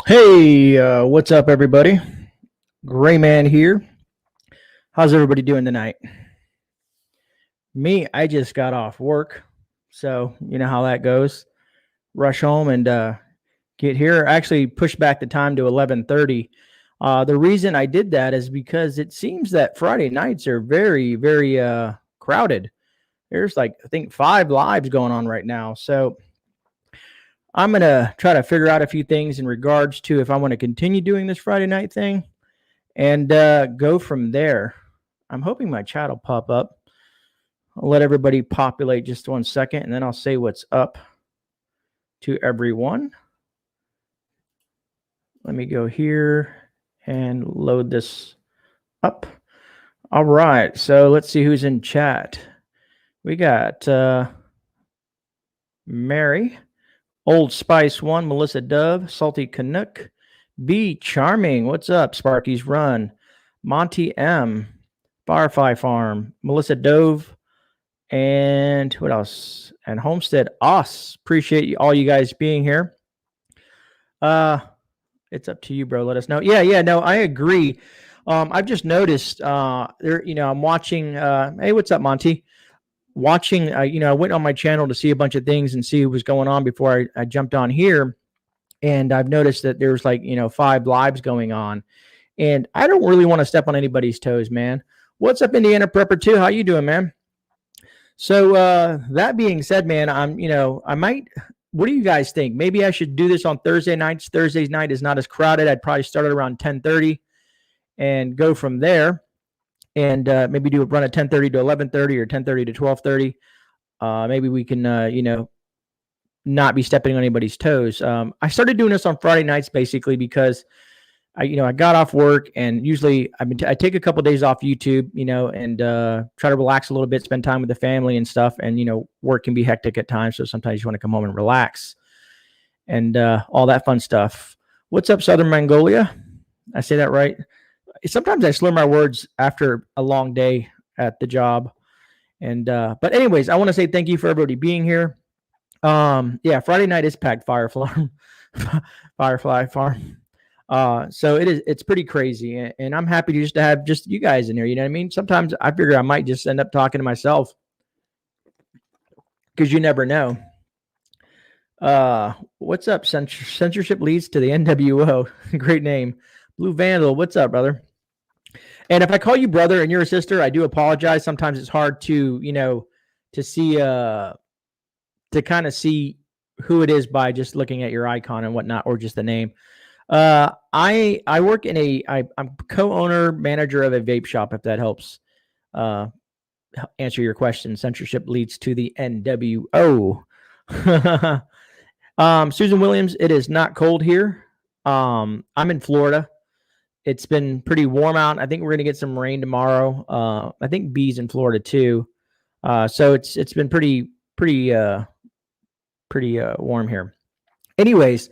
Hey, what's up, everybody? GreyMan here. How's everybody doing tonight? Me, I just got off work, so you know how that goes. Rush home and get here. Actually, pushed back the time to 11:30. The reason I did that is because it seems that Friday nights are very, very crowded. There's like I think 5 lives going on right now, so I'm gonna try to figure out a few things in regards to if I want to continue doing this Friday night thing and go from there. I'm hoping my chat will pop up. I'll let everybody populate just 1 second, and then I'll say what's up to everyone. Let me go here and load this up. All right, so let's see who's in chat. We got Mary, Old Spice One, Melissa Dove, Salty Canuck, B Charming. What's up? Sparky's Run, Monty M, Firefly Farm, Melissa Dove, and what else? And Homestead Us. Appreciate all you guys being here. It's up to you, bro. Let us know. Yeah, no, I agree. I've just noticed there, I'm watching hey, what's up, Monty? Watching, I went on my channel to see a bunch of things and see what was going on before I jumped on here. And I've noticed that there's like, 5 lives going on. And I don't really want to step on anybody's toes, man. What's up, Indiana Prepper 2? How you doing, man? So that being said, man, I might. What do you guys think? Maybe I should do this on Thursday nights. Thursday's night is not as crowded. I'd probably start at around 10:30 and go from there, and maybe do a run at 10:30 to 11:30 or 10:30 to 12:30. Maybe we can, not be stepping on anybody's toes. I started doing this on Friday nights basically because I got off work, and usually I take a couple of days off YouTube, and try to relax a little bit, spend time with the family and stuff. And, work can be hectic at times. So sometimes you want to come home and relax and all that fun stuff. What's up, Southern Mongolia? I say that right. Sometimes I slur my words after a long day at the job. And, but anyways, I want to say thank you for everybody being here. Yeah, Friday night is packed. Firefly Farm. So it's pretty crazy, and I'm happy just to have just you guys in here. You know what I mean? Sometimes I figure I might just end up talking to myself because you never know. What's up? Censorship leads to the NWO. Great name. Blue Vandal. What's up, brother? And if I call you brother and you're a sister, I do apologize. Sometimes it's hard to, to see, to kind of see who it is by just looking at your icon and whatnot, or just the name. I work in I'm co-owner manager of a vape shop, if that helps answer your question. Censorship leads to the NWO. Susan Williams, it is not cold here. I'm in Florida. It's been pretty warm out. I think we're going to get some rain tomorrow. I think B's in Florida too. So it's been pretty warm here. Anyways,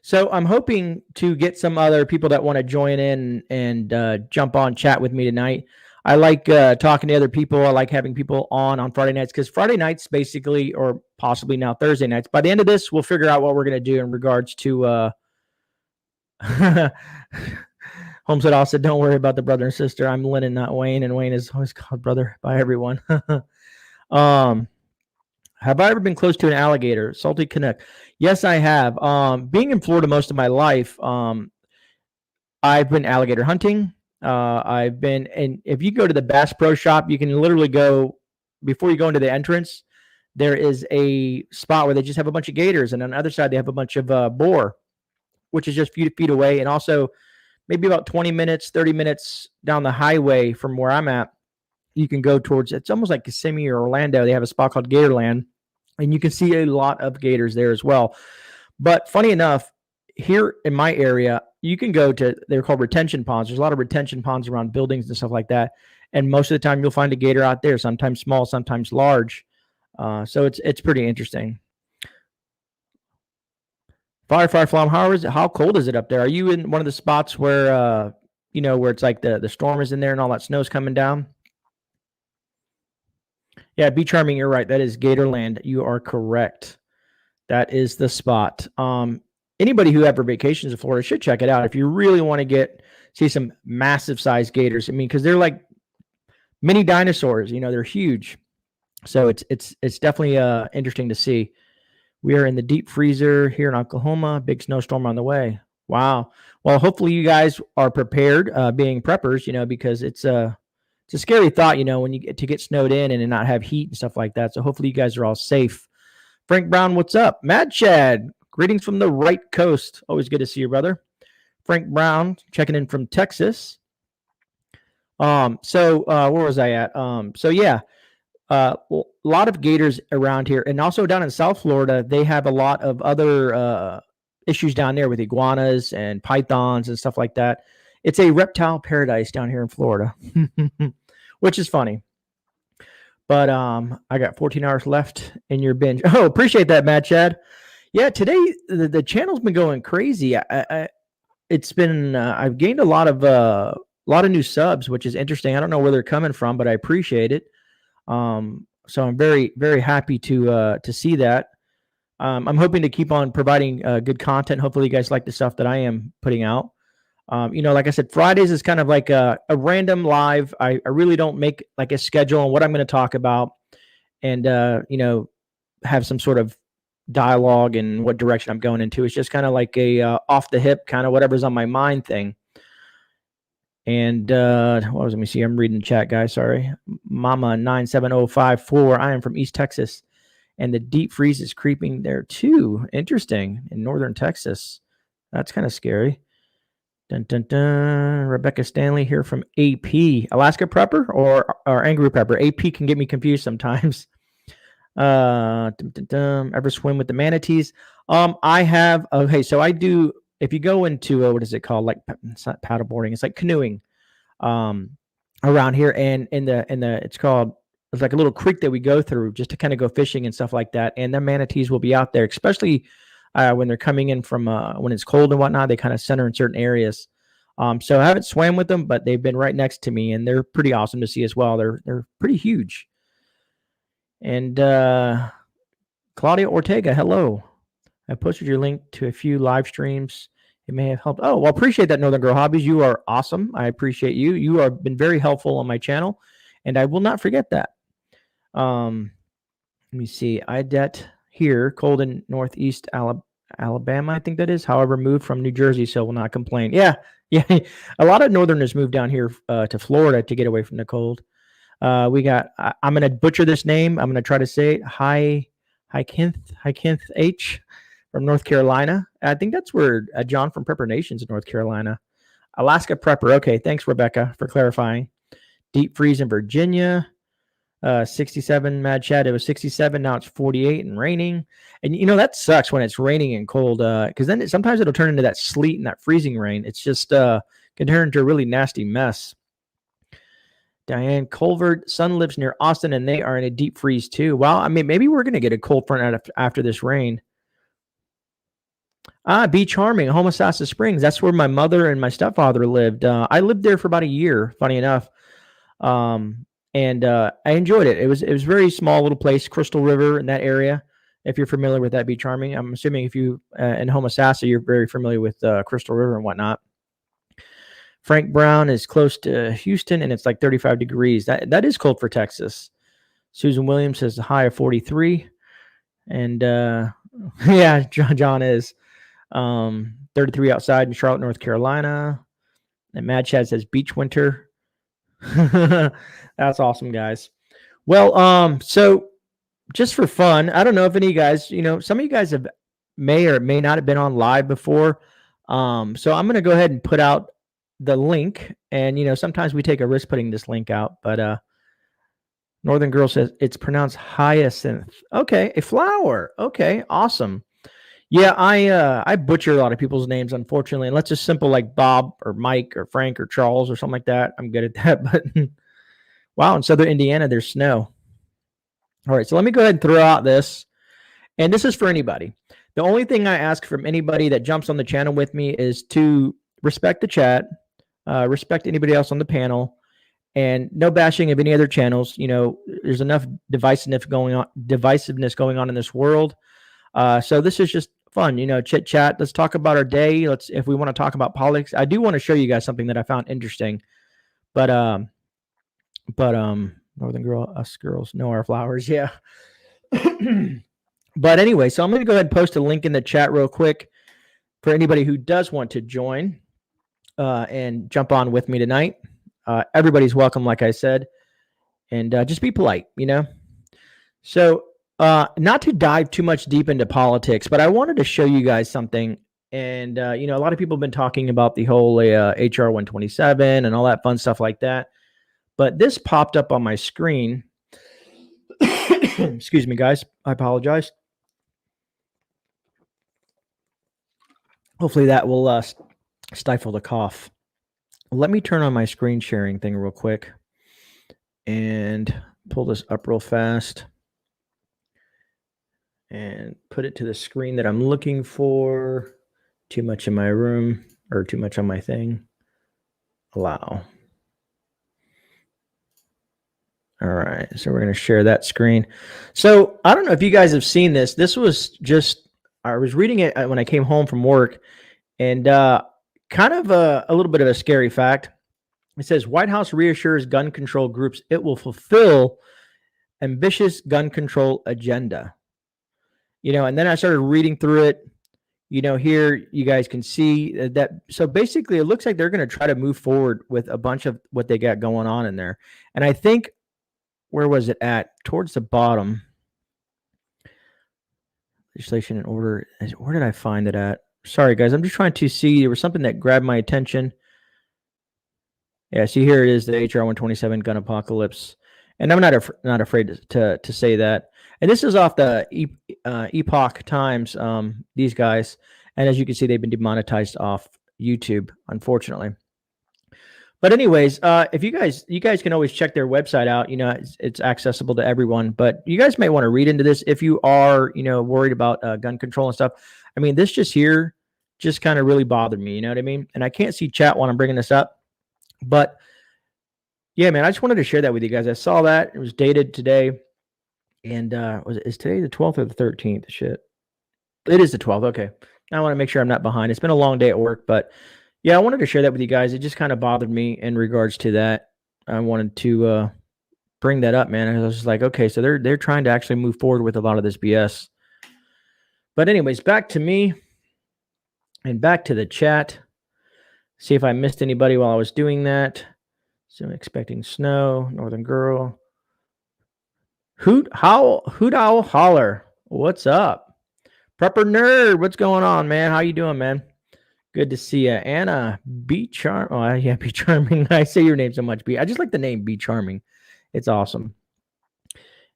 so I'm hoping to get some other people that want to join in and jump on chat with me tonight. I like talking to other people. I like having people on Friday nights, because Friday nights basically, or possibly now Thursday nights, by the end of this, we'll figure out what we're going to do in regards to Homestead all said, don't worry about the brother and sister. I'm Lennon, not Wayne, and Wayne is always called brother by everyone. Have I ever been close to an alligator? Salty Canuck. Yes, I have. Being in Florida most of my life, I've been alligator hunting. And if you go to the Bass Pro Shop, you can literally go, before you go into the entrance, there is a spot where they just have a bunch of gators, and on the other side they have a bunch of boar, which is just a few feet away, and also maybe about 20 minutes, 30 minutes down the highway from where I'm at. You can go towards, it's almost like Kissimmee or Orlando. They have a spot called Gatorland, and you can see a lot of gators there as well. But funny enough, here in my area, you can go to, they're called retention ponds. There's a lot of retention ponds around buildings and stuff like that. And most of the time you'll find a gator out there, sometimes small, sometimes large. So it's pretty interesting. Firefly Flom, how cold is it up there? Are you in one of the spots where, where it's like the storm is in there and all that snow's coming down? Yeah, Be Charming, you're right. That is Gatorland. You are correct. That is the spot. anybody who ever vacations in Florida should check it out if you really want to see some massive size gators. I mean, because they're like mini dinosaurs. They're huge. So it's definitely interesting to see. We are in the deep freezer here in Oklahoma. Big snowstorm on the way. Wow. Well, hopefully you guys are prepared, being preppers. Because it's a scary thought. When you get snowed in and not have heat and stuff like that. So hopefully you guys are all safe. Frank Brown, what's up? Mad Chad, greetings from the right coast. Always good to see you, brother. Frank Brown checking in from Texas. So where was I at? So yeah. A lot of gators around here, and also down in South Florida, they have a lot of other issues down there with iguanas and pythons and stuff like that. It's a reptile paradise down here in Florida, which is funny. But I got 14 hours left in your binge. Oh, appreciate that, Matt Chad. Yeah, today the channel's been going crazy. It's been I've gained a lot of new subs, which is interesting. I don't know where they're coming from, but I appreciate it. So I'm very, very happy to see that. I'm hoping to keep on providing good content. Hopefully you guys like the stuff that I am putting out. Like I said, Fridays is kind of like a random live. I really don't make like a schedule on what I'm going to talk about and, have some sort of dialogue and what direction I'm going into. It's just kind of like a off the hip kind of whatever's on my mind thing. And let me see. I'm reading the chat, guys. Sorry. Mama 97054. I am from East Texas. And the deep freeze is creeping there too. Interesting. In northern Texas. That's kind of scary. Dun, dun, dun. Rebecca Stanley here from AP. Alaska Prepper or Angry Prepper? AP can get me confused sometimes. Dun, dun, dun. Ever swim with the manatees? I have. Okay, so I do. If you go into what is it called? Like, it's not paddleboarding. It's like canoeing. Around here, and it's like a little creek that we go through just to kind of go fishing and stuff like that. And the manatees will be out there, especially when they're coming in from when it's cold and whatnot. They kind of center in certain areas. So I haven't swam with them, but they've been right next to me, and they're pretty awesome to see as well. They're pretty huge. And Claudia Ortega, hello. I posted your link to a few live streams. It may have helped. Oh, well, appreciate that, Northern Girl Hobbies. You are awesome. I appreciate you. You have been very helpful on my channel, and I will not forget that. Let me see. Idet here, cold in Northeast Alabama, I think that is. However, moved from New Jersey, so will not complain. Yeah. A lot of Northerners moved down here to Florida to get away from the cold. We got. I'm going to butcher this name. I'm going to try to say it. Hykinth H. From North Carolina. I think that's where John from Prepper Nation's in North Carolina. Alaska Prepper. Okay, thanks, Rebecca, for clarifying. Deep freeze in Virginia. 67, Mad Chad. It was 67. Now it's 48 and raining. And, that sucks when it's raining and cold because then sometimes it'll turn into that sleet and that freezing rain. It's just can turn into a really nasty mess. Diane Colvert, son lives near Austin, and they are in a deep freeze too. Well, I mean, maybe we're going to get a cold front after this rain. Be Charming, Homosassa Springs. That's where my mother and my stepfather lived. I lived there for about a year, funny enough. And I enjoyed it. It was very small little place, Crystal River in that area. If you're familiar with that, Be Charming. I'm assuming if you in Homosassa, you're very familiar with Crystal River and whatnot. Frank Brown is close to Houston, and it's like 35 degrees. That is cold for Texas. Susan Williams says a high of 43. And yeah, John is. 33 outside in Charlotte, North Carolina. And Mad Chad says beach winter. That's awesome, guys. Well, so just for fun, I don't know if any of you guys, some of you guys may or may not have been on live before. So I'm going to go ahead and put out the link. And, sometimes we take a risk putting this link out, but Northern Girl says it's pronounced hyacinth. Okay, a flower. Okay, awesome. Yeah, I butcher a lot of people's names, unfortunately. Unless it's simple like Bob or Mike or Frank or Charles or something like that. I'm good at that. But wow, in southern Indiana, there's snow. All right, so let me go ahead and throw out this. And this is for anybody. The only thing I ask from anybody that jumps on the channel with me is to respect the chat, respect anybody else on the panel, and no bashing of any other channels. There's enough divisiveness going on in this world. So this is just fun, chit chat. Let's talk about our day. If we want to talk about politics, I do want to show you guys something that I found interesting. But Northern Girl, us girls know our flowers. Yeah. But anyway, so I'm going to go ahead and post a link in the chat real quick for anybody who does want to join and jump on with me tonight. Everybody's welcome, like I said, and just be polite, So not to dive too much deep into politics, but I wanted to show you guys something. And, a lot of people have been talking about the whole HR 127 and all that fun stuff like that. But this popped up on my screen. Excuse me, guys. I apologize. Hopefully that will stifle the cough. Let me turn on my screen sharing thing real quick and pull this up real fast and put it to the screen that I'm looking for. Too much in my room or too much on my thing. Allow. All right, so we're going to share that screen. So I don't know if you guys have seen this. This was just, I was reading it when I came home from work, and kind of a little bit of a scary fact. It says, White House reassures gun control groups it will fulfill ambitious gun control agenda. And then I started reading through it. Here you guys can see that. So basically, it looks like they're going to try to move forward with a bunch of what they got going on in there. And I think, where was it at? Towards the bottom. Legislation and order. Where did I find it at? Sorry, guys. I'm just trying to see. There was something that grabbed my attention. Yeah, see, here it is, the HR 127 gun apocalypse. And I'm not afraid to say that. And this is off the Epoch Times, these guys. And as you can see, they've been demonetized off YouTube, unfortunately. But anyways, if you guys can always check their website out. It's accessible to everyone. But you guys may want to read into this if you are, worried about gun control and stuff. I mean, this just kind of really bothered me. You know what I mean? And I can't see chat while I'm bringing this up. But yeah, man, I just wanted to share that with you guys. I saw that. It was dated today. And is today the 12th or the 13th? Shit. It is the 12th. Okay. I want to make sure I'm not behind. It's been a long day at work, but yeah, I wanted to share that with you guys. It just kind of bothered me in regards to that. I wanted to bring that up, man. I was just like, okay, so they're trying to actually move forward with a lot of this BS. But anyways, back to me and back to the chat. See if I missed anybody while I was doing that. So I'm expecting snow, Northern Girl. Hoot owl holler. What's up? Prepper nerd, what's going on, man? How you doing, man? Good to see you. Anna Be Charming. Oh, yeah, Be Charming. I say your name so much. I just like the name Be Charming. It's awesome.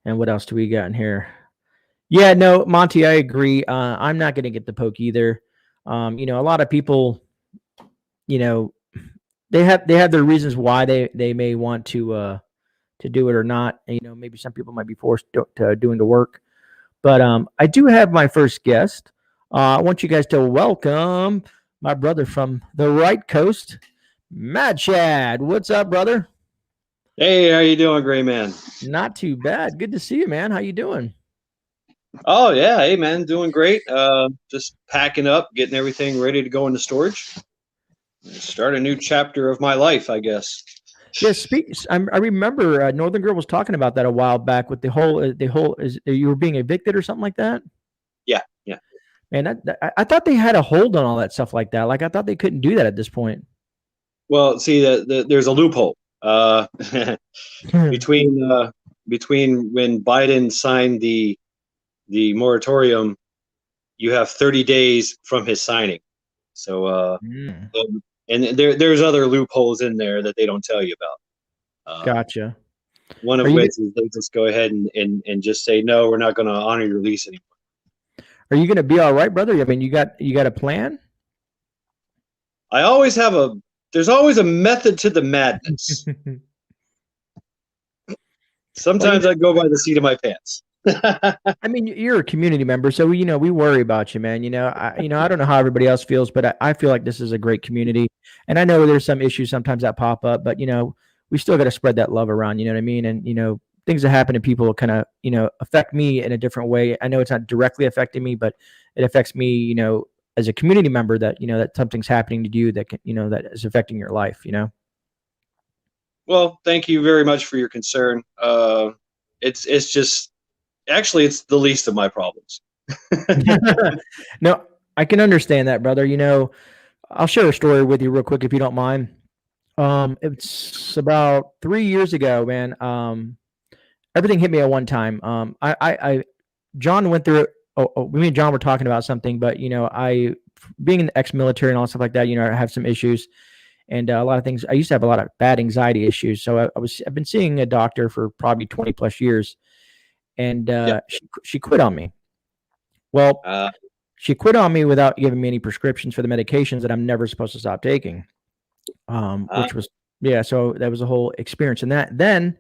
And what else do we got in here? Yeah, no, Monty, I agree. I'm not going to get the poke either. A lot of people, they have their reasons why they may want to do it or not. And, maybe some people might be forced to doing the work. But I do have my first guest. I want you guys to welcome my brother from the right coast, Mad Chad. What's up, brother? Hey, how you doing, GreyMan? Not too bad. Good to see you, man. How you doing? Oh, yeah. Hey, man, doing great. Just packing up, getting everything ready to go into storage. Start a new chapter of my life, I guess. Yeah, I remember Northern Girl was talking about that a while back with the whole you were being evicted or something like that. Yeah. Man, I thought they had a hold on all that stuff like that. Like I thought they couldn't do that at this point. Well, see, there's a loophole between when Biden signed the moratorium. You have 30 days from his signing. So and there's other loopholes in there that they don't tell you about. Gotcha. One of which is they just go ahead and just say, no, we're not going to honor your lease anymore. Are you going to be all right, brother? I mean, you got a plan? I always have there's always a method to the madness. Sometimes I go by the seat of my pants. I mean, you're a community member, so we worry about you, man. I don't know how everybody else feels, but I feel like this is a great community, and I know there's some issues sometimes that pop up, but we still got to spread that love around. You know what I mean? And things that happen to people kind of, affect me in a different way. I know it's not directly affecting me, but it affects me, as a community member, that, that something's happening to you that can, that is affecting your life. Well, thank you very much for your concern. It's just actually it's the least of my problems. No, I can understand that, brother. I'll share a story with you real quick if you don't mind. It's about 3 years ago, man. Everything hit me at one time. John went through it. Me and John were talking about something, but I, being in the ex-military and all stuff like that, I have some issues and a lot of things. I used to have a lot of bad anxiety issues, so I've been seeing a doctor for probably 20 plus years, and Yeah. she quit on me. Well, Uh, she quit on me without giving me any prescriptions for the medications that I'm never supposed to stop taking. Which was, yeah, so that was a whole experience. And then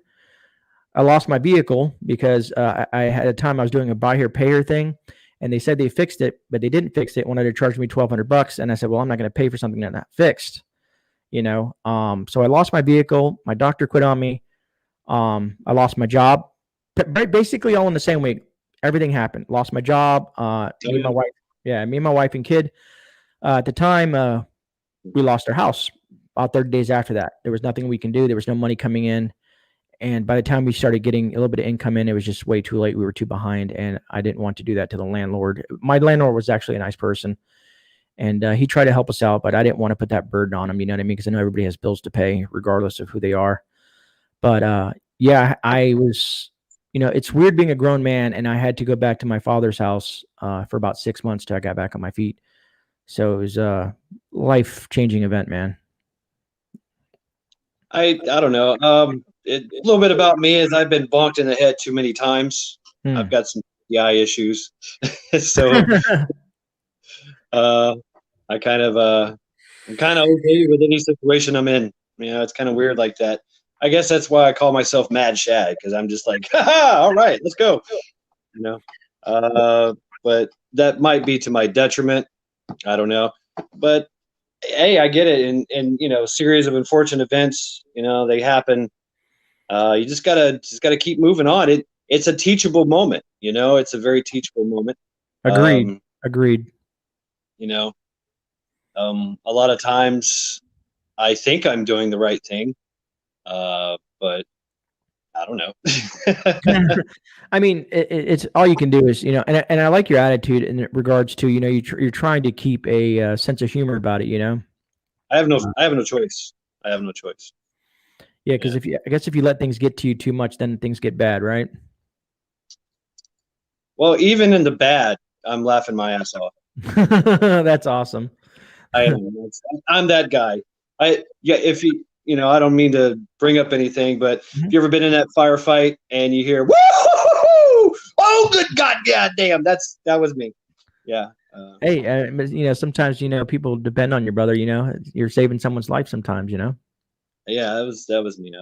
I lost my vehicle because I had a time I was doing a buy here, pay here thing, and they said they fixed it, but they didn't fix it. Wanted to charge me $1,200, and I said, well, I'm not going to pay for something that's not fixed. So I lost my vehicle. My doctor quit on me. I lost my job. Basically, all in the same week. Everything happened. Lost my job. Me and my wife. Yeah, me and my wife and kid. At the time, we lost our house. About 30 days after that, there was nothing we can do. There was no money coming in. And by the time we started getting a little bit of income in, it was just way too late. We were too behind, and I didn't want to do that to the landlord. My landlord was actually a nice person, and he tried to help us out, but I didn't want to put that burden on him. You know what I mean? Because I know everybody has bills to pay, regardless of who they are. But yeah, I was, it's weird being a grown man, and I had to go back to my father's house for about 6 months till I got back on my feet. So it was a life-changing event, man. I don't know. A little bit about me is I've been bonked in the head too many times. I've got some eye issues, so I'm kind of okay with any situation I'm in. It's kind of weird like that. I guess that's why I call myself Mad Shad, because I'm just like, all right, let's go. But that might be to my detriment. I don't know. But hey, I get it. And series of unfortunate events, they happen. You just gotta keep moving on. It's a teachable moment. It's a very teachable moment. Agreed. Agreed. A lot of times I think I'm doing the right thing, but I don't know. I mean, it's all you can do is, and I like your attitude in regards to, you're trying to keep a sense of humor about it. I have no choice. I have no choice. Yeah, because if you let things get to you too much, then things get bad, right? Well, even in the bad, I'm laughing my ass off. That's awesome. I'm that guy. If I don't mean to bring up anything, but if you ever been in that firefight and you hear, woo, oh, good God, damn, that was me. Yeah. Hey, sometimes, people depend on your brother, you're saving someone's life sometimes, Yeah, that was me.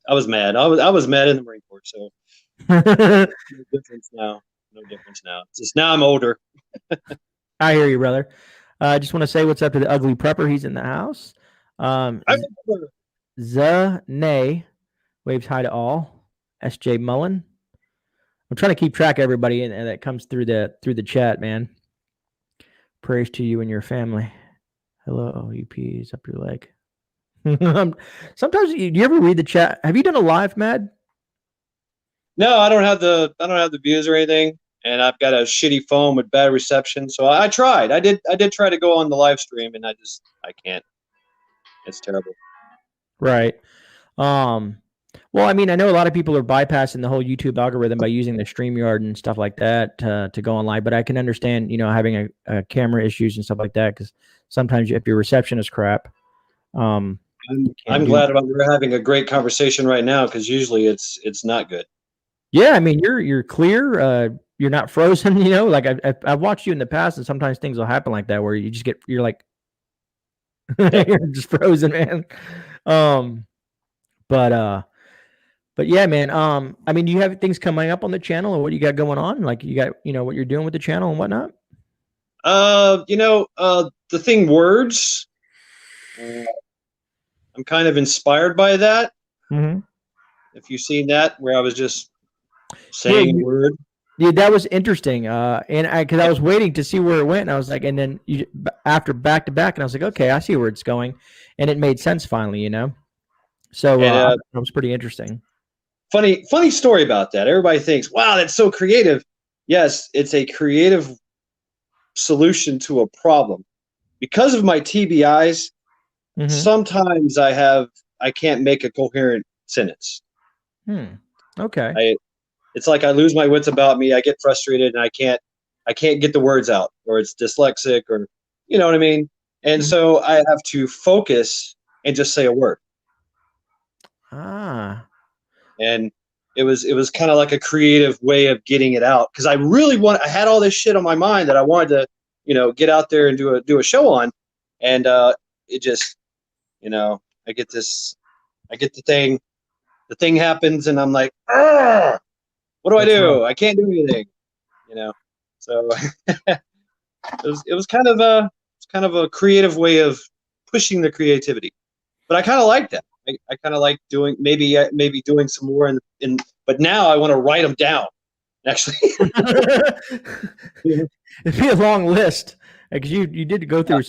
I was mad. I was mad in the Marine Corps, so no difference now. No difference now. Just now I'm older. I hear you, brother. I just want to say what's up to the ugly prepper. He's in the house. Nay waves hi to all. S.J. Mullen. I'm trying to keep track of everybody and that comes through the chat, man. Prayers to you and your family. Hello, UP's up your leg. Sometimes do you ever read the chat? Have you done a live, Mad? No, I don't have the views or anything, and I've got a shitty phone with bad reception. So I tried. I did try to go on the live stream, and I can't. It's terrible. Right. Well, I mean, I know a lot of people are bypassing the whole YouTube algorithm by using the StreamYard and stuff like that to go online. But I can understand, having a camera issues and stuff like that, because sometimes if your reception is crap. I'm glad we're having a great conversation right now, because usually it's not good. Yeah, I mean, you're clear. You're not frozen. Like I've watched you in the past, and sometimes things will happen like that where you're like you're just frozen, man. But yeah, man. I mean, do you have things coming up on the channel, or what you got going on? Like you got, what you're doing with the channel and whatnot? The thing words. I'm kind of inspired by that. Mm-hmm. If you've seen that, where I was just Yeah, saying a word. yeah, that was interesting. And because I was waiting to see where it went, and I was like, and then after back to back, and I was like, okay, I see where it's going, and it made sense finally, So And that was pretty interesting. funny story about that. Everybody thinks, wow, that's so creative. Yes, it's a creative solution to a problem. Because of my TBIs, sometimes I can't make a coherent sentence. Okay. It's like I lose my wits about me. I get frustrated and I can't get the words out, or it's dyslexic, or you know what I mean. And so I have to focus and just say a word. And it was kind of like a creative way of getting it out, because I had all this shit on my mind that I wanted to get out there and do a show on. And it just I get the thing happens, and I'm like, what do I do? I can't do anything, so it was kind of a creative way of pushing the creativity. But I kind of like that. I kind of like doing maybe doing some more but now I want to write them down, actually. It'd be a long list, because you did go through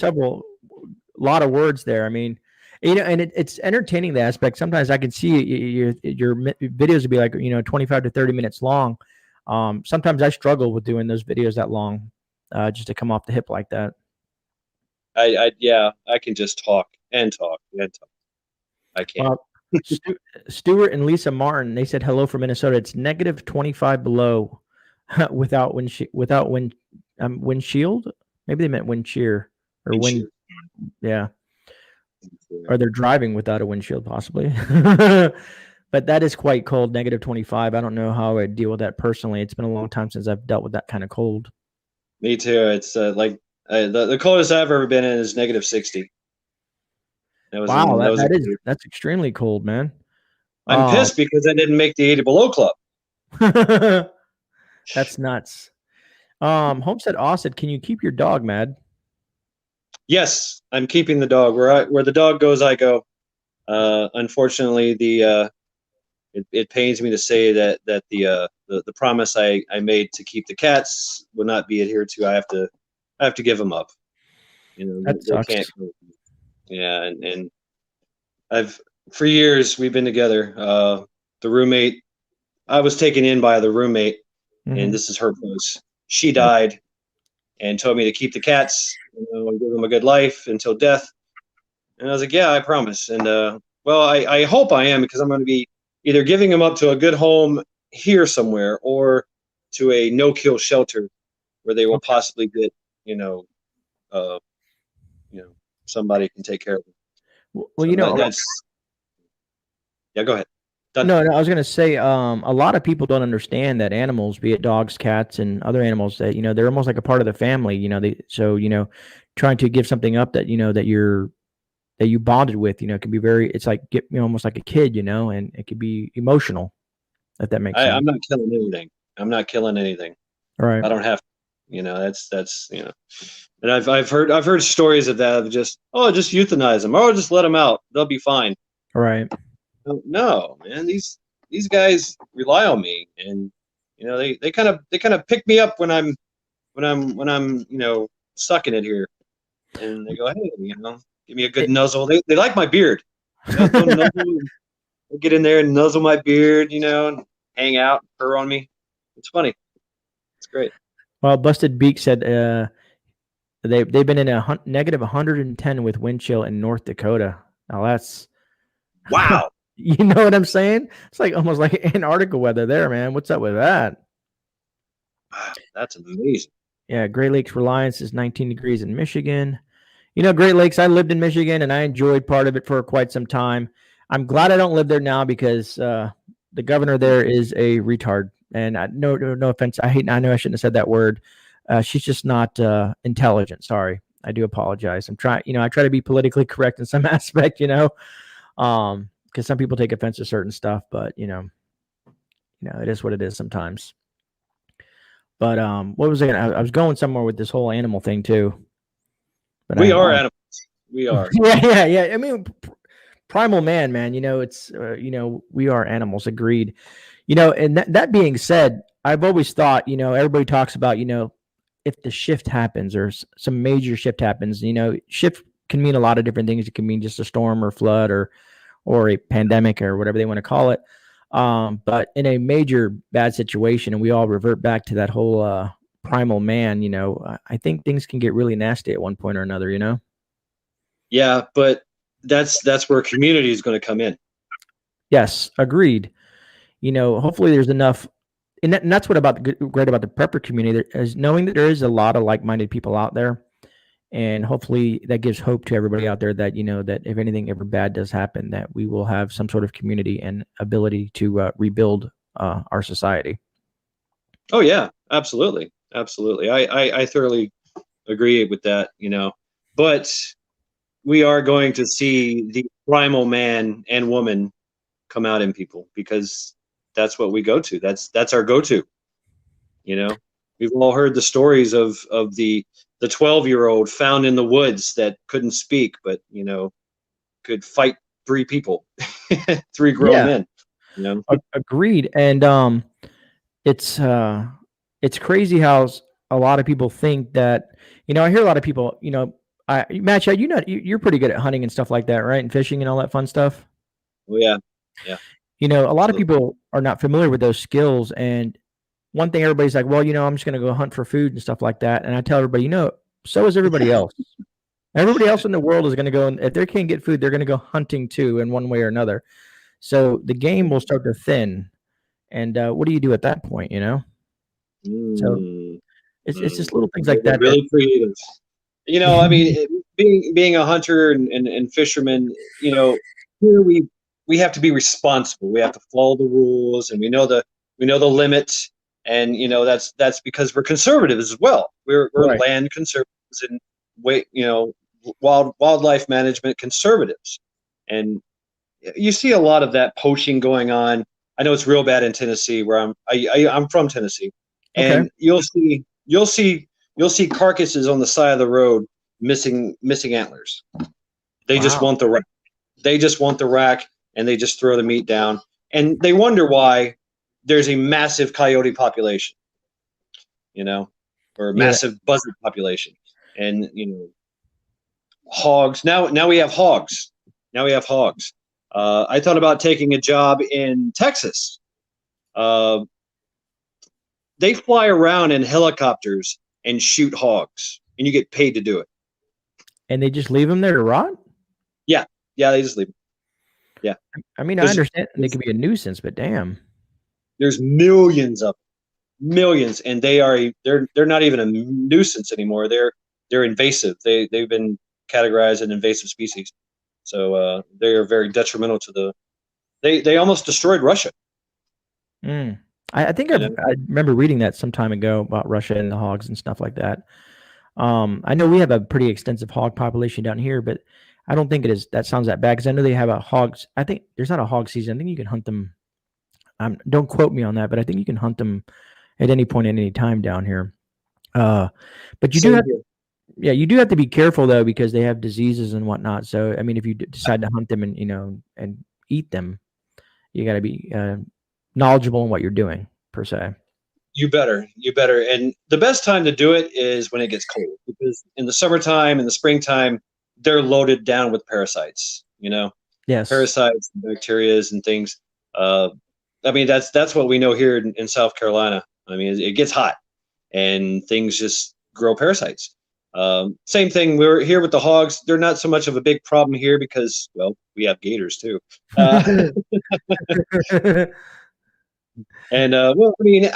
lot of words there. I mean, and it's entertaining, the aspect. Sometimes I can see your videos would be like 25 to 30 minutes long. Sometimes I struggle with doing those videos that long, just to come off the hip like that. I can just talk and talk and talk. I can't. Stuart and Lisa Martin, they said hello from Minnesota. It's negative 25 below without windshield. Maybe they meant wind shear or wind. Yeah. Or they're driving without a windshield, possibly. But that is quite cold, negative 25. I don't know how I deal with that personally. It's been a long time since I've dealt with that kind of cold. Me too. It's like the coldest I've ever been in is negative 60. Wow, that's extremely cold, man. I'm pissed because I didn't make the 80 below club. That's nuts. Homestead Austin, can you keep your dog, Mad? Yes, I'm keeping the dog. Where the dog goes, I go. Unfortunately, it pains me to say that the promise I made to keep the cats will not be adhered to. I have to give them up. That sucks. They can't. Yeah, and for years we've been together. The roommate, I was taken in by the roommate, and this is her place. She died, and told me to keep the cats, and give them a good life until death. And I was like, yeah, I promise. And well, I hope I am, because I'm going to be either giving them up to a good home here somewhere, or to a no-kill shelter where they will possibly get, somebody can take care of them. Well, that's. Yeah, go ahead. No, I was going to say, a lot of people don't understand that animals, be it dogs, cats, and other animals, that they're almost like a part of the family. Trying to give something up that that you bonded with, can be it's like almost like a kid, and it could be emotional. If that makes sense. I'm not killing anything. I'm not killing anything. All right. I don't have. That's. And I've heard stories of that, of just euthanize them, or just let them out. They'll be fine. All right. No, man, these guys rely on me, and they kind of pick me up when I'm sucking it here, and they go, hey, give me a good nuzzle. They like my beard. They'll get in there and nuzzle my beard, and hang out, purr on me. It's funny. It's great. Well, Busted Beak said they've been in a negative 110 with wind chill in North Dakota. Now that's wow. You know what I'm saying? It's like almost like Antarctica weather there, man. What's up with that? Wow, that's amazing. Yeah, Great Lakes Reliance is 19 degrees in Michigan. Great Lakes, I lived in Michigan, and I enjoyed part of it for quite some time. I'm glad I don't live there now, because the governor there is a retard. And no offense. I know I shouldn't have said that word. She's just not intelligent. Sorry. I do apologize. I'm trying, I try to be politically correct in some aspect, because some people take offense to certain stuff, but it is what it is sometimes. But what was I was going somewhere with this whole animal thing too. But we are animals. We are. Yeah. I mean, primal man, it's we are animals, agreed. And that being said, I've always thought, everybody talks about, if the shift happens or some major shift happens, shift can mean a lot of different things. It can mean just a storm or flood or a pandemic or whatever they want to call it. But in a major bad situation, and we all revert back to that whole primal man, I think things can get really nasty at one point or another. Yeah, but that's where community is going to come in. Yes, agreed. Hopefully there's enough, and that's what great about the prepper community is knowing that there is a lot of like-minded people out there, and hopefully that gives hope to everybody out there that that if anything ever bad does happen, that we will have some sort of community and ability to rebuild our society. Oh yeah, absolutely, absolutely. I thoroughly agree with that. But we are going to see the primal man and woman come out in people because that's what we go to. That's our go-to. We've all heard the stories of the 12-year-old found in the woods that couldn't speak, but could fight three people, three grown Yeah, men. agreed. And it's crazy how a lot of people think that I hear a lot of people Matt, you're pretty good at hunting and stuff like that, right? And fishing and all that fun stuff. Oh yeah, yeah. A lot of people are not familiar with those skills, and one thing everybody's like, well, I'm just going to go hunt for food and stuff like that. And I tell everybody, so is everybody else. Everybody else in the world is going to go, and if they can't get food, they're going to go hunting too, in one way or another. So the game will start to thin. And what do you do at that point? So it's just little things like that. Really creative. I mean, being a hunter and fisherman, here we have to be responsible. We have to follow the rules, and we know the limit. And that's because we're conservatives as well. We're Right. land conservatives and wildlife management conservatives. And you see a lot of that poaching going on. I know it's real bad in Tennessee, where I'm from Tennessee, and Okay. you'll see carcasses on the side of the road missing antlers. They just Wow. want the rack. They just want the rack, and they just throw the meat down, and they wonder why there's a massive coyote population, or a Yeah. massive buzzard population, and hogs. Now we have hogs. I thought about taking a job in Texas. They fly around in helicopters and shoot hogs, and you get paid to do it. And they just leave them there to rot? Yeah, they just leave them. Yeah. I mean, I understand they can be a nuisance, but damn. There's millions of them. Millions, and they're not even a nuisance anymore. They're invasive. They've been categorized an invasive species. So they are very detrimental to they almost destroyed Russia. I think I remember reading that some time ago about Russia and the hogs and stuff like that. I know we have a pretty extensive hog population down here, but I don't think that sounds that bad because I know they have hogs. I think there's not a hog season. I think you can hunt them. Don't quote me on that, but I think you can hunt them at any point at any time down here. But you do have to be careful though, because they have diseases and whatnot. So, I mean, if you decide to hunt them and eat them, you got to be knowledgeable in what you're doing per se. You better. And the best time to do it is when it gets cold, because in the summertime, in the springtime, they're loaded down with parasites, Yes. Parasites, bacterias and things. I mean, that's what we know here in South Carolina. I mean, it gets hot and things just grow parasites. Same thing. We're here with the hogs. They're not so much of a big problem here because, well, we have gators too. And well, I mean,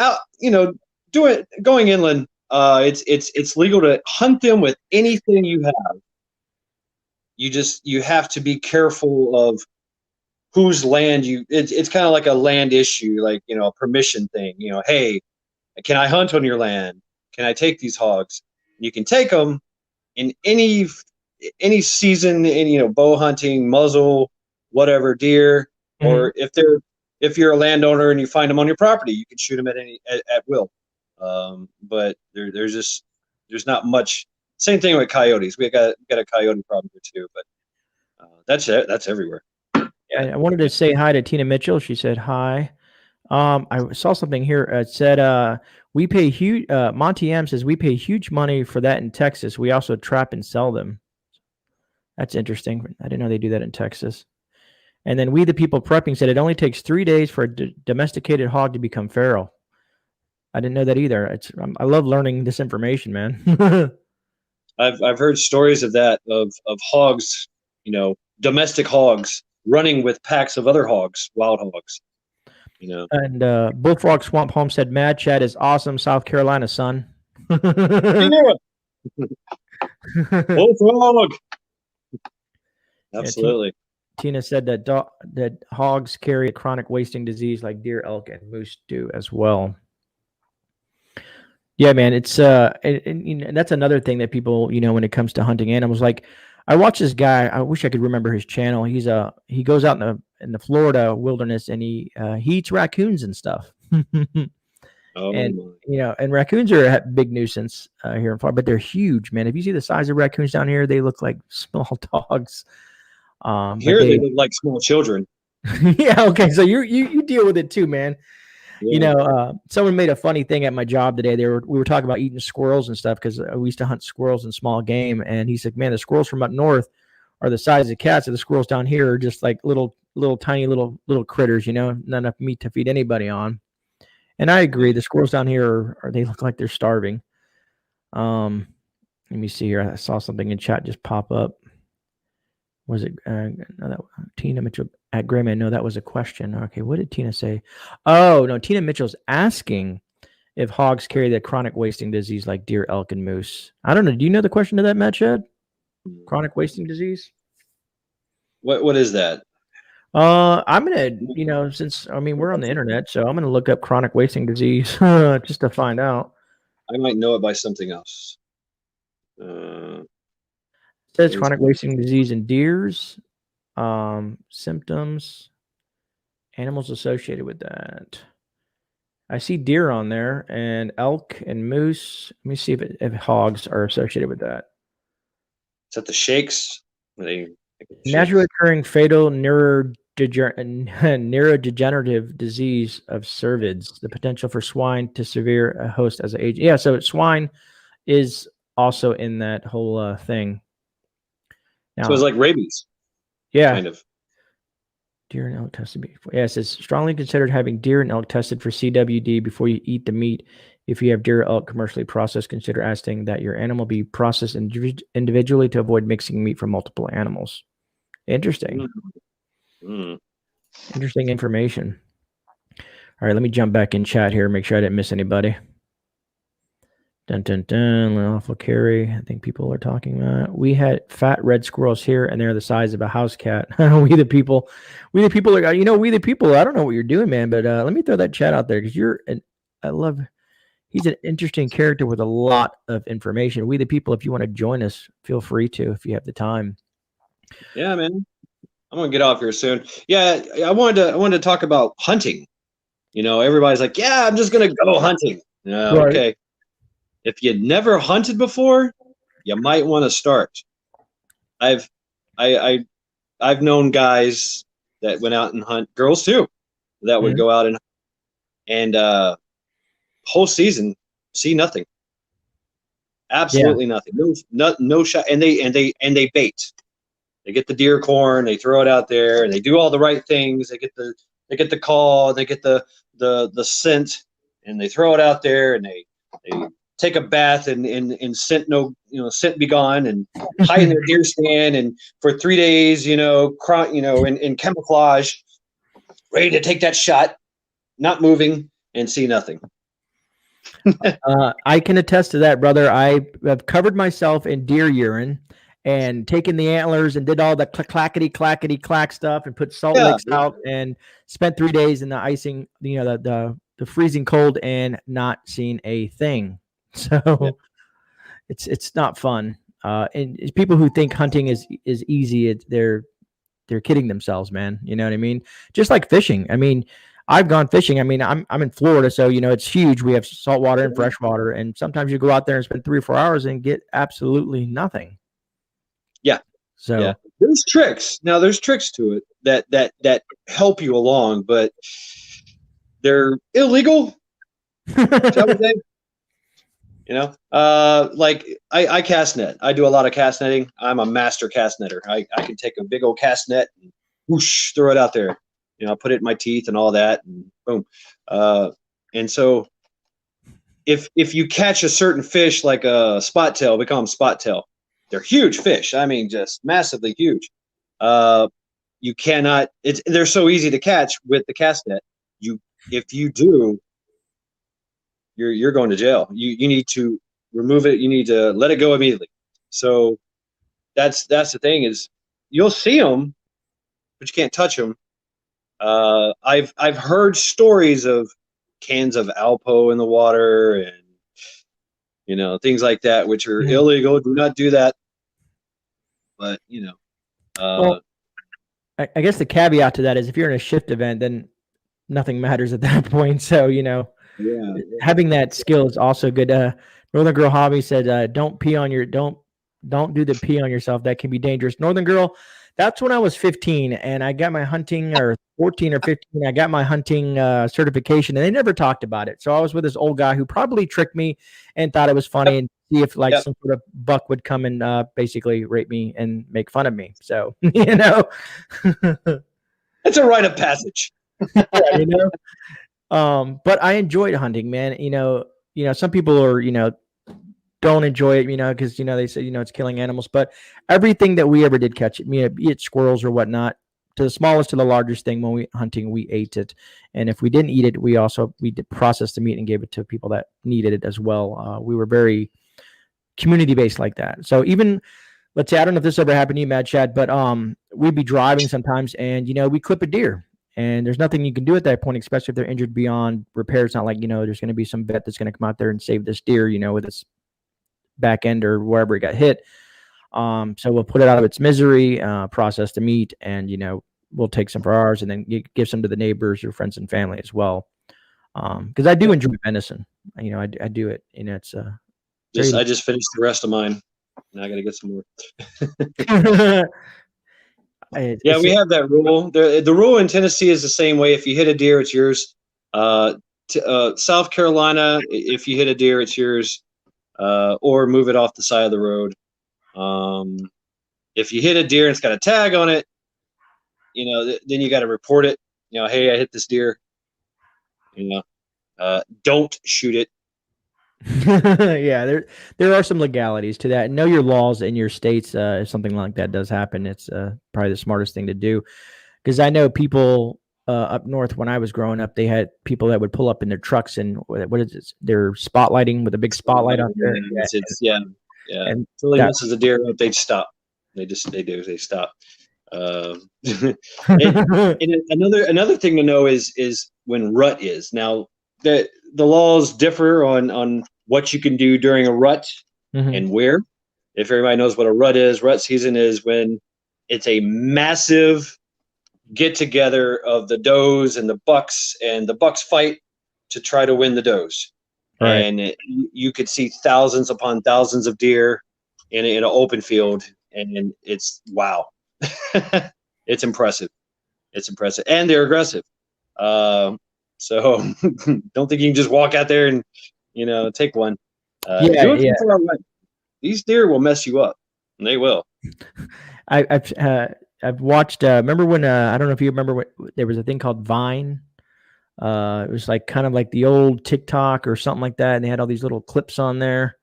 going inland, it's legal to hunt them with anything you have. You have to be careful of whose land it's kind of like a land issue, like a permission thing. Hey, can I hunt on your land? Can I take these hogs? You can take them in any season, in bow hunting, muzzle, whatever, deer, or if you're a landowner and you find them on your property, you can shoot them at will. But there's not much. Same thing with coyotes. We got a coyote problem here too, but that's everywhere. I wanted to say hi to Tina Mitchell. She said hi. I saw something here. It said, we pay huge, Monty M says, we pay huge money for that in Texas. We also trap and sell them. That's interesting. I didn't know they do that in Texas. And then We the People Prepping said it only takes 3 days for a domesticated hog to become feral. I didn't know that either. I love learning this information, man. I've heard stories of that of hogs, domestic hogs running with packs of other hogs, wild hogs. And Bullfrog Swamp Home said, Mad Chat is awesome, South Carolina, son. Bullfrog. Absolutely. Tina said that hogs carry a chronic wasting disease like deer, elk, and moose do as well. Yeah, man, it's and that's another thing that people, when it comes to hunting animals, like I watch this guy. I wish I could remember his channel. He goes out in the Florida wilderness and he eats raccoons and stuff. And and raccoons are a big nuisance here in Florida, but they're huge, man. If you see the size of raccoons down here, they look like small dogs. Here they look like small children. Yeah, okay, so you deal with it too, man. Yeah. Someone made a funny thing at my job today. We were talking about eating squirrels and stuff because we used to hunt squirrels and small game. And he said, "Man, the squirrels from up north are the size of cats, and the squirrels down here are just like little tiny little critters. Not enough meat to feed anybody on." And I agree. The squirrels down here they look like they're starving. Let me see here. I saw something in chat just pop up. Was it Tina Mitchell at GreyMan? No, that was a question. Okay, what did Tina say? Oh, no, Tina Mitchell's asking if hogs carry the chronic wasting disease like deer, elk, and moose. I don't know. Do you know the question to that, Matt Chad? Chronic wasting disease? What is that? I'm gonna, since we're on the internet, so I'm gonna look up chronic wasting disease just to find out. I might know it by something else. It says chronic wasting disease in deers, symptoms, animals associated with that. I see deer on there and elk and moose. Let me see if hogs are associated with that. Is that the shakes? Naturally occurring fatal neurodegenerative disease of cervids. The potential for swine to severe a host as an age. Yeah, so swine is also in that whole thing. Now, so it's like rabies. Yeah. Kind of. Deer and elk tested before. Yeah, it says strongly considered having deer and elk tested for CWD before you eat the meat. If you have deer or elk commercially processed, consider asking that your animal be processed individually to avoid mixing meat from multiple animals. Interesting. Interesting information. All right, let me jump back in chat here, make sure I didn't miss anybody. Dun, dun, dun, lawful carry. I think people are talking about. We had fat red squirrels here, and they're the size of a house cat. We the people are, we the people. I don't know what you're doing, man, but let me throw that chat out there because he's an interesting character with a lot of information. We the people, if you want to join us, feel free to if you have the time. Yeah, man. I'm gonna get off here soon. Yeah, I wanted to talk about hunting. Everybody's like, yeah, I'm just gonna go hunting. Right. Okay. If you'd never hunted before, you might want to start. I've known guys that went out and hunt, girls too, that would go out and whole season see nothing. Absolutely nothing. No shot. And they bait. They get the deer corn, they throw it out there, and they do all the right things. They get the call, they get the scent, and they throw it out there, and they take a bath in scent scent be gone, and hide in their deer stand, and for 3 days, in camouflage, ready to take that shot, not moving, and see nothing. I can attest to that, brother. I have covered myself in deer urine and taken the antlers and did all the clackety clack stuff and put salt licks out and spent 3 days in the icing, the freezing cold and not seen a thing. So it's not fun. And people who think hunting is easy, they're kidding themselves, man. You know what I mean? Just like fishing. I mean, I've gone fishing. I mean, I'm in Florida, so it's huge. We have salt water and fresh water, and sometimes you go out there and spend 3 or 4 hours and get absolutely nothing. Yeah. So there's tricks. Now there's tricks to it that help you along, but they're illegal. Shall we say? Like I cast net. I do a lot of cast netting. I'm a master cast netter. I can take a big old cast net and whoosh, throw it out there. Put it in my teeth and all that, and boom. And so if you catch a certain fish like a spot tail, we call them spot tail. They're huge fish. I mean, just massively huge. You cannot. They're so easy to catch with the cast net. If you do, you're going to jail. You need to remove it. You need to let it go immediately. So that's the thing is you'll see them, but you can't touch them. I've heard stories of cans of Alpo in the water and things like that, which are illegal. Do not do that. But well, I guess the caveat to that is if you're in a shift event, then nothing matters at that point. So having that skill is also good. Northern Girl Hobby said, "Don't pee on your don't do the pee on yourself. That can be dangerous." Northern Girl, that's when I was 15 and I got my hunting, or 14 or 15. I got my hunting certification, and they never talked about it. So I was with this old guy who probably tricked me and thought it was funny and see if some sort of buck would come and basically rape me and make fun of me. So it's a rite of passage. But I enjoyed hunting, man. Some people are, don't enjoy it, because, they say, it's killing animals, but everything that we ever did catch it, be it squirrels or whatnot, to the smallest to the largest thing, when we hunting, we ate it. And if we didn't eat it, we did process the meat and gave it to people that needed it as well. We were very community based like that. So even, let's say, I don't know if this ever happened to you, Mad Chad, but we'd be driving sometimes and, we clip a deer. And there's nothing you can do at that point, especially if they're injured beyond repair. It's not like, there's going to be some vet that's going to come out there and save this deer, with its back end or wherever it got hit. So we'll put it out of its misery, process the meat, and, we'll take some for ours and then give some to the neighbors or friends and family as well. Because I do enjoy venison. I do it. It's I just finished the rest of mine. Now I got to get some more. We have that rule. The rule in Tennessee is the same way. If you hit a deer, it's yours. South Carolina, if you hit a deer, it's yours. Or move it off the side of the road. If you hit a deer and it's got a tag on it, then you got to report it. Hey, I hit this deer. Don't shoot it. Yeah, there are some legalities to that. Know your laws in your states. If something like that does happen, it's probably the smartest thing to do. Because I know people up north, when I was growing up, they had people that would pull up in their trucks and what is it? They're spotlighting with a big spotlight on there. Yeah. And really messes the deer up, they stop. They stop. And another thing to know is when rut is. Now the laws differ on what you can do during a rut and where. If everybody knows what a rut season is when it's a massive get together of the does and the bucks fight to try to win the does. Right. And you could see thousands upon thousands of deer in an open field, and it's wow. It's impressive. And they're aggressive. So don't think you can just walk out there and take one. These deer will mess you up, and they will. I've watched. Remember when? I don't know if you remember when there was a thing called Vine. It was like kind of like the old TikTok or something like that, and they had all these little clips on there.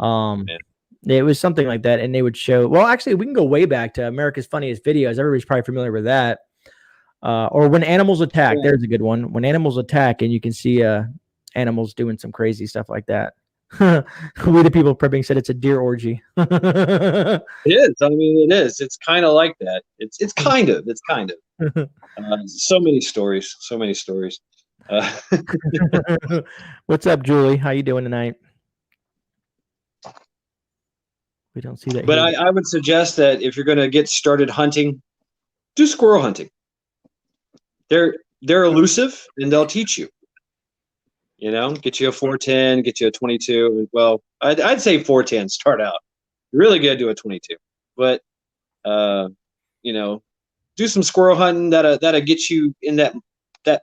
It was something like that, and they would show. Well, actually, we can go way back to America's Funniest Videos. Everybody's probably familiar with that. Or When Animals Attack. Yeah. There's a good one. When Animals Attack, and you can see animals doing some crazy stuff like that. We the People Prepping said it's a deer orgy. It is. I mean, it is. It's kind of like that. It's kind of. So many stories. What's up, Julie? How you doing tonight? We don't see that. But I would suggest that if you're going to get started hunting, do squirrel hunting. They're elusive, and they'll teach you. Get you a 410, get you a 22. Well, I'd say 410 start out. You're really good to do a 22, but You know, do some squirrel hunting that'll get you in that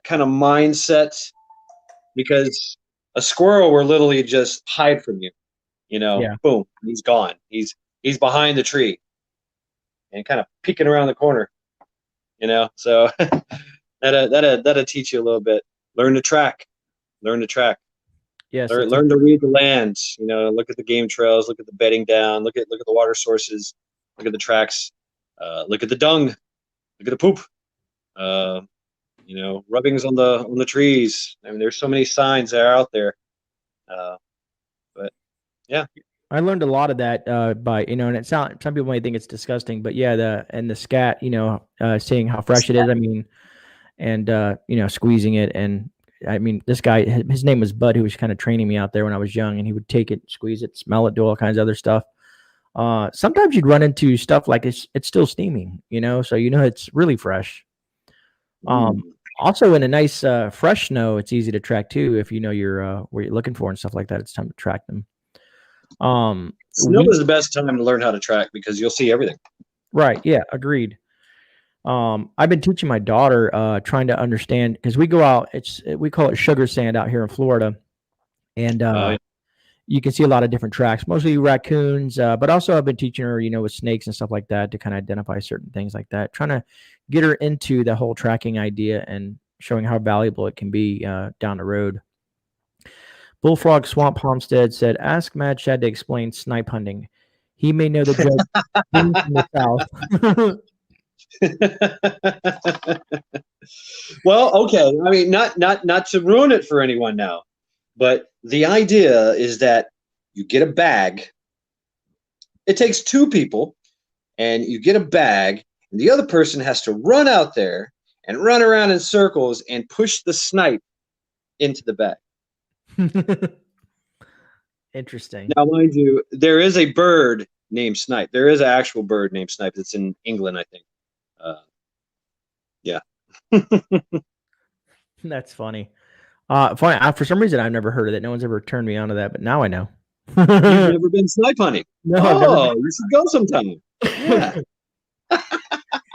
kind of mindset, because a squirrel will literally just hide from you. You know, Yeah. boom, he's gone. He's behind the tree and kind of peeking around the corner. You know, so that'll teach you a little bit. Learn to track. Learn to track. Yes. Learn to read the land. You know, look at the game trails. Look at the bedding down. Look at the water sources. Look at the tracks. Look at the dung. Look at the poop. You know, rubbings on the trees. I mean, there's so many signs that are out there. But yeah. I learned a lot of that by, you know, and some people might think it's disgusting, but yeah, the scat, you know, seeing how fresh it is. I mean, and you know, squeezing it. And I mean, this guy, his name was Bud, who was kind of training me out there when I was young, and he would take it, squeeze it, smell it, do all kinds of other stuff. Sometimes you'd run into stuff like it's still steaming, you know, so you know it's really fresh. Also in a nice fresh snow, it's easy to track too if you know you're where you're looking for and stuff like that. It's time to track them. Snow is the best time to learn how to track because you'll see everything. Right. Yeah. Agreed. I've been teaching my daughter, trying to understand, because we go out. We call it sugar sand out here in Florida, and you can see a lot of different tracks, mostly raccoons. But also, I've been teaching her, you know, with snakes and stuff like that, to kind of identify certain things like that. Trying to get her into the whole tracking idea and showing how valuable it can be down the road. Bullfrog Swamp Homestead said, "Ask Mad Chad to explain snipe hunting. He may know the joke from the south." Well, okay. I mean, not to ruin it for anyone now, but the idea is that you get a bag. It takes two people, and you get a bag, and the other person has to run out there and run around in circles and push the snipe into the bag. Interesting. Now, mind you, there is a bird named snipe. There is an actual bird named snipe that's in England, I think. Yeah. That's funny. Funny. For some reason, I've never heard of it. No one's ever turned me on to that, but now I know. You've never been snipe hunting? No. Oh, you should go sometime. Yeah.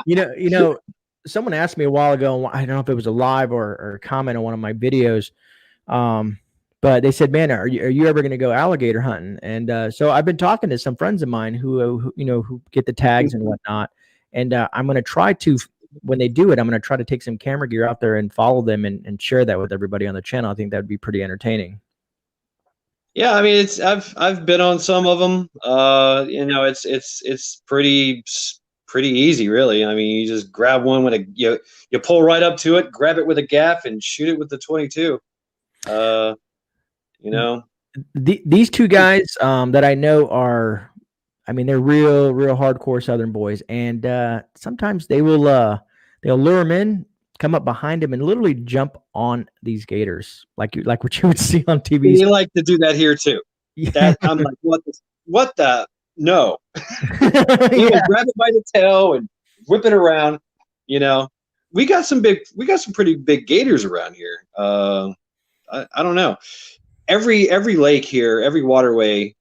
You know, someone asked me a while ago, I don't know if it was a live or a comment on one of my videos, but they said, "Man, are you ever going to go alligator hunting?" And so I've been talking to some friends of mine who you know, who get the tags and whatnot, and I'm going to try to, when they do it, I'm going to try to take some camera gear out there and follow them and share that with everybody on the channel. I think that would be pretty entertaining. Yeah, I mean, I've been on some of them. You know, it's pretty easy, really. I mean, you just grab one with you pull right up to it, grab it with a gaff, and shoot it with the 22. You know, these two guys that I know are, I mean, they're real hardcore Southern boys, and sometimes they'll lure them in, come up behind them, and literally jump on these gators like what you would see on TV. You like to do that here too. Yeah. That I'm like, what the no. You Yeah. grab it by the tail and whip it around. You know, we got some pretty big gators around here. I don't know. Every lake here, every waterway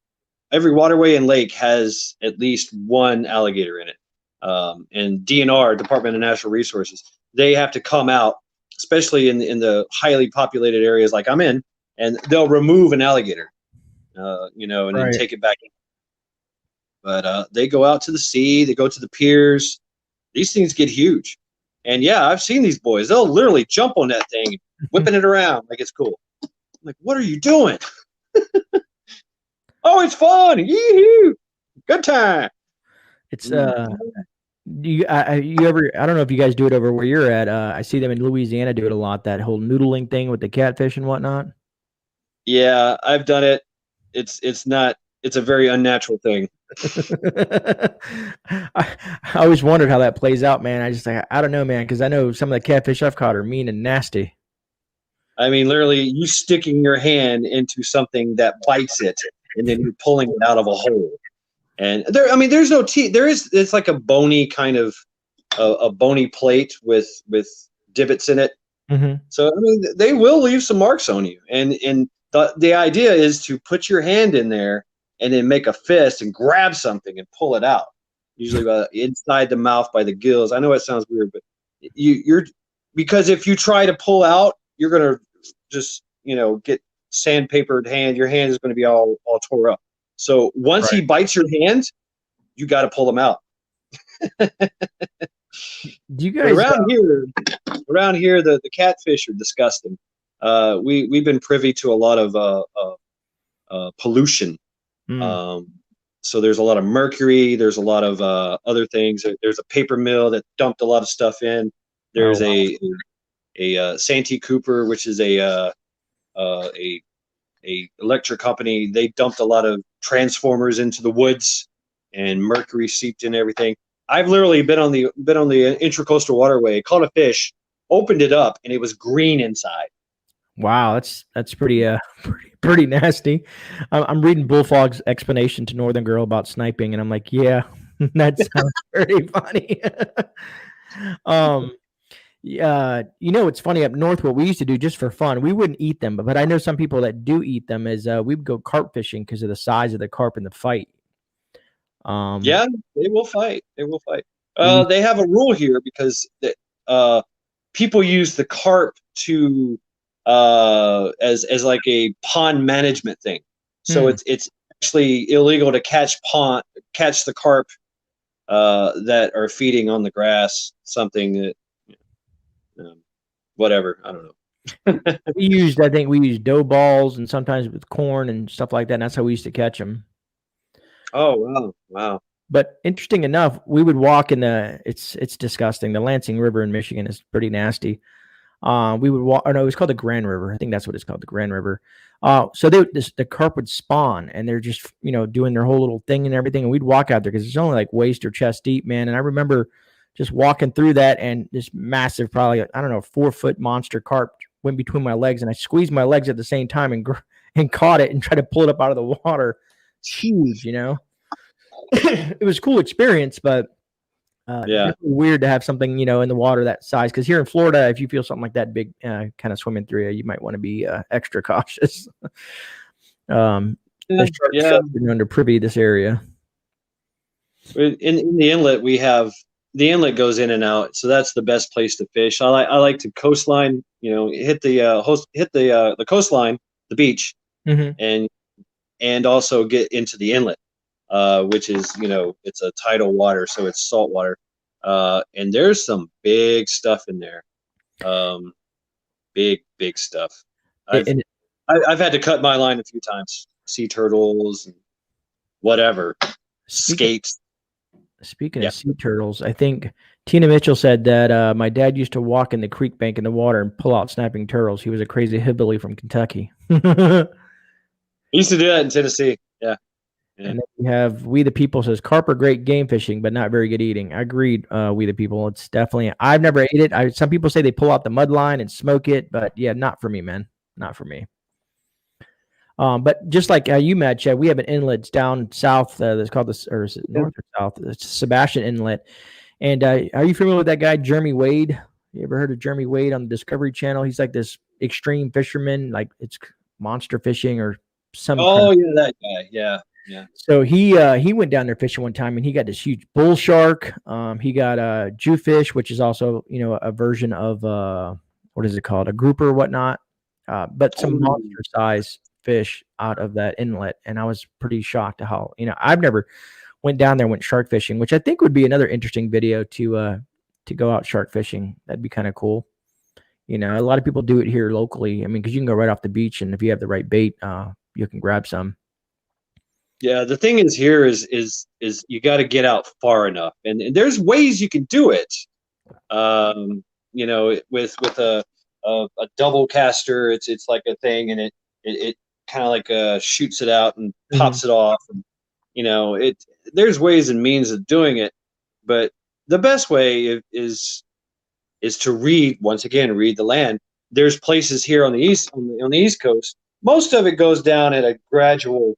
and lake has at least one alligator in it. And DNR, Department of Natural Resources, they have to come out, especially in the highly populated areas like I'm in, and they'll remove an alligator, you know, and then take it back in. But they go out to the sea, they go to the piers. These things get huge. And yeah, I've seen these boys. They'll literally jump on that thing, whipping it around like it's cool. I'm like, what are you doing? Oh, it's fun. Yee-hoo. Good time. It's you ever, I don't know if you guys do it over where you're at. I see them in Louisiana do it a lot, that whole noodling thing with the catfish and whatnot. Yeah, I've done it. It's a very unnatural thing. I always wondered how that plays out, man. I don't know, man, because I know some of the catfish I've caught are mean and nasty. I mean, literally, you sticking your hand into something that bites it, and then you're pulling it out of a hole. And there's no teeth. It's like a bony kind of a bony plate with divots in it. Mm-hmm. So I mean, they will leave some marks on you. And the idea is to put your hand in there and then make a fist and grab something and pull it out. usually inside the mouth by the gills. I know it sounds weird, but you're because if you try to pull out, you're gonna just get sandpapered hand. Your hand is going to be all tore up. So once he bites your hand, you got to pull him out. Do you guys? But around here, the catfish are disgusting. We've been privy to a lot of pollution. So there's a lot of mercury. There's a lot of other things. There's a paper mill that dumped a lot of stuff in. There's a Santee Cooper, which is a electric company. They dumped a lot of transformers into the woods, and mercury seeped in everything. I've literally been on the Intracoastal Waterway, caught a fish, opened it up, and it was green inside. Wow, that's pretty nasty. I'm reading Bullfrog's explanation to Northern Girl about sniping, and I'm like, yeah, that sounds very funny. It's funny up north. What we used to do just for fun, we wouldn't eat them, but I know some people that do eat them. Is we would go carp fishing because of the size of the carp in the fight. Yeah, they will fight. They will fight. They have a rule here because people use the carp to as like a pond management thing. So it's actually illegal to catch the carp that are feeding on the grass. Something that whatever, I don't know. I think we used dough balls and sometimes with corn and stuff like that. And that's how we used to catch them. Oh wow! But interesting enough, we would walk in it's disgusting. The Lansing River in Michigan is pretty nasty. We would walk. Oh no, it was called the Grand River. I think that's what it's called, the Grand River. So the carp would spawn, and they're just doing their whole little thing and everything. And we'd walk out there because it's only like waist or chest deep, man. And I remember just walking through that, and this massive, probably 4-foot monster carp went between my legs, and I squeezed my legs at the same time and caught it and tried to pull it up out of the water. It's huge, It was a cool experience, but weird to have something in the water that size. Because here in Florida, if you feel something like that big kind of swimming through you might want to be extra cautious. The sharks are known to privy this area. In the inlet, we have the inlet goes in and out, so that's the best place to fish. I like to coastline, hit the coastline, the beach, and also get into the inlet. Which is, it's a tidal water, so it's salt water. And there's some big stuff in there. Big stuff. I've had to cut my line a few times. Sea turtles and whatever. Skates. Speaking of sea turtles, I think Tina Mitchell said that my dad used to walk in the creek bank in the water and pull out snapping turtles. He was a crazy hillbilly from Kentucky. He used to do that in Tennessee. Yeah. And then we have We the People says carp are great game fishing, but not very good eating. I agreed. We the People. It's definitely. I've never ate it. Some people say they pull out the mud line and smoke it, but yeah, not for me, man. Not for me. But just like you, Matt, Chad, we have an inlet down south that's called or is it north or south? It's Sebastian Inlet. And are you familiar with that guy, Jeremy Wade? You ever heard of Jeremy Wade on the Discovery Channel? He's like this extreme fisherman, like it's monster fishing or some. That guy. Yeah. Yeah. So he went down there fishing one time, and he got this huge bull shark. He got a jewfish, which is also a version of what is it called, a grouper or whatnot. But some monster size fish out of that inlet, and I was pretty shocked at how I've never went down there and went shark fishing, which I think would be another interesting video to go out shark fishing. That'd be kind of cool. A lot of people do it here locally. I mean, because you can go right off the beach, and if you have the right bait, you can grab some. Yeah, the thing is here is you got to get out far enough, and there's ways you can do it. With a double caster, it's like a thing, and it kind of like shoots it out and pops it off, and there's ways and means of doing it, but the best way is to read the land. There's places here on the east coast. Most of it goes down at a gradual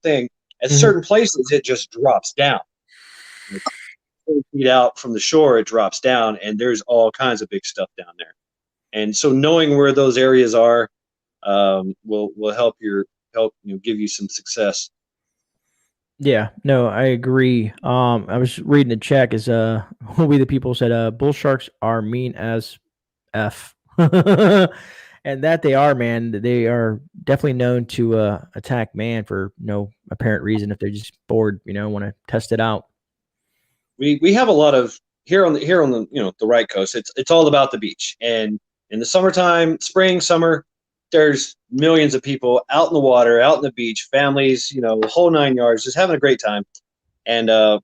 thing. At certain places, it just drops down. 4 feet out from the shore, it drops down, and there's all kinds of big stuff down there. And so, knowing where those areas are will help give you some success. Yeah, no, I agree. I was reading the check is we the people said bull sharks are mean as F. And that they are, man. They are definitely known to attack man for no apparent reason if they're just bored, want to test it out. We have a lot of here on the the right coast. It's all about the beach, and in the summertime, spring, summer, there's millions of people out in the water, out in the beach, families, the whole 9 yards, just having a great time. And I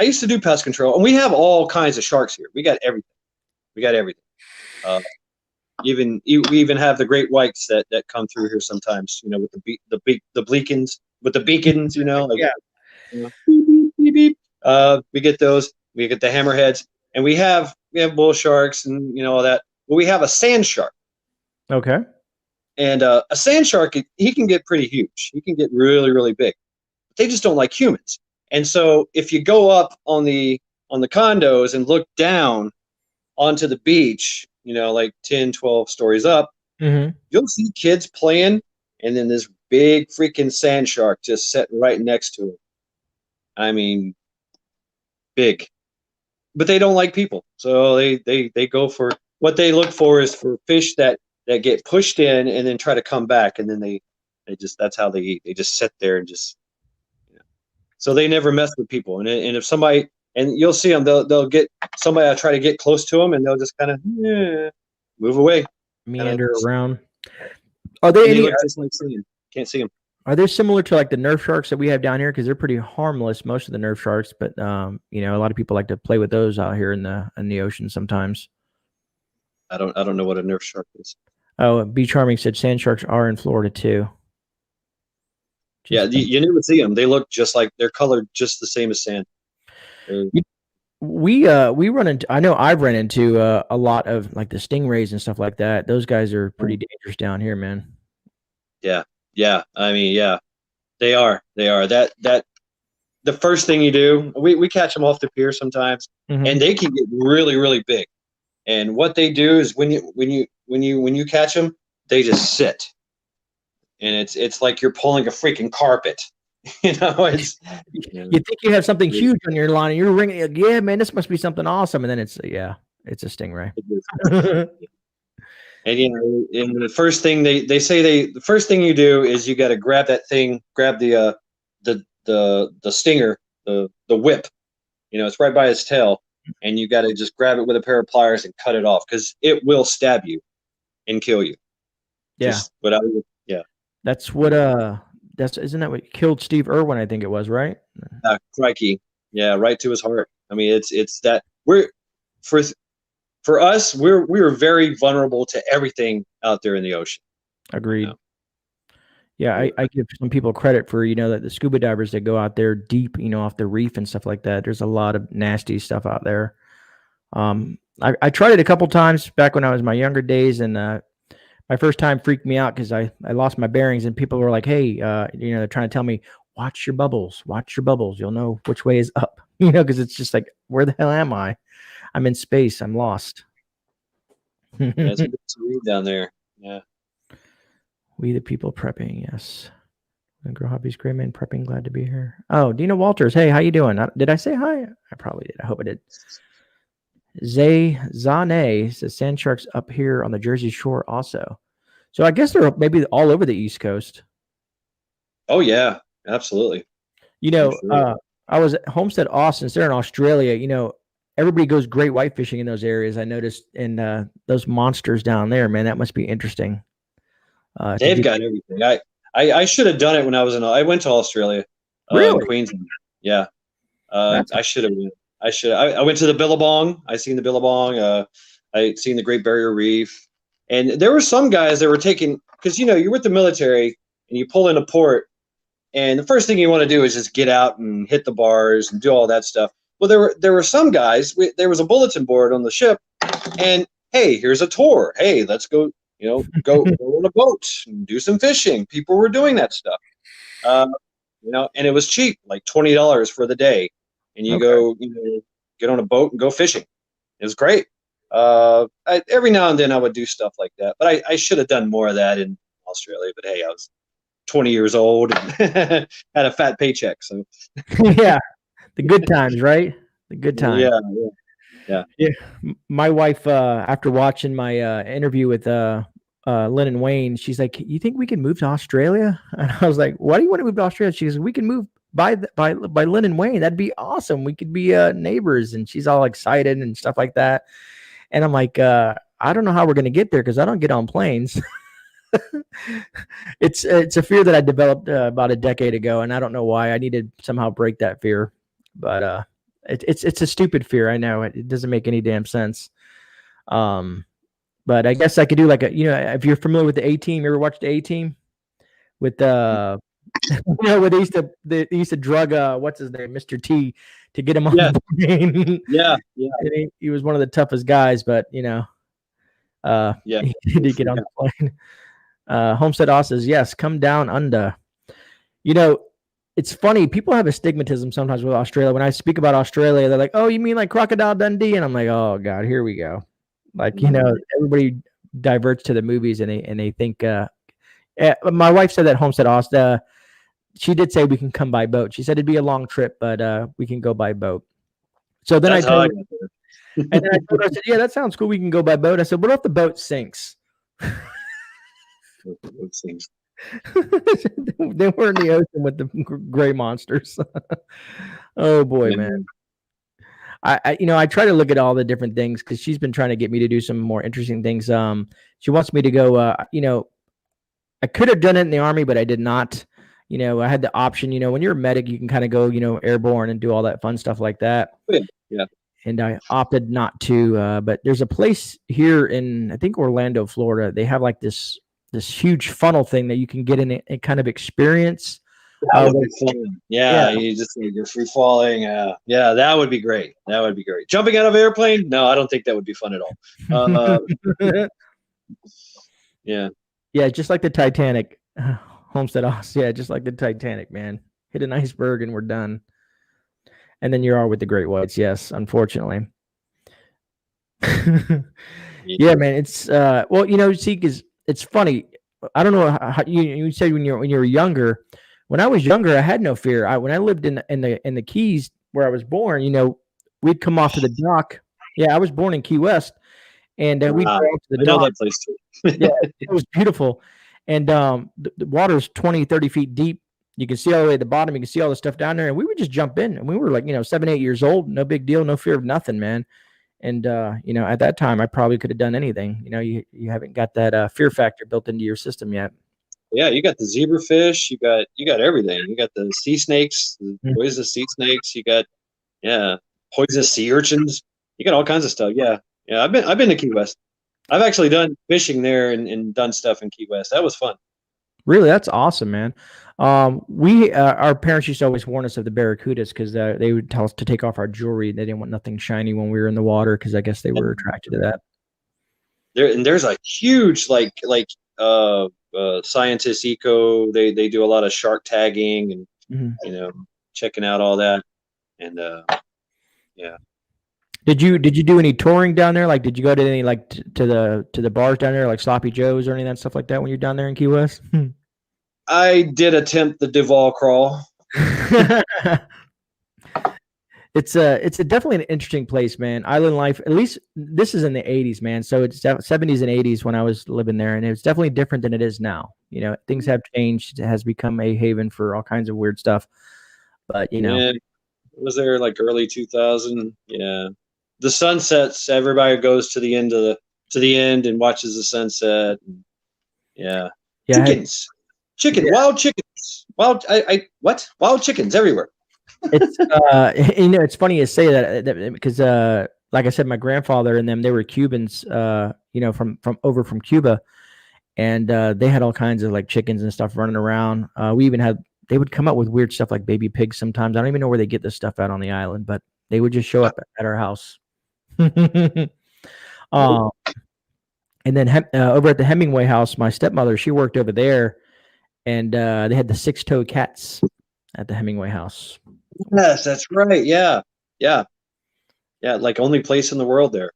used to do pest control, and we have all kinds of sharks here. We got everything. We got everything. Uh, we even have the great whites that come through here sometimes. With the beacons, with the beacons. Like Yeah. beep, beep, beep, beep. We get those. We get the hammerheads, and we have bull sharks and all that. But we have a sand shark, Okay. and a sand shark he can get pretty huge. He can get really really big. But they just don't like humans. And so if you go up on the condos and look down onto the beach, like 10, 12 stories up, Mm-hmm. you'll see kids playing, and then this big freaking sand shark just sitting right next to it. I mean, big. But they don't like people. So they go for what they look for is for fish that get pushed in and then try to come back, and then they just that's how they eat. They just sit there and just so they never mess with people. And if somebody and you'll see them, they'll get somebody will try to get close to them, and they'll just kind of move away, kind of, Meander around. Are they and they any? look just like sand. Can't see them. Are they similar to like the Nerf sharks that we have down here? Because they're pretty harmless, most of the Nerf sharks, but a lot of people like to play with those out here in the ocean sometimes. I don't know what a Nerf shark is. Oh, B Charming said sand sharks are in Florida too. Yeah, Just you never see them. They look just like they're colored just the same as sand. we run into. I know I've run into a lot of like the stingrays and stuff like that. Those guys are pretty dangerous down here, man. Yeah, yeah. I mean, yeah, they are. They are. That the first thing you do, we catch them off the pier sometimes, Mm-hmm. and they can get really really big. And what they do is when you catch them, they just sit, and it's like you're pulling a freaking carpet. It's You think you have something huge on your line, and you're ringing. Like, yeah, man, this must be something awesome, and then it's it's a stingray. And and the first thing they say the first thing you do is you got to grab that thing, grab the stinger, the whip. It's right by its tail, and you got to just grab it with a pair of pliers and cut it off because it will stab you and kill you. Yeah, Just without, yeah, that's what isn't that what killed Steve Irwin? I think it was, right? crikey, yeah, right to his heart. I mean, it's that for for us, we're very vulnerable to everything out there in the ocean. Agreed. Yeah, I give some people credit for that the scuba divers that go out there deep, off the reef and stuff like that. There's a lot of nasty stuff out there. I tried it a couple times back when I was in my younger days, and my first time freaked me out because I lost my bearings, and people were like, "Hey, they're trying to tell me watch your bubbles, You'll know which way is up." Because it's just like, where the hell am I? I'm in space. I'm lost. Yeah, it's a bit serene down there. Yeah. We the people prepping, yes. Grow Hobbies, GreyMan Prepping, glad to be here. Oh, Dina Walters, hey, how you doing? Did I say hi? I probably did. I hope I did. Zane says sand sharks up here on the Jersey Shore also. So I guess they're maybe all over the East Coast. Oh yeah, absolutely. I was at Homestead Austin. They're in Australia. Everybody goes great white fishing in those areas. I noticed, and those monsters down there, man, that must be interesting. They've got everything. I should have done it when I was I went to Australia, in really. Queensland. Yeah, I should have. I went to the Billabong. I seen the Billabong. I seen the Great Barrier Reef, and there were some guys that were taking because you're with the military and you pull in a port, and the first thing you want to do is just get out and hit the bars and do all that stuff. Well, there were some guys. There was a bulletin board on the ship, and hey, here's a tour. Hey, let's go. Go on a boat and do some fishing. People were doing that stuff. And it was cheap, like $20 for the day, and you go, get on a boat and go fishing. It was great. Every now and then I would do stuff like that, but I should have done more of that in Australia. But hey, I was 20 years old and had a fat paycheck. So Yeah, the good times, right? The good times. Yeah. My wife, after watching my interview with Lynn and Wayne, she's like, "You think we can move to Australia?" And I was like, "Why do you want to move to Australia?" She goes, "We can move by Lynn and Wayne. That'd be awesome. We could be neighbors." And she's all excited and stuff like that. And I'm like, I don't know how we're gonna get there because I don't get on planes. It's a fear that I developed about a decade ago, and I don't know why. I need to somehow break that fear, but it's a stupid fear. I know it doesn't make any damn sense. But I guess I could do like if you're familiar with the A Team, you ever watched the A Team with where they used to drug what's his name, Mr. T, to get him on the plane. Yeah. He was one of the toughest guys, but he did get on the plane. Homestead Oz says, yes, come down under. It's funny. People have a stigmatism sometimes with Australia. When I speak about Australia, they're like, oh, you mean like Crocodile Dundee? And I'm like, oh, God, here we go. Like, everybody diverts to the movies and they think, my wife said that Homestead Oz, she did say we can come by boat. She said it'd be a long trip, but we can go by boat. So then I told her, I said, yeah, that sounds cool. We can go by boat. I said, what if the boat sinks? They were in the ocean with the gray monsters. Oh boy, man. I try to look at all the different things because she's been trying to get me to do some more interesting things. She wants me to go. I could have done it in the Army, but I did not. I had the option. When you're a medic, you can kind of go, airborne and do all that fun stuff like that. Yeah. And I opted not to. But there's a place here in, I think, Orlando, Florida. They have like this huge funnel thing that you can get in a kind of experience. That would be fun. Yeah, you're free falling. Yeah, that would be great. That would be great. Jumping out of an airplane? No, I don't think that would be fun at all. Yeah, just like the Titanic. Homestead Oz. Yeah, just like the Titanic, man. Hit an iceberg and we're done. And then you are with the great whites. Yes, unfortunately. Yeah, man. It's see, because it's funny. I don't know how you said when you were younger. When I was younger, I had no fear. When I lived in the Keys where I was born, we'd come off to the dock. Yeah, I was born in Key West, and we'd go off to the dock. I know that place too. Yeah, it was beautiful, and the water's 20, 30 feet deep. You can see all the way at the bottom. You can see all the stuff down there, and we would just jump in. And we were like, 7, 8 years old. No big deal. No fear of nothing, man. And at that time, I probably could have done anything. You haven't got that fear factor built into your system yet. Yeah, you got the zebrafish, you got everything. You got the sea snakes, the poisonous sea snakes. You got poisonous sea urchins. You got all kinds of stuff. Yeah. I've been to Key West. I've actually done fishing there and done stuff in Key West. That was fun. Really, that's awesome, man. Our parents used to always warn us of the barracudas because they would tell us to take off our jewelry. They didn't want nothing shiny when we were in the water because I guess they were attracted to that. There's a huge scientist eco. They do a lot of shark tagging and checking out all that. And yeah. Did you do any touring down there? Like, did you go to any to the bars down there, like Sloppy Joe's or any of that stuff like that when you're down there in Key West? I did attempt the Duval crawl. It's definitely an interesting place, man. Island life. At least this is in the 80s, man. So it's 70s and 80s when I was living there, and it's definitely different than it is now. Things have changed. It has become a haven for all kinds of weird stuff. But it was there like early 2000. Yeah, the sunsets. Everybody goes to the end and watches the sunset. Yeah. Chickens. Wild chickens. Wild chickens everywhere. It's it's funny you say that because like I said, my grandfather and them, they were Cubans, from Cuba, and they had all kinds of like chickens and stuff running around. They would come up with weird stuff like baby pigs sometimes. I don't even know where they get this stuff out on the island, but they would just show up at our house. And then over at the Hemingway house, my stepmother, she worked over there, and they had the 6-toed cats at the Hemingway house. Yes, that's right. Yeah. Like only place in the world there.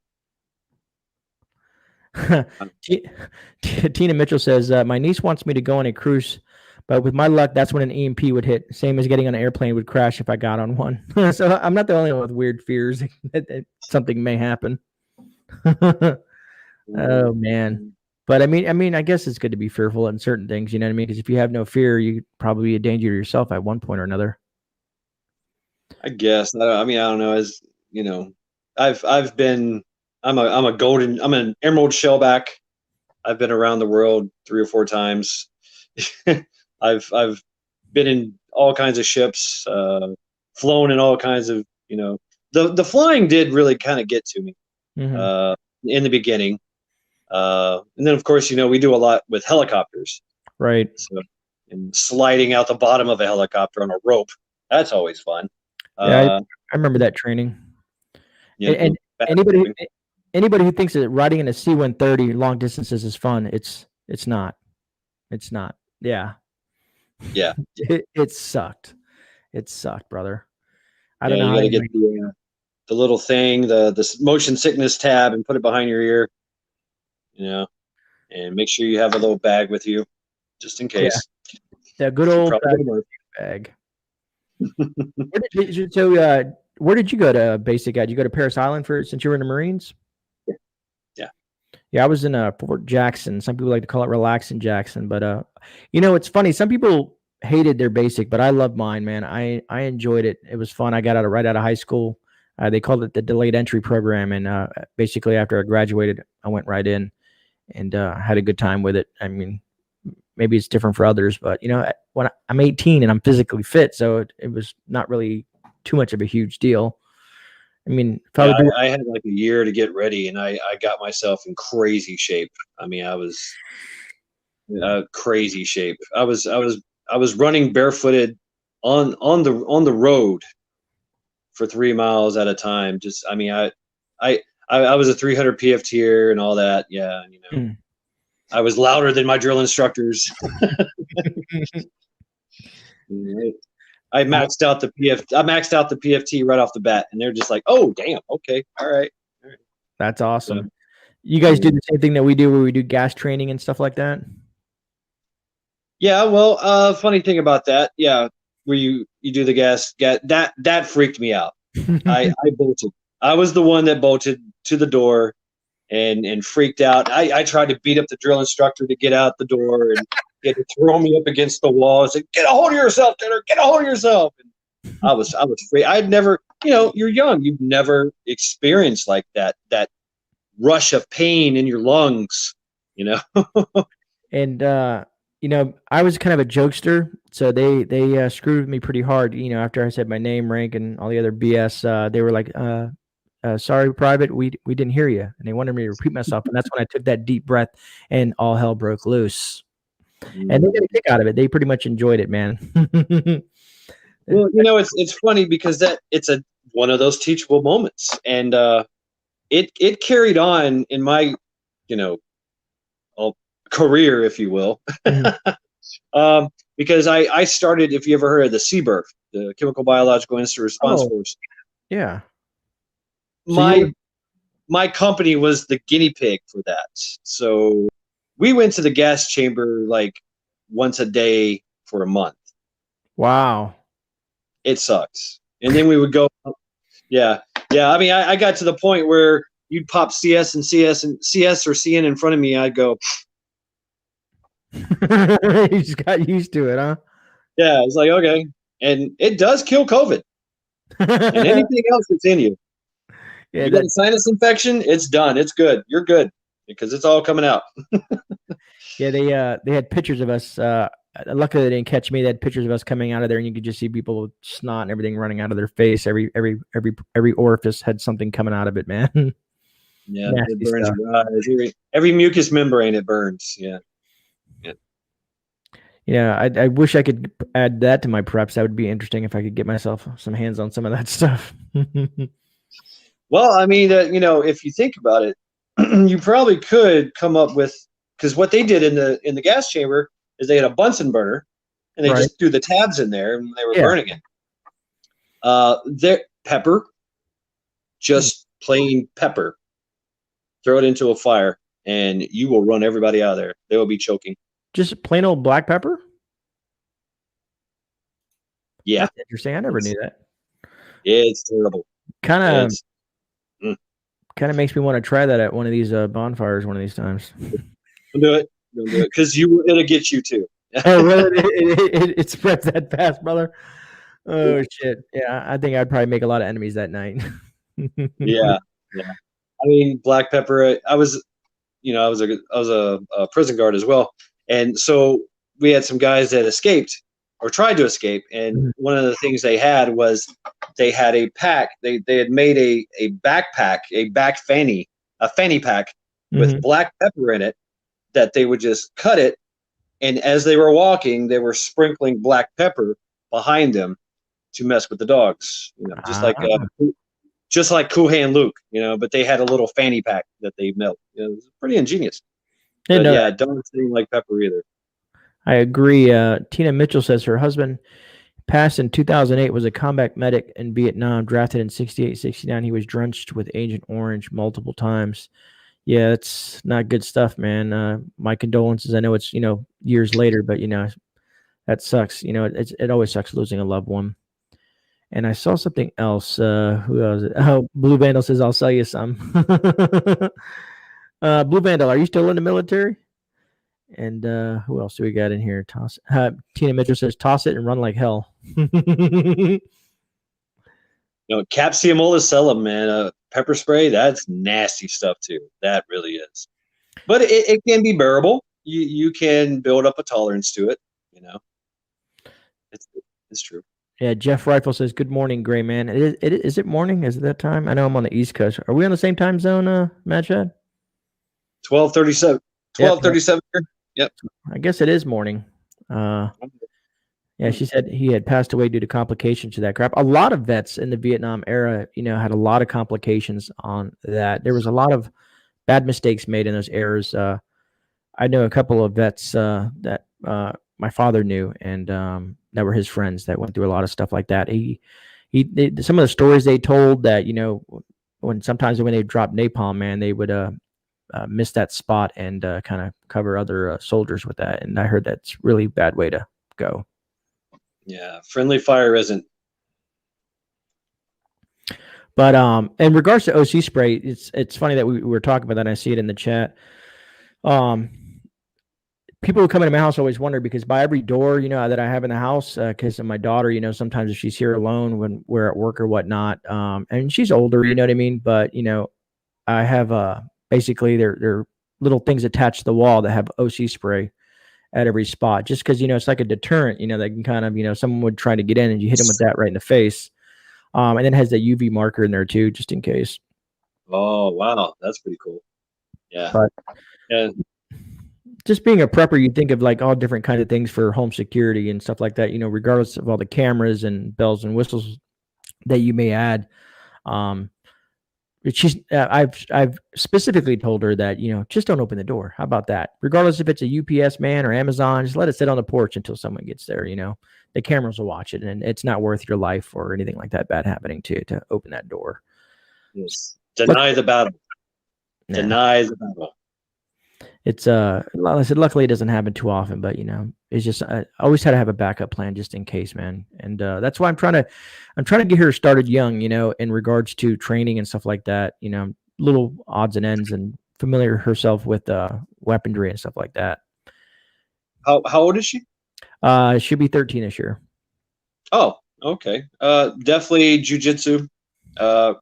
Tina Mitchell says, my niece wants me to go on a cruise. But with my luck, that's when an EMP would hit. Same as getting on an airplane would crash if I got on one. So I'm not the only one with weird fears that something may happen. Oh man. But I guess it's good to be fearful in certain things, you know what I mean? Because if you have no fear, you probably be a danger to yourself at one point or another. I guess. I mean, I don't know. As you know, I've been. I'm an emerald shellback. I've been around the world 3 or 4 times. I've been in all kinds of ships, flown in all kinds of, the flying did really kind of get to me in the beginning. And then of course, we do a lot with helicopters. Right. So, and sliding out the bottom of a helicopter on a rope. That's always fun. Yeah, I remember that training. And anybody who thinks that riding in a C-130 long distances is fun, it's not. It's not. Yeah. Yeah. It sucked. It sucked, brother. I don't You know. got to get the little thing, the motion sickness tab, and put it behind your ear. And make sure you have a little bag with you, just in case. Yeah, good old bag. Where did you go to basic at? Did you go to Paris Island since you were in the Marines? Yeah, I was in Fort Jackson. Some people like to call it Relaxing Jackson, but it's funny. Some people hated their basic, but I loved mine, man. I enjoyed it. It was fun. I got right out of high school. They called it the delayed entry program, and basically after I graduated, I went right in and had a good time with it. I mean, maybe it's different for others, but when I'm 18 and I'm physically fit, so it was not really too much of a huge deal. I mean, I had like a year to get ready, and I got myself in crazy shape. I mean, I was crazy shape. I was running barefooted on the road for 3 miles at a time. Just, I mean, I was a 300 PFTer and all that. Yeah, I was louder than my drill instructors. I maxed out the PFT right off the bat, and they're just like, "Oh, damn, okay, all right." That's awesome. You guys do the same thing that we do, where we do gas training and stuff like that? Yeah, well, funny thing about that, yeah, where you do the gas, that freaked me out. I bolted. I was the one that bolted to the door and freaked out. I tried to beat up the drill instructor to get out the door, and he had to throw me up against the wall and say, "Get a hold of yourself, Tanner, get a hold of yourself." And I was free. I'd never, you're young. You've never experienced like that rush of pain in your lungs, And I was kind of a jokester, so they screwed with me pretty hard. After I said my name, rank, and all the other BS, they were like, "Sorry, Private, we didn't hear you," and they wanted me to repeat myself. And that's when I took that deep breath, and all hell broke loose. And they got a kick out of it. They pretty much enjoyed it, man. Well, it's funny because it's one of those teachable moments, and it carried on in my, career, if you will. Because I started, if you ever heard of the CBIRF, the Chemical Biological Incident Response Force. Yeah. My company was the guinea pig for that. So we went to the gas chamber like once a day for a month. Wow. It sucks. And then we would go. Yeah. I mean, I got to the point where you'd pop CS or CN in front of me. I'd go. You just got used to it, huh? Yeah, it's like, okay. And it does kill COVID. And anything else that's in you. Yeah, you got a sinus infection, it's done. It's good. You're good because it's all coming out. Yeah, they had pictures of us. Luckily, they didn't catch me. They had pictures of us coming out of there, and you could just see people with snot and everything running out of their face. Every orifice had something coming out of it, man. Yeah, it burns your eyes. Every mucous membrane, it burns. Yeah. Yeah, I wish I could add that to my preps. That would be interesting if I could get myself some hands on some of that stuff. Well, I mean, if you think about it, you probably could come up with, because what they did in the gas chamber is they had a Bunsen burner, and they just threw the tabs in there and they were burning it. Their pepper, just plain pepper, throw it into a fire, and you will run everybody out of there. They will be choking. Just plain old black pepper? Yeah, That's interesting. I never knew that. it's terrible. Kind It's mm, of makes me want to try that at one of these bonfires one of these times. don't do it. Don't do it because it'll get you too. Oh, really? It spreads that fast, brother. Oh shit. Yeah, I think I'd probably make a lot of enemies that night. Yeah, yeah. I mean, black pepper. I was a prison guard as well, and so we had some guys that escaped or tried to escape, and one of the things they had was they had a pack. They had made a backpack, a fanny pack with black pepper in it that they would just cut it, and as they were walking, they were sprinkling black pepper behind them to mess with the dogs. Just like Kuhan Luke, but they had a little fanny pack that they melt. It was pretty ingenious. But yeah, dogs didn't like pepper either. I agree. Tina Mitchell says her husband passed in 2008, was a combat medic in Vietnam, drafted in 68, 69. He was drenched with Agent Orange multiple times. Yeah, it's not good stuff, man. My condolences. I know it's, years later, but, that sucks. It always sucks losing a loved one. And I saw something else. Who else? Oh, Blue Vandal says, I'll sell you some. Blue Vandal, are you still in the military? And who else do we got in here? Tina Mitchell says, toss it and run like hell. Capsiomolacellum, man, pepper spray, that's nasty stuff too. That really is. But it can be bearable. You can build up a tolerance to it. It's true. Yeah, Jeff Rifle says, good morning, Gray Man. Is it morning? Is it that time? I know I'm on the East Coast. Are we on the same time zone, Matt Chad? 12:37. 12:37 here. Yep. I guess it is morning. Yeah, she said he had passed away due to complications to that crap. A lot of vets in the Vietnam era, had a lot of complications on that. There was a lot of bad mistakes made in those eras. I know a couple of vets that my father knew, and that were his friends that went through a lot of stuff like that. Some of the stories they told that, sometimes when they dropped napalm, man, they would miss that spot and kind of cover other soldiers with that. And I heard that's really bad way to go. Yeah, friendly fire isn't. But in regards to OC spray, it's funny that we were talking about that. And I see it in the chat. People who come into my house always wonder, because by every door, that I have in the house, because of my daughter, sometimes if she's here alone when we're at work or whatnot, and she's older, you know what I mean? But, I have basically they're little things attached to the wall that have OC spray at every spot, just because, it's like a deterrent, that can kind of, someone would try to get in and you hit them with that right in the face. And then it has the UV marker in there too, just in case. Oh, wow. That's pretty cool. Yeah. But yeah. Just being a prepper, you think of like all different kinds of things for home security and stuff like that, regardless of all the cameras and bells and whistles that you may add. I've specifically told her that, just don't open the door. How about that? Regardless if it's a UPS man or Amazon, just let it sit on the porch until someone gets there. The cameras will watch it, and it's not worth your life or anything like that bad happening to open that door. Yes. Deny the battle. Nah. Deny the battle. It's like I said, luckily it doesn't happen too often, but it's just I always had to have a backup plan just in case, man. And that's why I'm trying to get her started young, in regards to training and stuff like that, little odds and ends, and familiar herself with weaponry and stuff like that. How old is she? She'll be 13 this year. Oh, okay. Definitely jiu-jitsu,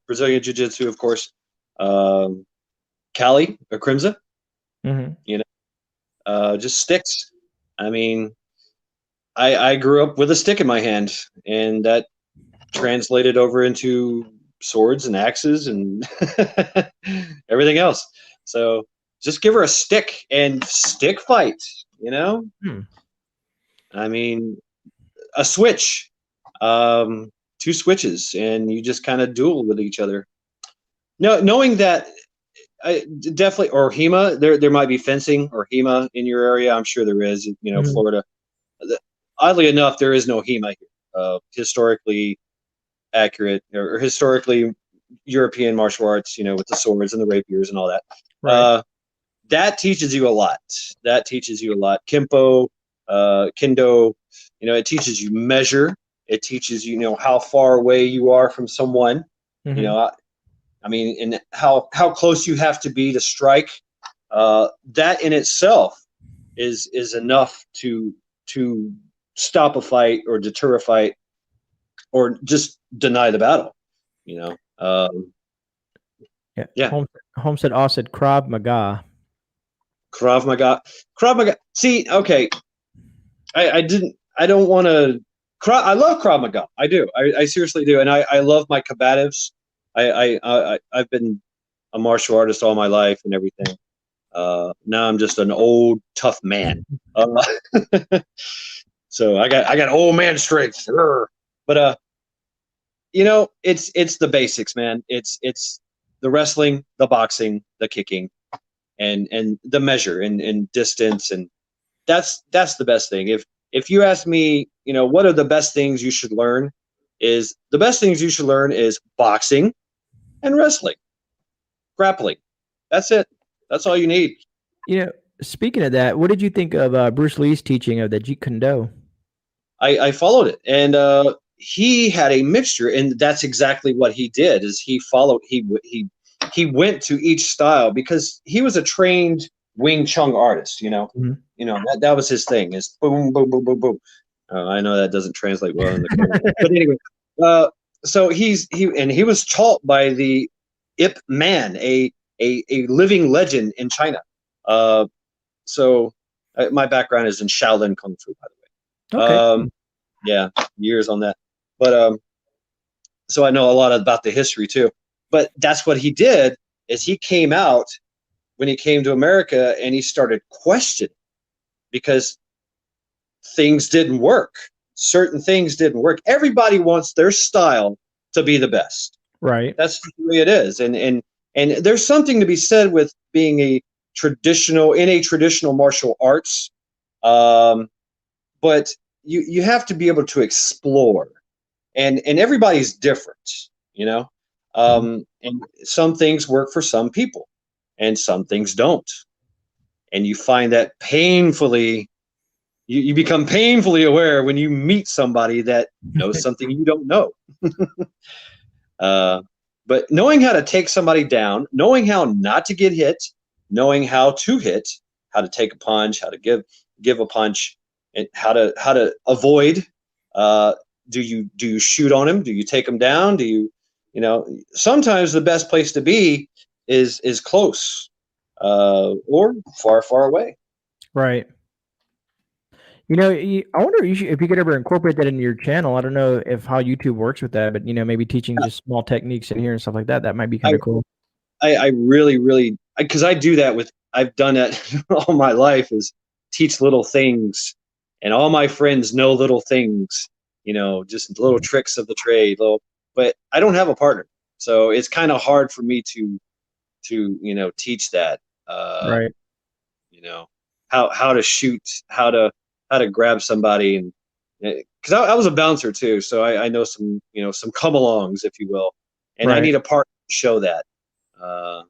Brazilian jiu-jitsu, of course. Cali or Crimson. Mm-hmm. Just sticks. I mean, I grew up with a stick in my hand, and that translated over into swords and axes and everything else. So just give her a stick and stick fight, I mean, a switch, 2 switches, and you just kind of duel with each other. No, knowing that definitely, or HEMA, there might be fencing or HEMA in your area. I'm sure there is, Mm-hmm. Florida. Oddly enough, there is no HEMA here. Historically accurate, or historically European martial arts, with the swords and the rapiers and all that. Right. That teaches you a lot. Kempo, Kendo, it teaches you measure. It teaches you, how far away you are from someone. I mean, and how close you have to be to strike. That in itself is enough to stop a fight or deter a fight or just deny the battle. Yeah. Holmes said, Krav Maga. Krav Maga. Krav Maga. See, okay. I don't want to. I love Krav Maga. I do. I seriously do, and I love my combatives. I've been a martial artist all my life and everything. Now I'm just an old tough man. So I got old man strength. But it's the basics, man. It's the wrestling, the boxing, the kicking, and the measure and distance, and that's the best thing. If you ask me, what are the best things you should learn, is boxing and wrestling, grappling. That's it. That's all you need. Speaking of that, what did you think of Bruce Lee's teaching of the Jeet Kune Do? I followed it, and he had a mixture, and that's exactly what he did. Is he followed? He went to each style because he was a trained Wing Chun artist. That was his thing. Is boom, boom, boom, boom, boom. I know that doesn't translate well in the comment. But anyway, so he was taught by the Ip Man, a living legend in China. So my background is in Shaolin Kung Fu, by the way. Okay. Yeah, years on that. But so I know a lot about the history too. But that's what he did, is he came out when he came to America and he started questioning, because things didn't work. Certain things didn't work. Everybody wants their style to be the best. Right. That's the way it is. And there's something to be said with being in a traditional martial arts. But you have to be able to explore, and everybody's different, and some things work for some people and some things don't. And you find that you become painfully aware when you meet somebody that knows something you don't know. But knowing how to take somebody down, knowing how not to get hit, knowing how to hit, how to take a punch, how to give a punch, and how to avoid. Do you shoot on him? Do you take him down? Do you sometimes the best place to be is close, or far, far away. Right. I wonder if you could ever incorporate that into your channel. I don't know how YouTube works with that, but maybe teaching just small techniques in here and stuff like that. That might be kind of cool. I really, because I do that I've done that all my life, is teach little things, and all my friends know little things, just little tricks of the trade. But I don't have a partner, so it's kind of hard for me to teach that. Right. How to shoot, how to grab somebody, and because I was a bouncer too, so I know some some come-alongs, if you will, and right. I need a partner to show that. I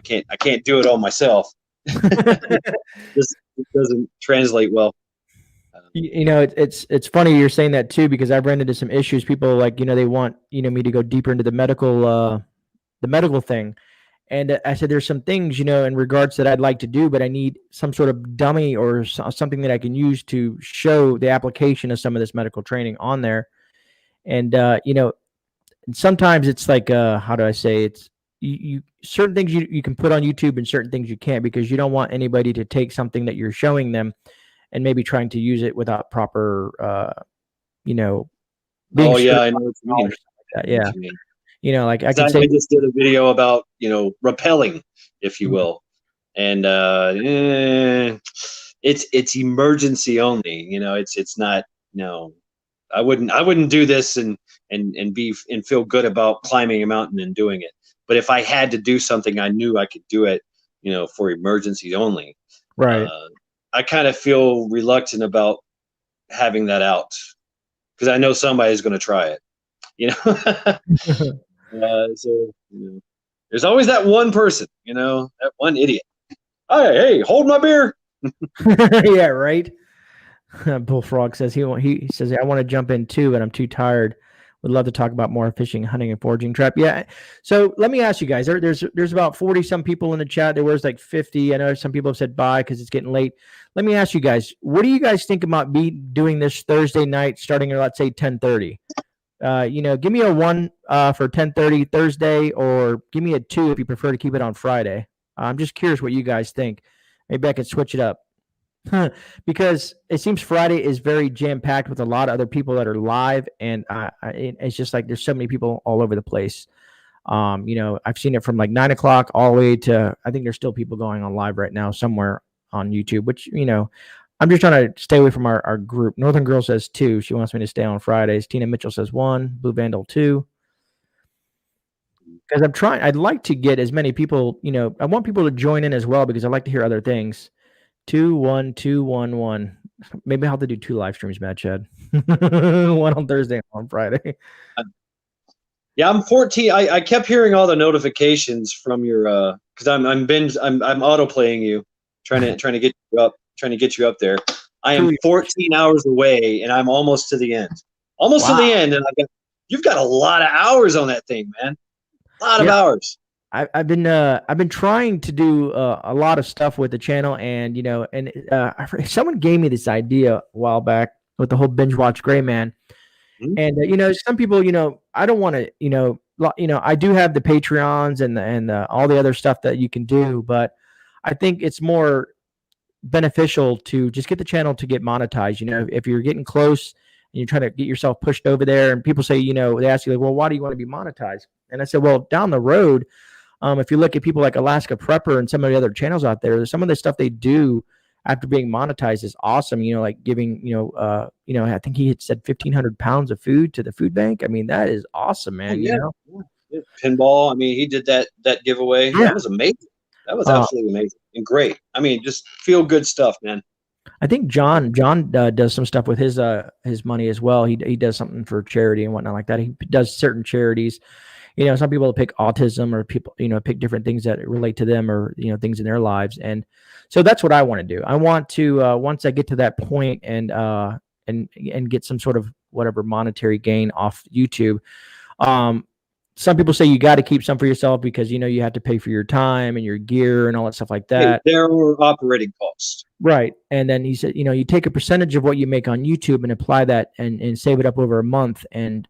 can't do it all myself. This doesn't translate well. It's funny you're saying that too, because I've run into some issues. People they want me to go deeper into the medical thing. And I said, there's some things, in regards that I'd like to do, but I need some sort of dummy or something that I can use to show the application of some of this medical training on there. And, sometimes it's like, how do I say, it's you certain things you can put on YouTube and certain things you can't, because you don't want anybody to take something that you're showing them and maybe trying to use it without proper, being I know what you mean. Yeah. I can say I just did a video about, rappelling, if you will. And it's emergency only, it's not, I wouldn't do this and feel good about climbing a mountain and doing it. But if I had to do something, I knew I could do it, for emergency only. Right. I kind of feel reluctant about having that out, because I know somebody's going to try it, So there's always that one person, that one idiot. Hey, hold my beer. Yeah, right. Bullfrog says he says I want to jump in too, but I'm too tired. Would love to talk about more fishing, hunting, and foraging trap. Yeah. So let me ask you guys. There's about 40 some people in the chat. There was like 50. I know some people have said bye because it's getting late. Let me ask you guys. What do you guys think about me doing this Thursday night, starting at let's say 10:30? Give me a 1 for 10:30 Thursday, or give me a 2 if you prefer to keep it on Friday. I'm just curious what you guys think. Maybe I could switch it up. Because it seems Friday is very jam packed with a lot of other people that are live, and it's just like there's so many people all over the place. I've seen it from like 9 o'clock all the way to I think there's still people going on live right now somewhere on YouTube, which I'm just trying to stay away from our group. Northern Girl says 2. She wants me to stay on Fridays. Tina Mitchell says 1. Blue Vandal 2. Because I'd like to get as many people, I want people to join in as well because I like to hear other things. 2 1 2 1 1. Maybe I'll have to do 2 live streams, Matt Chad. One on Thursday and one on Friday. Yeah, I'm 14. I kept hearing all the notifications from your because I'm auto playing you, trying to get you up there. I am 14 hours away, and I'm almost to the end. Almost to the end, and you've got a lot of hours on that thing, man. A lot of hours. I've been trying to do a lot of stuff with the channel, and someone gave me this idea a while back with the whole binge watch GreyMan, and some people, I don't want to, I do have the Patreons and all the other stuff that you can do, but I think it's more beneficial to just get the channel to get monetized. If you're getting close and you're trying to get yourself pushed over there, and people say, they ask you like, well, why do you want to be monetized? And I said, well, down the road. If you look at people like Alaska Prepper and some of the other channels out there, some of the stuff they do after being monetized is awesome. Like giving, I think he had said 1,500 pounds of food to the food bank. I mean, that is awesome, man. Yeah. Pinball. I mean, he did that giveaway. Yeah. That was amazing. That was absolutely amazing and great. I mean, just feel good stuff, man. I think John does some stuff with his money as well. He does something for charity and whatnot like that. He does certain charities. Some people pick autism, or people, pick different things that relate to them, or, things in their lives. And so that's what I want to do. I want to, once I get to that point and get some sort of whatever monetary gain off YouTube. Some people say you got to keep some for yourself because, you have to pay for your time and your gear and all that stuff like that. There were operating costs. Right. And then he said, you take a percentage of what you make on YouTube and apply that and save it up over a month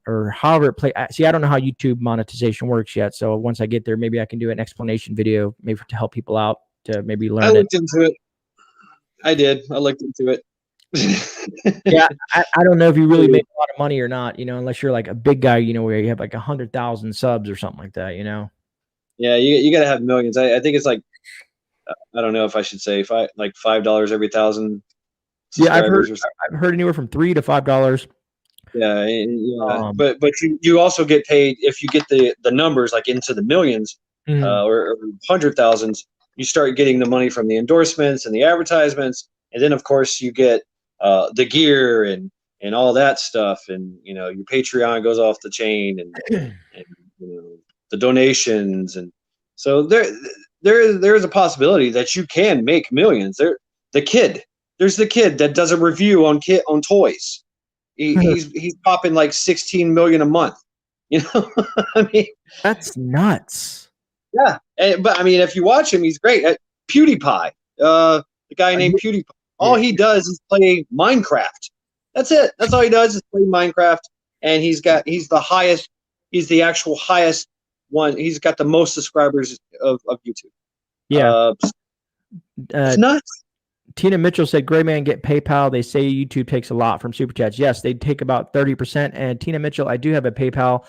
or however it play. See, I don't know how YouTube monetization works yet. So once I get there, maybe I can do an explanation video, maybe to help people out to maybe learn. I looked into it. I did. I looked into it. Yeah. I don't know if you really make a lot of money or not, unless you're like a big guy, where you have like 100,000 subs or something like that, Yeah. You got to have millions. I think it's like, I don't know if I should say like $5 every 1,000. Yeah, I've heard anywhere from $3 to $5. Yeah, but you also get paid if you get the numbers like into the millions, or 100,000s. You start getting the money from the endorsements and the advertisements, and then of course you get the gear and all that stuff, and your Patreon goes off the chain, and the donations, and so there's a possibility that you can make millions. There's the kid that does a review on toys. He's popping like 16 million a month. I mean, that's nuts. Yeah, but I mean, if you watch him, he's great. PewDiePie, the guy named PewDiePie. All he does is play Minecraft. That's it. That's all he does is play Minecraft, and he's the highest. He's the actual highest one. He's got the most subscribers of YouTube. Yeah, it's nuts. Tina Mitchell said, GreyMan, get PayPal. They say YouTube takes a lot from Super Chats. Yes, they take about 30%. And Tina Mitchell, I do have a PayPal.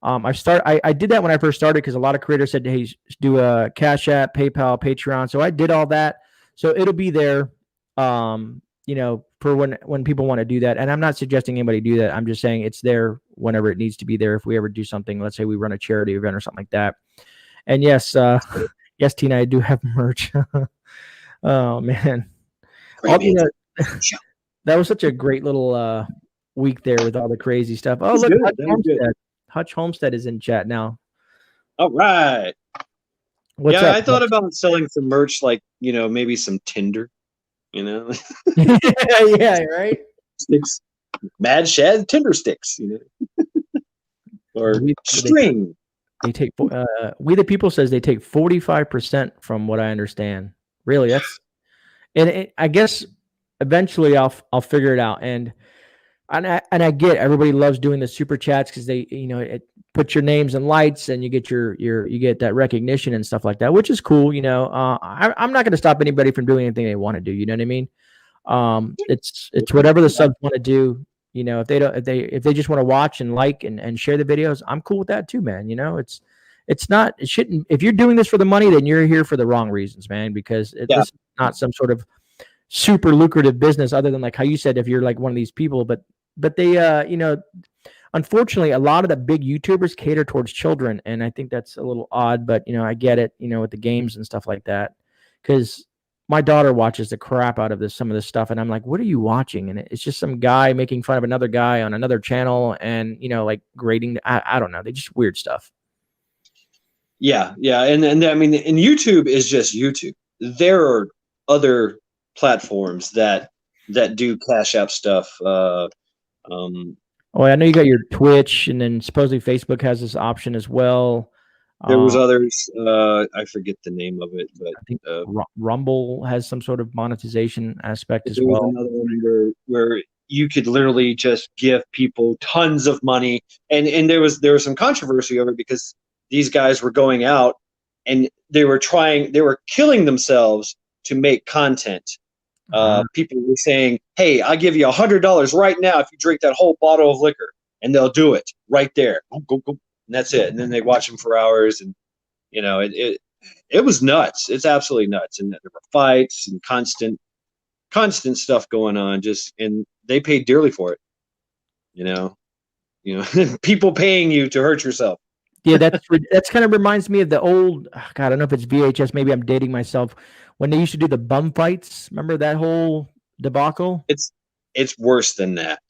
I did that when I first started because a lot of creators said, hey, do a Cash App, PayPal, Patreon. So I did all that. So it'll be there, for when people want to do that. And I'm not suggesting anybody do that. I'm just saying it's there whenever it needs to be there. If we ever do something, let's say we run a charity event or something like that. And yes, yes, Tina, I do have merch. Oh, man. That was such a great little week there with all the crazy stuff. Oh, look, Hutch Homestead is in chat now. All right. What's up? I thought about selling some merch, like maybe some Tinder. You know, Yeah, right. sticks, mad shad tinder sticks. You know, or string. They take We the People says they take 45% from what I understand. Really, that's I guess eventually I'll figure it out. And I get everybody loves doing the super chats because they it puts your names and lights and you get you get that recognition and stuff like that, which is cool. I'm not going to stop anybody from doing anything they want to do. You know what I mean? It's whatever the subs want to do. If they don't, if they just want to watch and like and share the videos, I'm cool with that too, man. It shouldn't. If you're doing this for the money, then you're here for the wrong reasons, man. Because this is not some sort of super lucrative business, other than like how you said, if you're like one of these people. But they, unfortunately, a lot of the big YouTubers cater towards children, and I think that's a little odd. But I get it. With the games and stuff like that, because my daughter watches the crap out of some of this stuff, and I'm like, what are you watching? And it's just some guy making fun of another guy on another channel, and like grading. I don't know. They just weird stuff. Yeah, and I mean, and YouTube is just YouTube. There are other platforms that do Cash App stuff. I know you got your Twitch, and then supposedly Facebook has this option as well. There was others. I forget the name of it, but I think Rumble has some sort of monetization aspect as well. There was another one where you could literally just give people tons of money, and there was some controversy over it because these guys were going out and they were killing themselves to make content. People were saying, "Hey, I'll give you $100 right now if you drink that whole bottle of liquor," and they'll do it right there. Go, and that's it. And then they watch them for hours, and it was nuts. It's absolutely nuts. And there were fights and constant stuff going on. And they paid dearly for it. People paying you to hurt yourself. Yeah, that's kind of reminds me of the old. God, I don't know if it's VHS. Maybe I'm dating myself. When they used to do the bum fights, remember that whole debacle? It's worse than that.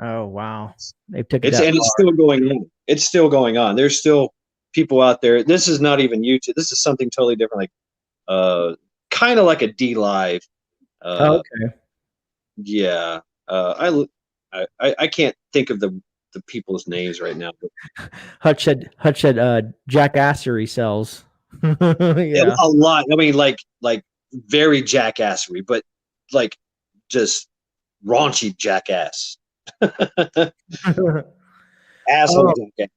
Oh wow, they took it. And it's still going on. It's still going on. There's still people out there. This is not even YouTube. This is something totally different. Like, kind of like a D Live. Okay. Yeah. I can't think of the people's names right now. But Hutch said jackassery sells. Yeah, a lot. I mean, like very jackassery, but like just raunchy jackass. Asshole jackass.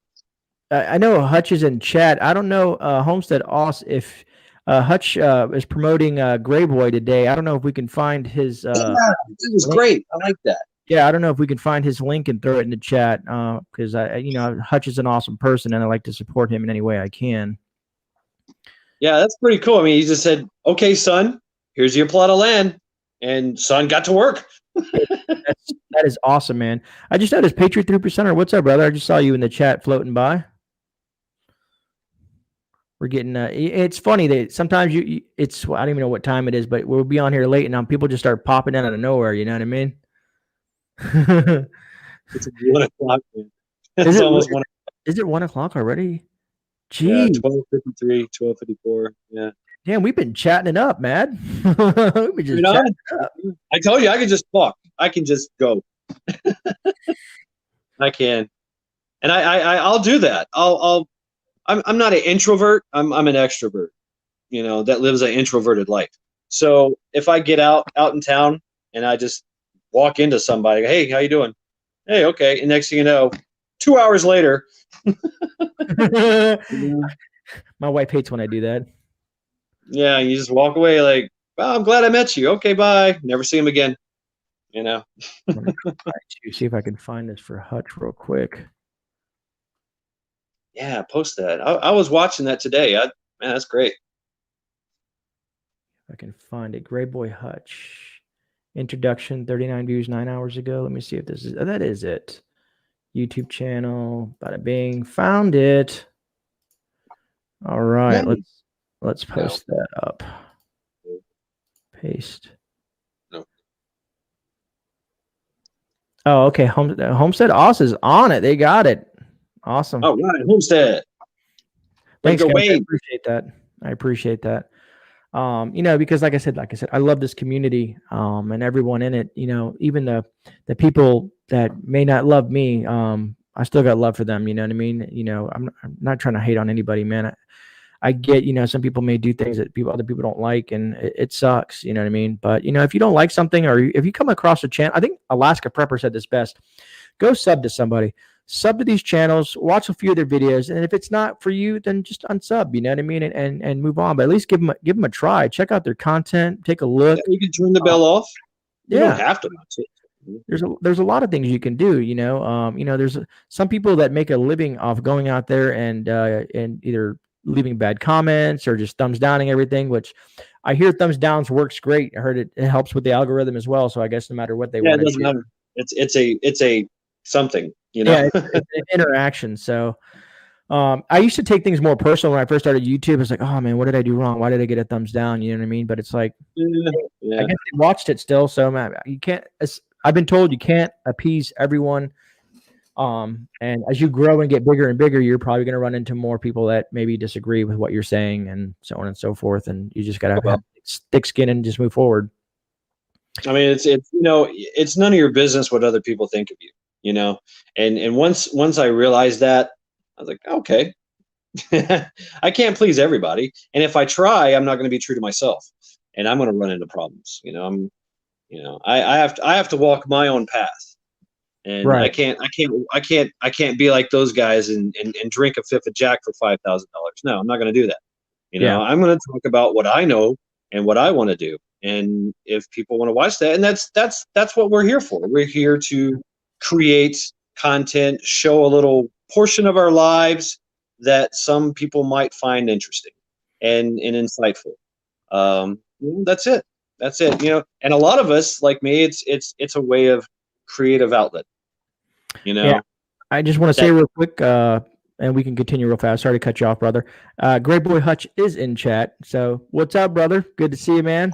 I know Hutch is in chat. I don't know Homestead Oz if Hutch is promoting Grey Boy today. I don't know if we can find his. This is great. I like that. Yeah, I don't know if we can find his link and throw it in the chat because Hutch is an awesome person and I like to support him in any way I can. Yeah, that's pretty cool. I mean, he just said, "Okay, son, here's your plot of land," and son got to work. That is awesome, man. I just noticed Patriot 3%er. What's up, brother? I just saw you in the chat floating by. We're getting it's funny that sometimes I don't even know what time it is, but we'll be on here late and people just start popping in out of nowhere. You know what I mean? It's 1 o'clock. It's almost 1 o'clock. Is it 1 o'clock already? Gee. Yeah, 12:53, 12:54. Yeah. Damn, we've been chatting it up, man. We've been just chatting it up. I told you I could just talk. I can just go. I can, and I'll do that. I'm not an introvert. I'm an extrovert. That lives an introverted life. So if I get out in town and I just walk into somebody, "Hey, how you doing?" "Hey, okay." And next thing you know, 2 hours later. My wife hates when I do that. Yeah, you just walk away like, "Well, I'm glad I met you. Okay, bye." Never see him again. Let me try to see if I can find this for Hutch real quick. Yeah, post that. I was watching that today. Man, that's great. If I can find it. Grey Boy Hutch. Introduction, 39 views 9 hours ago. Let me see if this is that is it. YouTube channel. Bada bing. Found it. All right. Yeah. Let's post that up. Paste. No. Oh, okay. Homestead Oz is on it. They got it. Awesome. All right, Homestead. Thanks, guys. I appreciate that. Because like I said, I love this community, and everyone in it, even the people that may not love me, I still got love for them. You know what I mean? I'm not trying to hate on anybody, man. I get, some people may do things that other people don't like, and it sucks. You know what I mean? But if you don't like something, or if you come across a channel, I think Alaska Prepper said this best: go sub to somebody, sub to these channels, watch a few of their videos, and if it's not for you, then just unsub. You know what I mean? And move on. But at least give them a try. Check out their content. Take a look. Yeah, you can turn the bell off. You don't Yeah. have to watch it. There's a lot of things you can do. There's some people that make a living off going out there and either leaving bad comments or just thumbs downing everything, which I hear thumbs downs works great. I heard it helps with the algorithm as well. So I guess no matter what they Yeah, want it to doesn't do. matter. It's a something, Yeah, it's an interaction. So I used to take things more personal when I first started YouTube. It's like, oh man, what did I do wrong? Why did I get a thumbs down? You know what I mean? But it's like, Yeah. I guess they watched it still. So man, you can't. I've been told you can't appease everyone. And as you grow and get bigger and bigger, you're probably going to run into more people that maybe disagree with what you're saying, and so on and so forth. And you just got to have thick skin and just move forward. I mean, it's none of your business what other people think of you. And once I realized that, I was like, okay, I can't please everybody, and if I try, I'm not going to be true to myself, and I'm going to run into problems. I have to walk my own path, and Right. I can't be like those guys and drink a fifth of Jack for $5,000. No, I'm not going to do that. Yeah. I'm going to talk about what I know and what I want to do. And if people want to watch that, and that's what we're here for. We're here to create content, show a little portion of our lives that some people might find interesting and insightful. That's it. That's it. And a lot of us, like me, it's a way of creative outlet. Yeah. I just want to say real quick, and we can continue real fast. Sorry to cut you off, brother. Great Boy Hutch is in chat. So what's up, brother? Good to see you, man.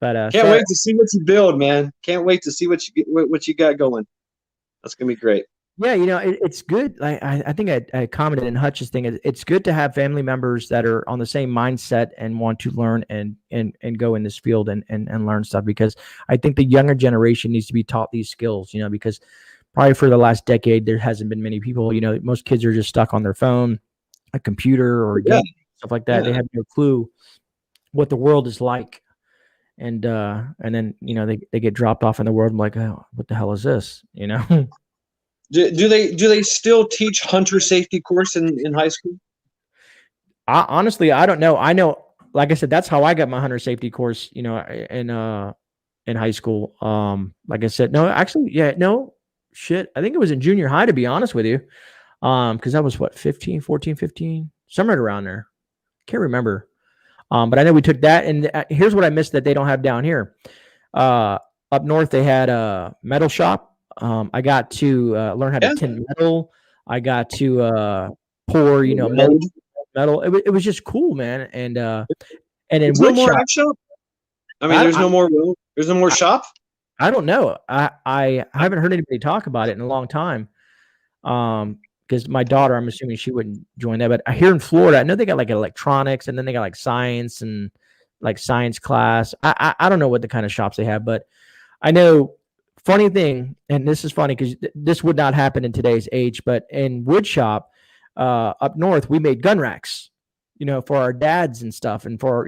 But can't wait to see what you build, man. Can't wait to see what you got going. That's gonna be great. Yeah, it's good. I think I commented in Hutch's thing. It's good to have family members that are on the same mindset and want to learn and go in this field and learn stuff, because I think the younger generation needs to be taught these skills. Because probably for the last decade there hasn't been many people. Most kids are just stuck on their phone, a computer, or game, stuff like that. Yeah. They have no clue what the world is like. And then they get dropped off in the world. I'm like, oh, what the hell is this? Do they still teach hunter safety course in high school? Honestly, I don't know. I know, like I said, that's how I got my hunter safety course. In high school. Like I said, no, actually, yeah, no shit. I think it was in junior high, to be honest with you. Because that was what, 15, 14, 15, somewhere around there. Can't remember. But I know we took that, and here's what I missed that they don't have down here. Up north, they had a metal shop. I got to learn how to tin metal. I got to pour, metal. It was just cool, man. And in wood shop. I mean, there's no more shop. I don't know. I haven't heard anybody talk about it in a long time. Because my daughter, I'm assuming she wouldn't join that. But here in Florida, I know they got like electronics, and then they got like science and like science class. I don't know what the kind of shops they have, but I know. Funny thing, and this is funny because this would not happen in today's age, but in wood shop up north, we made gun racks, for our dads and stuff, and for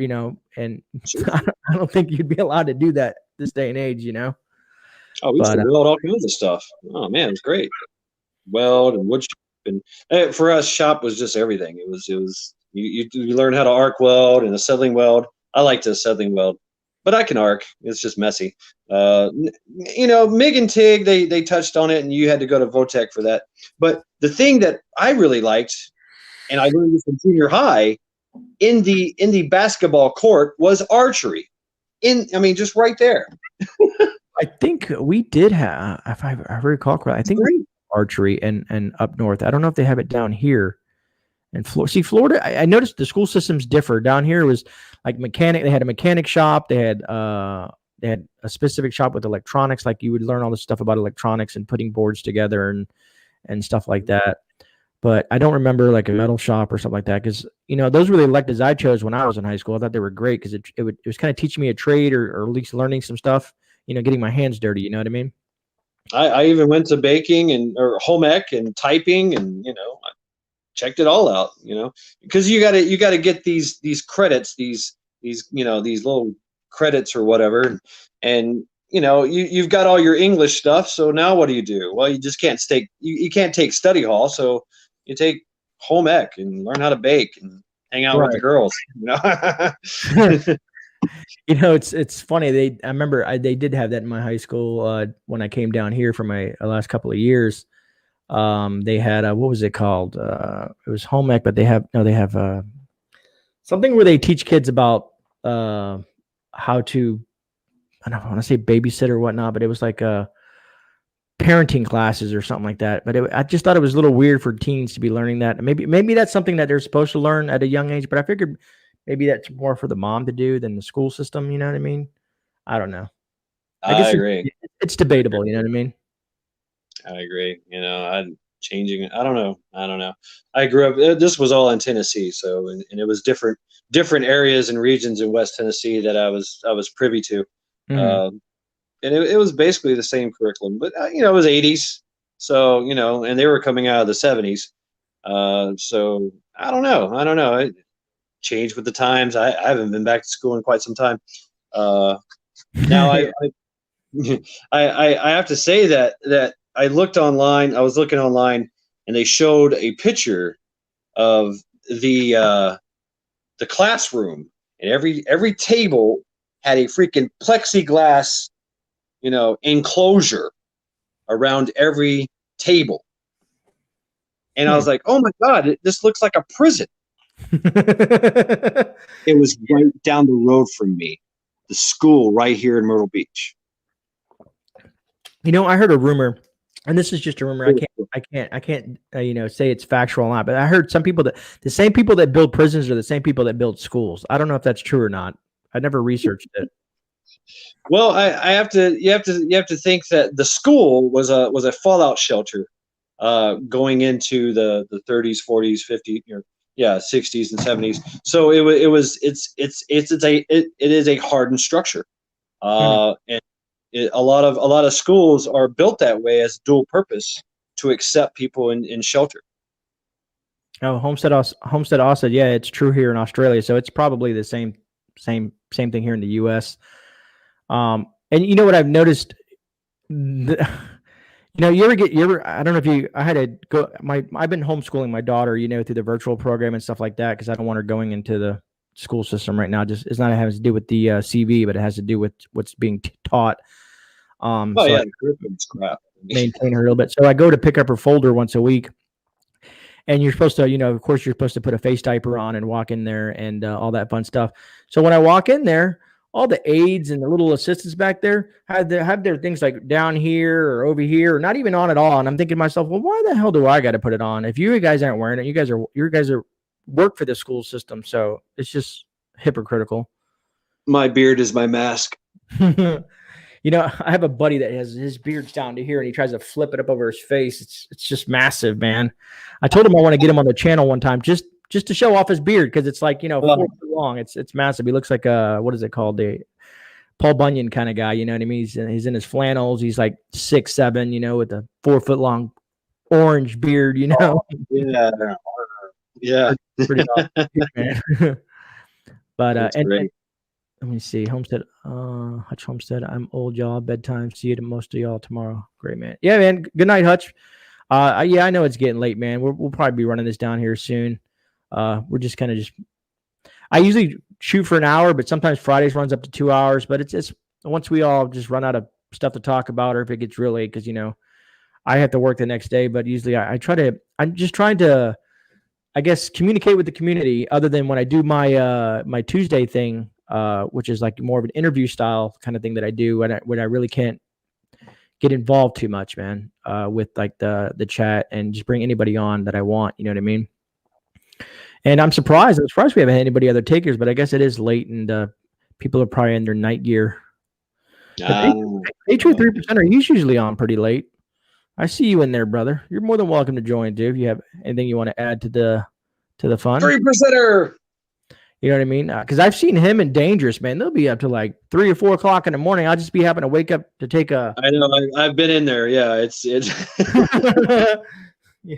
and I don't think you'd be allowed to do that this day and age, Oh, we used to build all kinds of stuff. Oh man, it's great. Weld and wood shop, and for us, shop was just everything. It was you learn how to arc weld and acetylene weld. I like to acetylene weld, but I can arc. It's just messy. MIG and TIG, they touched on it, and you had to go to Votech for that. But the thing that I really liked, and I learned this in junior high, in the basketball court, was archery. Just right there. I think we did have, if I recall correctly, I think archery and up north. I don't know if they have it down here. And Florida, I noticed the school systems differ. Down here it was like mechanic. They had a mechanic shop. They had a specific shop with electronics. Like you would learn all this stuff about electronics and putting boards together and stuff like that. but I don't remember like a metal shop or something like that. Cause those were the electives I chose when I was in high school. I thought they were great because it was kind of teaching me a trade or at least learning some stuff, getting my hands dirty. You know what I mean? I even went to baking or home ec and typing, and I checked it all out. Because you gotta get these credits, these these little credits or whatever, and you've got all your English stuff. So now what do? Well, you just can't you can't take study hall, so you take home ec and learn how to bake and hang out with the girls. It's funny. I remember they did have that in my high school when I came down here for my last couple of years. They had what was it called? It was home ec, but they have something where they teach kids about how to, I don't want to say babysit or whatnot, but it was like parenting classes or something like that. But I just thought it was a little weird for teens to be learning that. Maybe that's something that they're supposed to learn at a young age, but I figured maybe that's more for the mom to do than the school system. You know what I mean? I don't know. I guess agree. It's debatable. You know what I mean? I agree. I'm changing. I don't know. I grew up. This was all in Tennessee, so and it was different areas and regions in West Tennessee that I was privy to, and it was basically the same curriculum, but it was '80s, so and they were coming out of the '70s, so I don't know. It changed with the times. I haven't been back to school in quite some time. Now I have to say that I looked online. I was looking online, and they showed a picture of the classroom, and every table had a freaking plexiglass, enclosure around every table. And I was like, oh my God, this looks like a prison. It was right down the road from me, the school right here in Myrtle Beach. I heard a rumor, and this is just a rumor. I can't say it's factual or not, but I heard some people that the same people that build prisons are the same people that build schools. I don't know if that's true or not. I never researched it. Well, you have to think that the school was a fallout shelter, going into the 30s, 40s, 50s, 60s and 70s. So it is a hardened structure, and a lot of schools are built that way as dual purpose to accept people in shelter. Oh, Homestead also, yeah, it's true here in Australia. So it's probably the same thing here in the U.S. And what I've noticed, you ever, I don't know if I had to go, I've been homeschooling my daughter, through the virtual program and stuff like that, because I don't want her going into the school system right now. Just, it's not having to do with the CV, but it has to do with what's being taught. It's crap. Maintain her a little bit. So I go to pick up her folder once a week. And you're supposed to, of course, you're supposed to put a face diaper on and walk in there and all that fun stuff. So when I walk in there, all the aides and the little assistants back there have their things like down here or over here, or not even on at all. And I'm thinking to myself, well, why the hell do I got to put it on? If you guys aren't wearing it, you guys are work for the school system. So it's just hypocritical. My beard is my mask. I have a buddy that has his beard's down to here, and he tries to flip it up over his face. It's just massive, man. I told him I want to get him on the channel one time just to show off his beard, because it's like 4 foot long. It's massive. He looks like what is it called? The Paul Bunyan kind of guy. You know what I mean? He's in his flannels. He's like 6'7", with a 4 foot long orange beard. Yeah. Pretty awesome, man. But great. Let me see. Homestead, Hutch Homestead. I'm old, y'all. Bedtime. See you to most of y'all tomorrow. Great, man. Yeah, man. Good night, Hutch. Yeah, I know it's getting late, man. We'll probably be running this down here soon. We're just kind of I usually shoot for an hour, but sometimes Fridays runs up to 2 hours. But it's once we all just run out of stuff to talk about, or if it gets real late, because I have to work the next day. But usually I'm just trying to, I guess, communicate with the community, other than when I do my Tuesday thing. Which is like more of an interview style kind of thing that I do when I really can't get involved too much, man, with like the chat, and just bring anybody on that I want. You know what I mean? And I'm surprised we haven't had anybody other takers, but I guess it is late, and people are probably in their night gear. Patriot 3%er, he's usually on pretty late. I see you in there, brother. You're more than welcome to join, dude. If you have anything you want to add to the fun, 3%er. you know what I mean? Because I've seen him in Dangerous, man. They'll be up to like 3 or 4 o'clock in the morning. I'll just be having to wake up to take a. I know. I've been in there. Yeah, it's you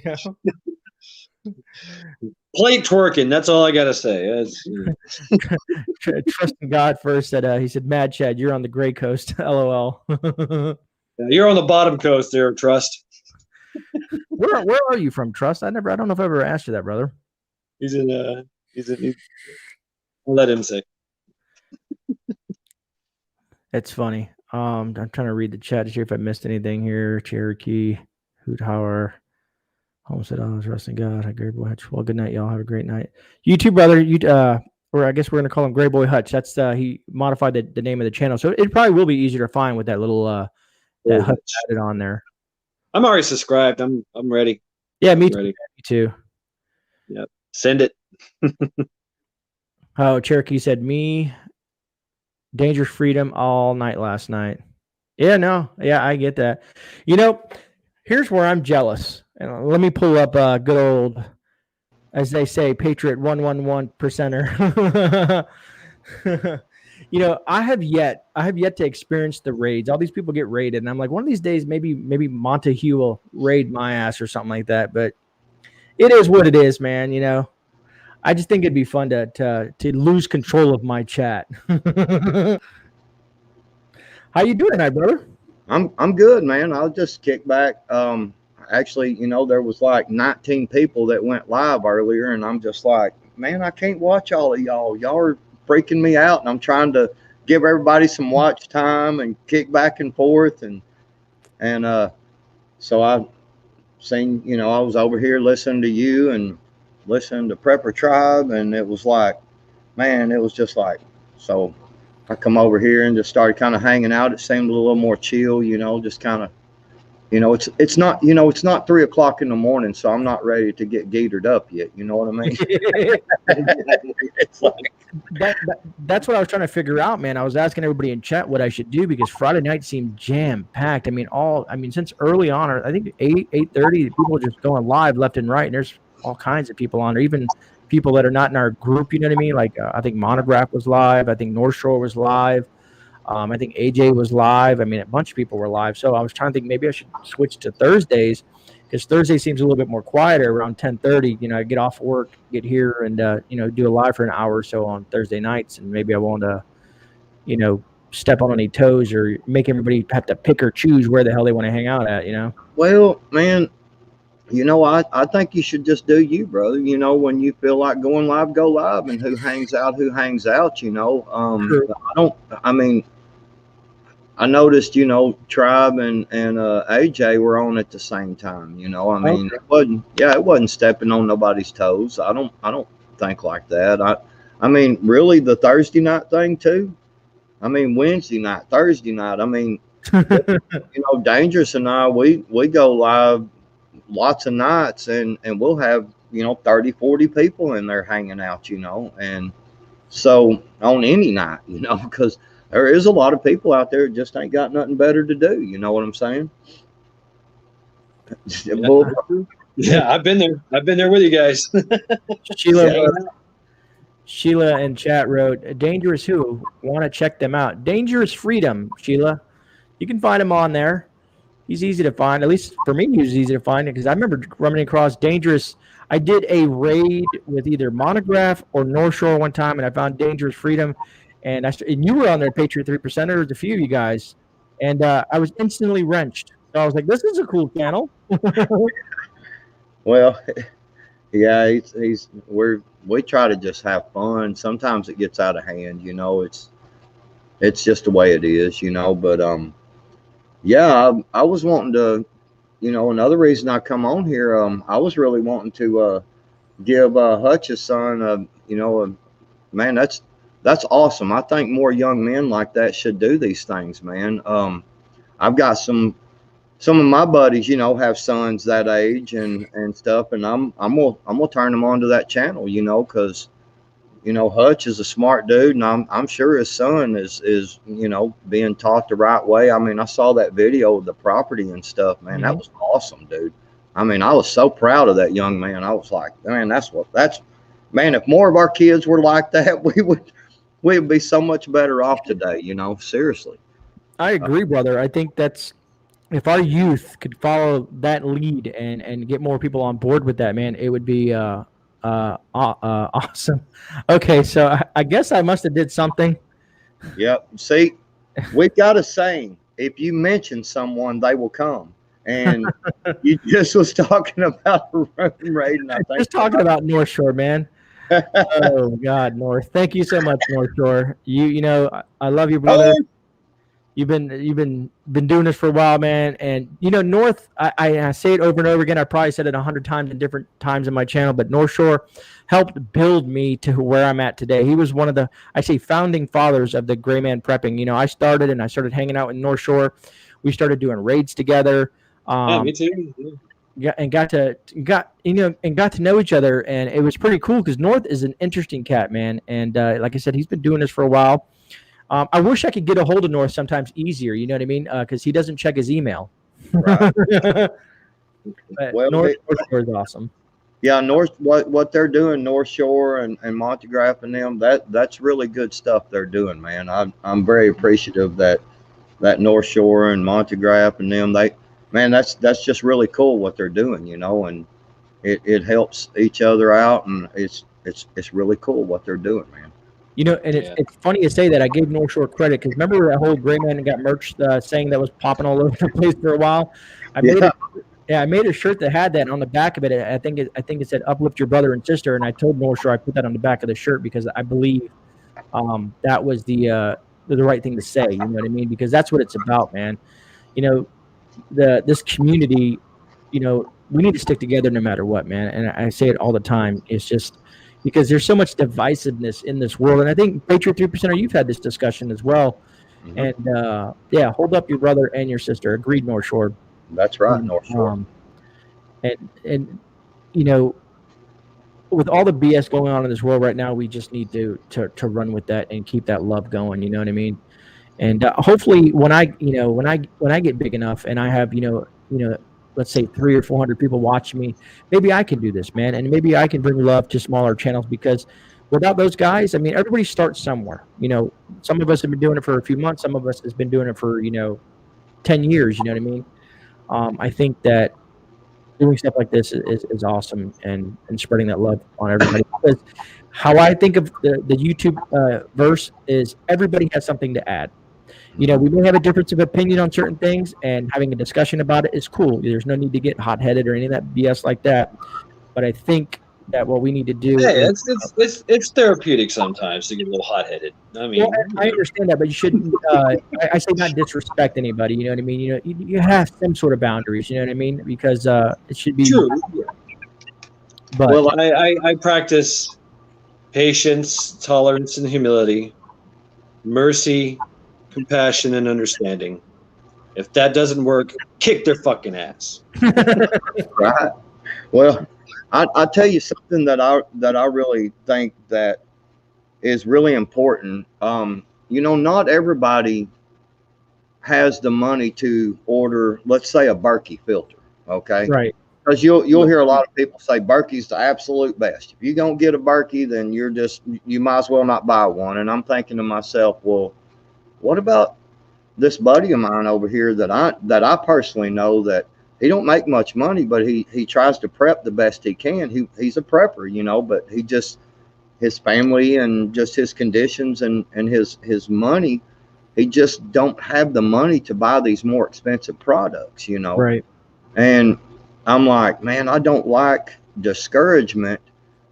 know, plate twerking. That's all I gotta say. It's, trusting God first. That he said, "Mad Chad, you're on the Gray Coast." LOL. you're on the bottom coast there, Trust. Where are you from, Trust? I don't know if I ever asked you that, brother. He's in. I'll let him say. It's funny. I'm trying to read the chat to see if I missed anything here. Cherokee, Hoot Hauer, Homestead, I was Rusting God, Gray Boy Hutch. Well, good night, y'all. Have a great night. You too, brother. Or I guess we're gonna call him Gray Boy Hutch. That's he modified the name of the channel, so it probably will be easier to find with that little that Hutch added on there. I'm already subscribed. I'm ready. Yeah, me too. Me too. Yep. Send it. Oh, Cherokee said me. Dangerous Freedom all night last night. Yeah, no. Yeah, I get that. You know, here's where I'm jealous. And let me pull up good old, as they say, Patriot 111%er. You know, I have yet to experience the raids. All these people get raided, and I'm like, one of these days, maybe Montague will raid my ass or something like that. But it is what it is, man. You know, I just think it'd be fun to lose control of my chat. How you doing tonight, brother? I'm good, man. I'll just kick back. Actually, you know, there was like 19 people that went live earlier, and I'm just like, man, I can't watch all of y'all. Y'all are freaking me out, and I'm trying to give everybody some watch time and kick back and forth, and so I seen, you know, I was over here listening to you and listening to Prepper Tribe, and it was like, man, it was just like, so I come over here and just started kind of hanging out. It seemed a little more chill, you know, just kind of, you know, it's not, you know, it's not 3 o'clock in the morning, so I'm not ready to get gaitered up yet. You know what I mean? It's like that's what I was trying to figure out, man. I was asking everybody in chat what I should do because Friday night seemed jam packed. I mean, since early on, I think 8:30, people are just going live left and right, and there's all kinds of people on there, even people that are not in our group. You know what I mean? Like I think Monograph was live. I think North Shore was live. I think AJ was live. I mean, a bunch of people were live. So I was trying to think maybe I should switch to Thursdays because Thursday seems a little bit more quieter around 10:30. You know, I get off work, get here, and you know, do a live for an hour or so on Thursday nights, and maybe I won't, you know, step on any toes or make everybody have to pick or choose where the hell they want to hang out at. You know. Well, man, you know, I think you should just do you, brother. You know, when you feel like going live, go live, and who hangs out, you know. Sure. I noticed, you know, Tribe and AJ were on at the same time. You know, I mean, Okay. it wasn't stepping on nobody's toes. I don't think like that. I mean, really, the Thursday night thing too. I mean, Wednesday night, Thursday night. I mean, you know, Dangerous and I, we go live lots of nights, and we'll have, you know, 30, 40 people in there hanging out, you know, and so on any night, you know, because there is a lot of people out there that just ain't got nothing better to do. You know what I'm saying? Yeah, I've been there. I've been there with you guys. Sheila in chat wrote, Dangerous who? Want to check them out. Dangerous Freedom, Sheila. You can find him on there. He's easy to find. At least for me, he was easy to find because I remember running across Dangerous. I did a raid with either Monograph or North Shore one time, and I found Dangerous Freedom. And you were on there, Patriot 3%. There was a few of you guys. And I was instantly wrenched. So I was like, this is a cool channel. Well, yeah, we try to just have fun. Sometimes it gets out of hand, you know. It's just the way it is, you know. But yeah, I was wanting to, you know, another reason I come on here, I was really wanting to give Hutch's son, you know, man, that's awesome. I think more young men like that should do these things, man. I've got some of my buddies, you know, have sons that age and stuff, and I'm gonna turn them onto that channel, you know, because Hutch is a smart dude, and I'm sure his son is being taught the right way. I mean, I saw that video of the property and stuff, man. That was awesome, dude. I mean, I was so proud of that young man. I was like, man, man, if more of our kids were like that, we'd be so much better off today, seriously. I agree, brother. I think that's, if our youth could follow that lead and get more people on board with that, man, it would be awesome. Okay, so I guess I must have did something. Yep. See, we've got a saying: if you mention someone, they will come. And you just was talking about a room raiding. I think Just talking about North Shore, man. Oh God, North. Thank you so much, North Shore. You know, I love you, brother. You've been doing this for a while, man. And North, I say it over and over again. I probably said it 100 times in different times in my channel, but North Shore helped build me to where I'm at today. He was one of the, I say, founding fathers of the GreyMan Prepping. I started hanging out in North Shore. We started doing raids together. Yeah, me too. Yeah, and got to know each other, and it was pretty cool because North is an interesting cat, man. And like I said, he's been doing this for a while. I wish I could get a hold of North sometimes easier. You know what I mean? Because he doesn't check his email. Right. Well, North Shore is awesome. Yeah, what they're doing, North Shore and Montegraph and them, that's really good stuff they're doing, man. I'm very appreciative that North Shore and Montegraph and them, that's just really cool what they're doing, and it helps each other out, and it's really cool what they're doing, man. And it's funny to say that. I gave North Shore credit because remember that whole GreyMan got merch saying that was popping all over the place for a while. I made a shirt that had that on the back of it. I think it said "Uplift your brother and sister," and I told North Shore I put that on the back of the shirt because I believe that was the right thing to say. You know what I mean? Because that's what it's about, man. This community, we need to stick together no matter what, man. And I say it all the time. It's just because there's so much divisiveness in this world. And I think Patriot 3%er, you've had this discussion as well. Mm-hmm. And hold up your brother and your sister. Agreed, North Shore. That's right, North Shore. And with all the BS going on in this world right now, we just need to run with that and keep that love going. You know what I mean? And hopefully, when I get big enough and I have let's say 300 or 400 people watching me, maybe I can do this, man, and maybe I can bring love to smaller channels because without those guys, I mean, everybody starts somewhere. Some of us have been doing it for a few months, some of us has been doing it for 10 years. You know what I mean? I think that doing stuff like this is awesome and spreading that love on everybody. Because how I think of the YouTube verse is everybody has something to add. We may have a difference of opinion on certain things, and having a discussion about it is cool. There's no need to get hot-headed or any of that BS like that. But I think that what we need to do it's therapeutic sometimes to get a little hot-headed. I mean, I understand that, but you shouldn't. I say not disrespect anybody. You know what I mean? You have some sort of boundaries. You know what I mean? Because it should be true. But I practice patience, tolerance, and humility, mercy, compassion, and understanding. If that doesn't work, kick their fucking ass. Right. Well, I'll tell you something that I really think that is really important. Not everybody has the money to order, let's say, a Berkey filter. Okay. Right. Because you'll hear a lot of people say Berkey's the absolute best. If you don't get a Berkey, then you might as well not buy one. And I'm thinking to myself, well, what about this buddy of mine over here that I personally know that he don't make much money, but he tries to prep the best he can. He's a prepper, but his family and just his conditions and his money, he just don't have the money to buy these more expensive products, Right. And I'm like, man, I don't like discouragement.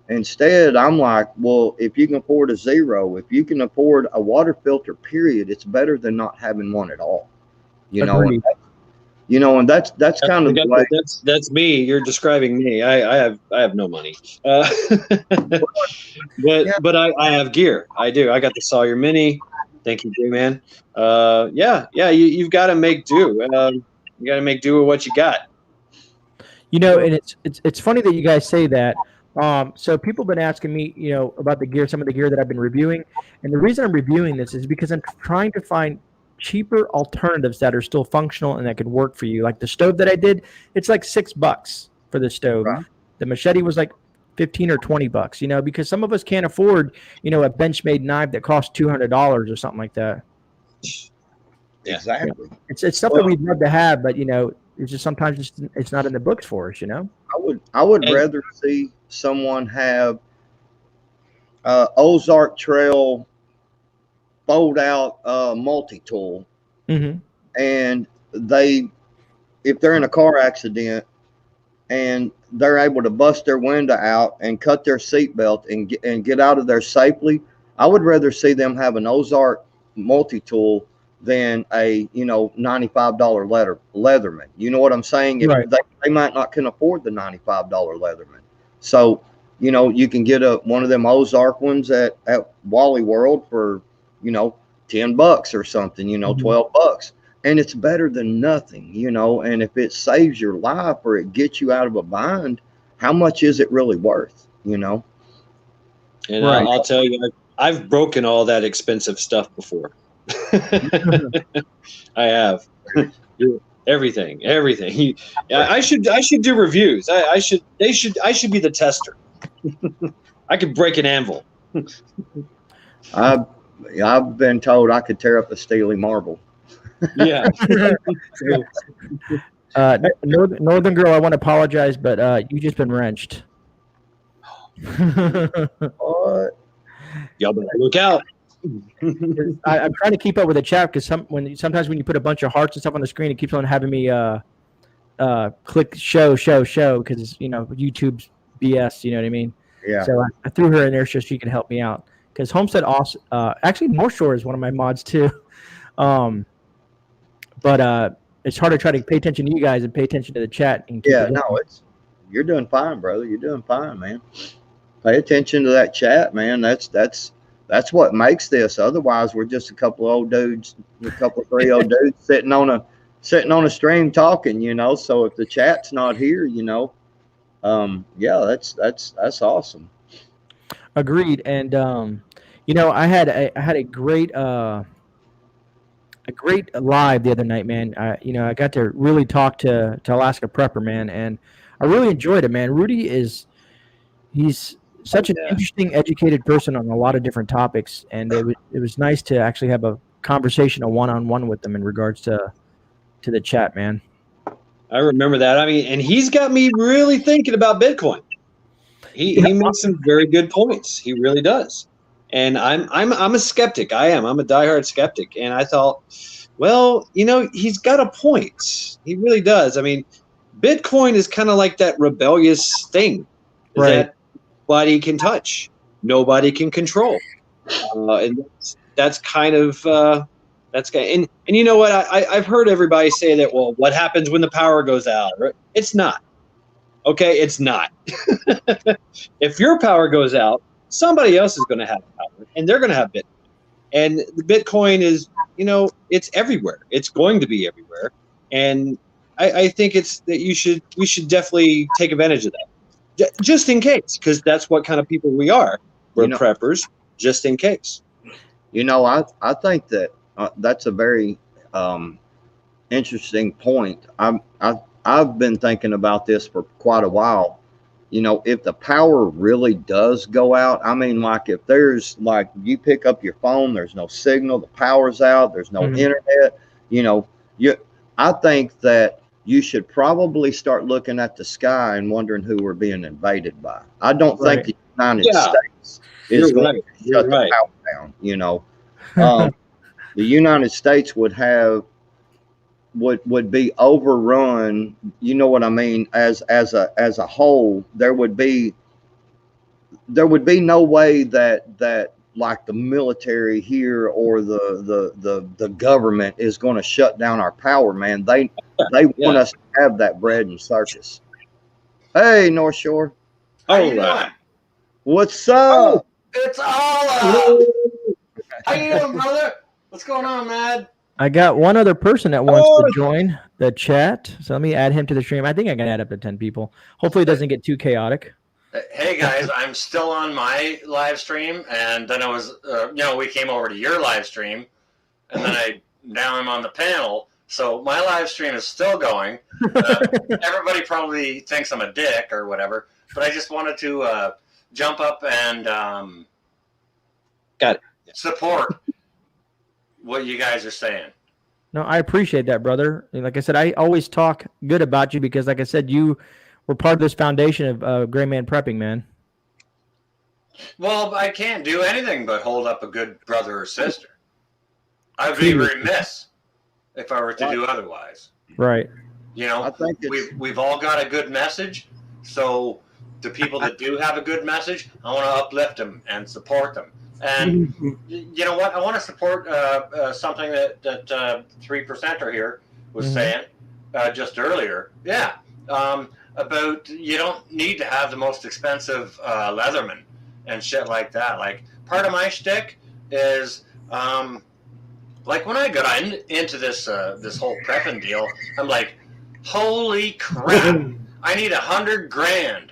Instead, I'm like, well, if you can afford a zero, if you can afford a water filter, period, it's better than not having one at all. And that's kind of the way. That's me. You're describing me. I have no money, but I have gear. I do. I got the Sawyer Mini. Thank you, GreyMan. You've got to make do. You got to make do with what you got. And it's funny that you guys say that. So people have been asking me, about the gear, some of the gear that I've been reviewing, and the reason I'm reviewing this is because I'm trying to find cheaper alternatives that are still functional and that could work for you. Like the stove that I did, it's like $6 for the stove. Right. The machete was like 15 or $20, because some of us can't afford, a Benchmade knife that costs $200 or something like that. Yeah. Exactly. It's stuff that we'd love to have, but it's just sometimes it's not in the books for us. I would rather see someone have Ozark Trail fold out multi-tool, Mm-hmm. and if they're in a car accident and they're able to bust their window out and cut their seatbelt and get out of there safely, I would rather see them have an Ozark multi-tool than a $95 Leatherman. You know what I'm saying? If Right. they might not can afford the $95 Leatherman, so you can get one of them Ozark ones at Wally World for $10 or something, Mhm. $12, and it's better than nothing, and if it saves your life or it gets you out of a bind, how much is it really worth? And Right. I'll tell you, I've broken all that expensive stuff before. I have. Everything. I should do reviews. I should be the tester. I could break an anvil. I've been told I could tear up a Steely marble. Yeah. Northern Girl, I want to apologize, but you just been wrenched. What? Y'all better look out. I'm trying to keep up with the chat because sometimes when you put a bunch of hearts and stuff on the screen, it keeps on having me click show because YouTube's BS. You know what I mean? Yeah. So I threw her in there so she can help me out because Homestead actually North Shore is one of my mods too. But it's hard to try to pay attention to you guys and pay attention to the chat. And keep you're doing fine, brother. You're doing fine, man. Pay attention to that chat, man. That's what makes this. Otherwise, we're just a couple of old dudes, three old dudes sitting on a stream talking, So if the chat's not here, that's awesome. Agreed. And I had a great live the other night, man. I got to really talk to Alaska Prepper, man, and I really enjoyed it, man. Rudy he's such an interesting, educated person on a lot of different topics, and it was nice to actually have a conversation, a one-on-one with them in regards to the chat, man. I remember that. I mean, and he's got me really thinking about Bitcoin. He makes some very good points. He really does. And I'm a skeptic. I'm a diehard skeptic. And I thought, well, he's got a point. He really does. I mean, Bitcoin is kind of like that rebellious thing that nobody can touch, nobody can control, and that's kind of and you know what? I've heard everybody say that. Well, what happens when the power goes out? It's not. Okay, it's not. If your power goes out, somebody else is going to have power, and they're going to have Bitcoin. And the Bitcoin is, it's everywhere. It's going to be everywhere, and I think it's that we should definitely take advantage of that, just in case, because that's what kind of people we are. We're preppers, just in case. I think that that's a very interesting point. I've been thinking about this for quite a while. If the power really does go out, I mean, like if there's you pick up your phone, there's no signal, the power's out, there's no internet, I think that you should probably start looking at the sky and wondering who we're being invaded by. I don't think the United States is going to shut the power down. The United States would be overrun, you know what I mean, as a whole. There would be no way that like the military here or the government is going to shut down our power, man. They want us to have that bread and circus. Hey, North Shore. How you doing? What's up? It's all up. How you doing, brother? What's going on, man? I got one other person that wants to join the chat, so let me add him to the stream. I think I can add up to 10 people. Hopefully, it doesn't get too chaotic. Hey guys, I'm still on my live stream, and then I was, we came over to your live stream, and then now I'm on the panel, so my live stream is still going. Everybody probably thinks I'm a dick or whatever, but I just wanted to jump up and Got it. support what you guys are saying. No, I appreciate that, brother. And like I said, I always talk good about you because, like I said, you were part of this foundation of GreyMan Prepping, man. Well, I can't do anything but hold up a good brother or sister. I'd be remiss if I were to do otherwise. Right. I think we've all got a good message, so the people that do have a good message, I want to uplift them and support them. And you know what? I want to support something that 3%er here was saying just earlier. Yeah, about you don't need to have the most expensive Leatherman and shit like that. Like, part of my shtick is like when I got into this this whole prepping deal, I'm like, holy crap! I need $100,000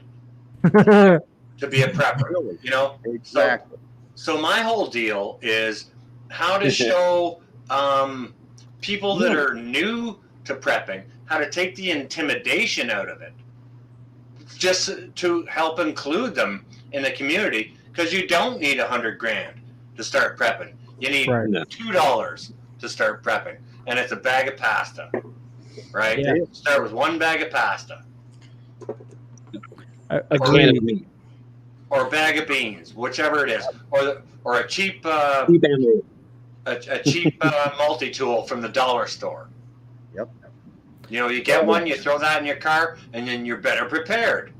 to be a prepper. You know, exactly. So my whole deal is how to show people that are new to prepping how to take the intimidation out of it, just to help include them in the community, because you don't need $100,000 to start prepping. You need $2 to start prepping, and it's a bag of pasta, right? Yeah. Start with one bag of pasta. Agreed. Or a bag of beans, whichever it is, or a cheap a cheap multi-tool from the dollar store. Yep. You know, you get one, you throw that in your car, and then you're better prepared.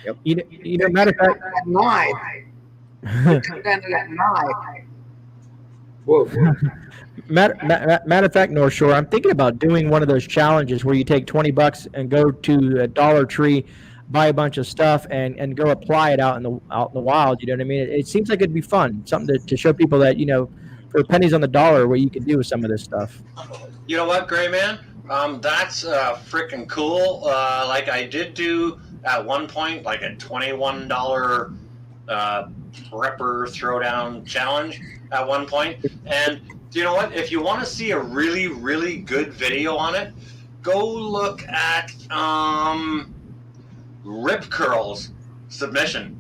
Yep. You know, matter of fact, that knife. Come down to that knife. Whoa. matter of fact, North Shore, I'm thinking about doing one of those challenges where you take $20 and go to a Dollar Tree, buy a bunch of stuff, and go apply it out in the wild. You know what I mean? It seems like it'd be fun, something to show people that, you know, for pennies on the dollar, what you can do with some of this stuff. You know what, Greyman? That's freaking cool. Like I did do at one point, like a $21 prepper throwdown challenge at one point. And you know what? If you want to see a really, really good video on it, go look at Rip Curl's submission.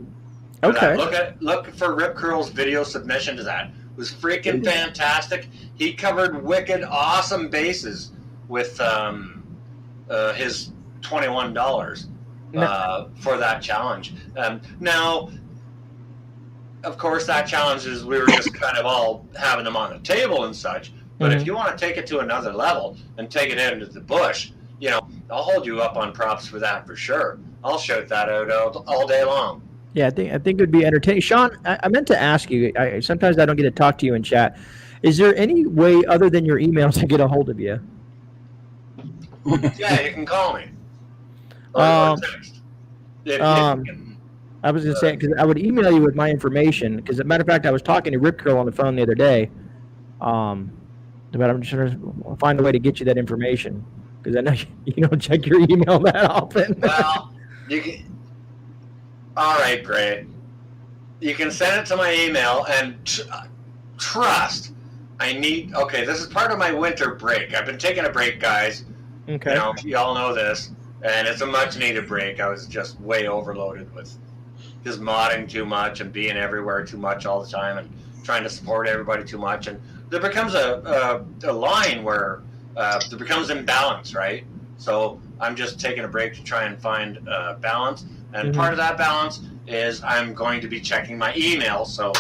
Okay. Look for Rip Curl's video submission to that. It was freaking fantastic. He covered wicked awesome bases with his $21 for that challenge. Now, of course, that challenge is we were just kind of all having them on the table and such. But if you want to take it to another level and take it into the bush, you know, I'll hold you up on props for that for sure. I'll shout that out all day long. Yeah, I think it would be entertaining. Sean, I meant to ask you. Sometimes I don't get to talk to you in chat. Is there any way other than your emails to get a hold of you? Yeah, you can call me. Or text. I was going to say, because I would email you with my information. Because, as a matter of fact, I was talking to Rip Curl on the phone the other day. But I'm just trying to find a way to get you that information. Because I know you don't check your email that often. Well, you can. All right, great. You can send it to my email, and trust. Okay, this is part of my winter break. I've been taking a break, guys. Okay. You know, you all know this, and it's a much-needed break. I was just way overloaded with just modding too much and being everywhere too much all the time and trying to support everybody too much. And there becomes a line where there becomes imbalance, right? So I'm just taking a break to try and find balance. And part of that balance is I'm going to be checking my email. So,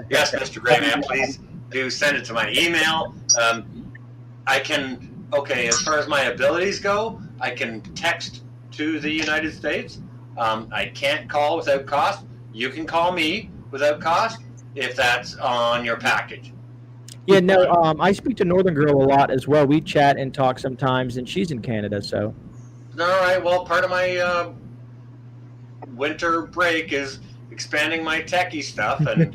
yes, Mr. GreyMan, please do send it to my email. As far as my abilities go, I can text to the United States. I can't call without cost. You can call me without cost if that's on your package. Yeah, no, I speak to Northern Girl a lot as well. We chat and talk sometimes, and she's in Canada, so. All right, well, part of my winter break is expanding my techie stuff, and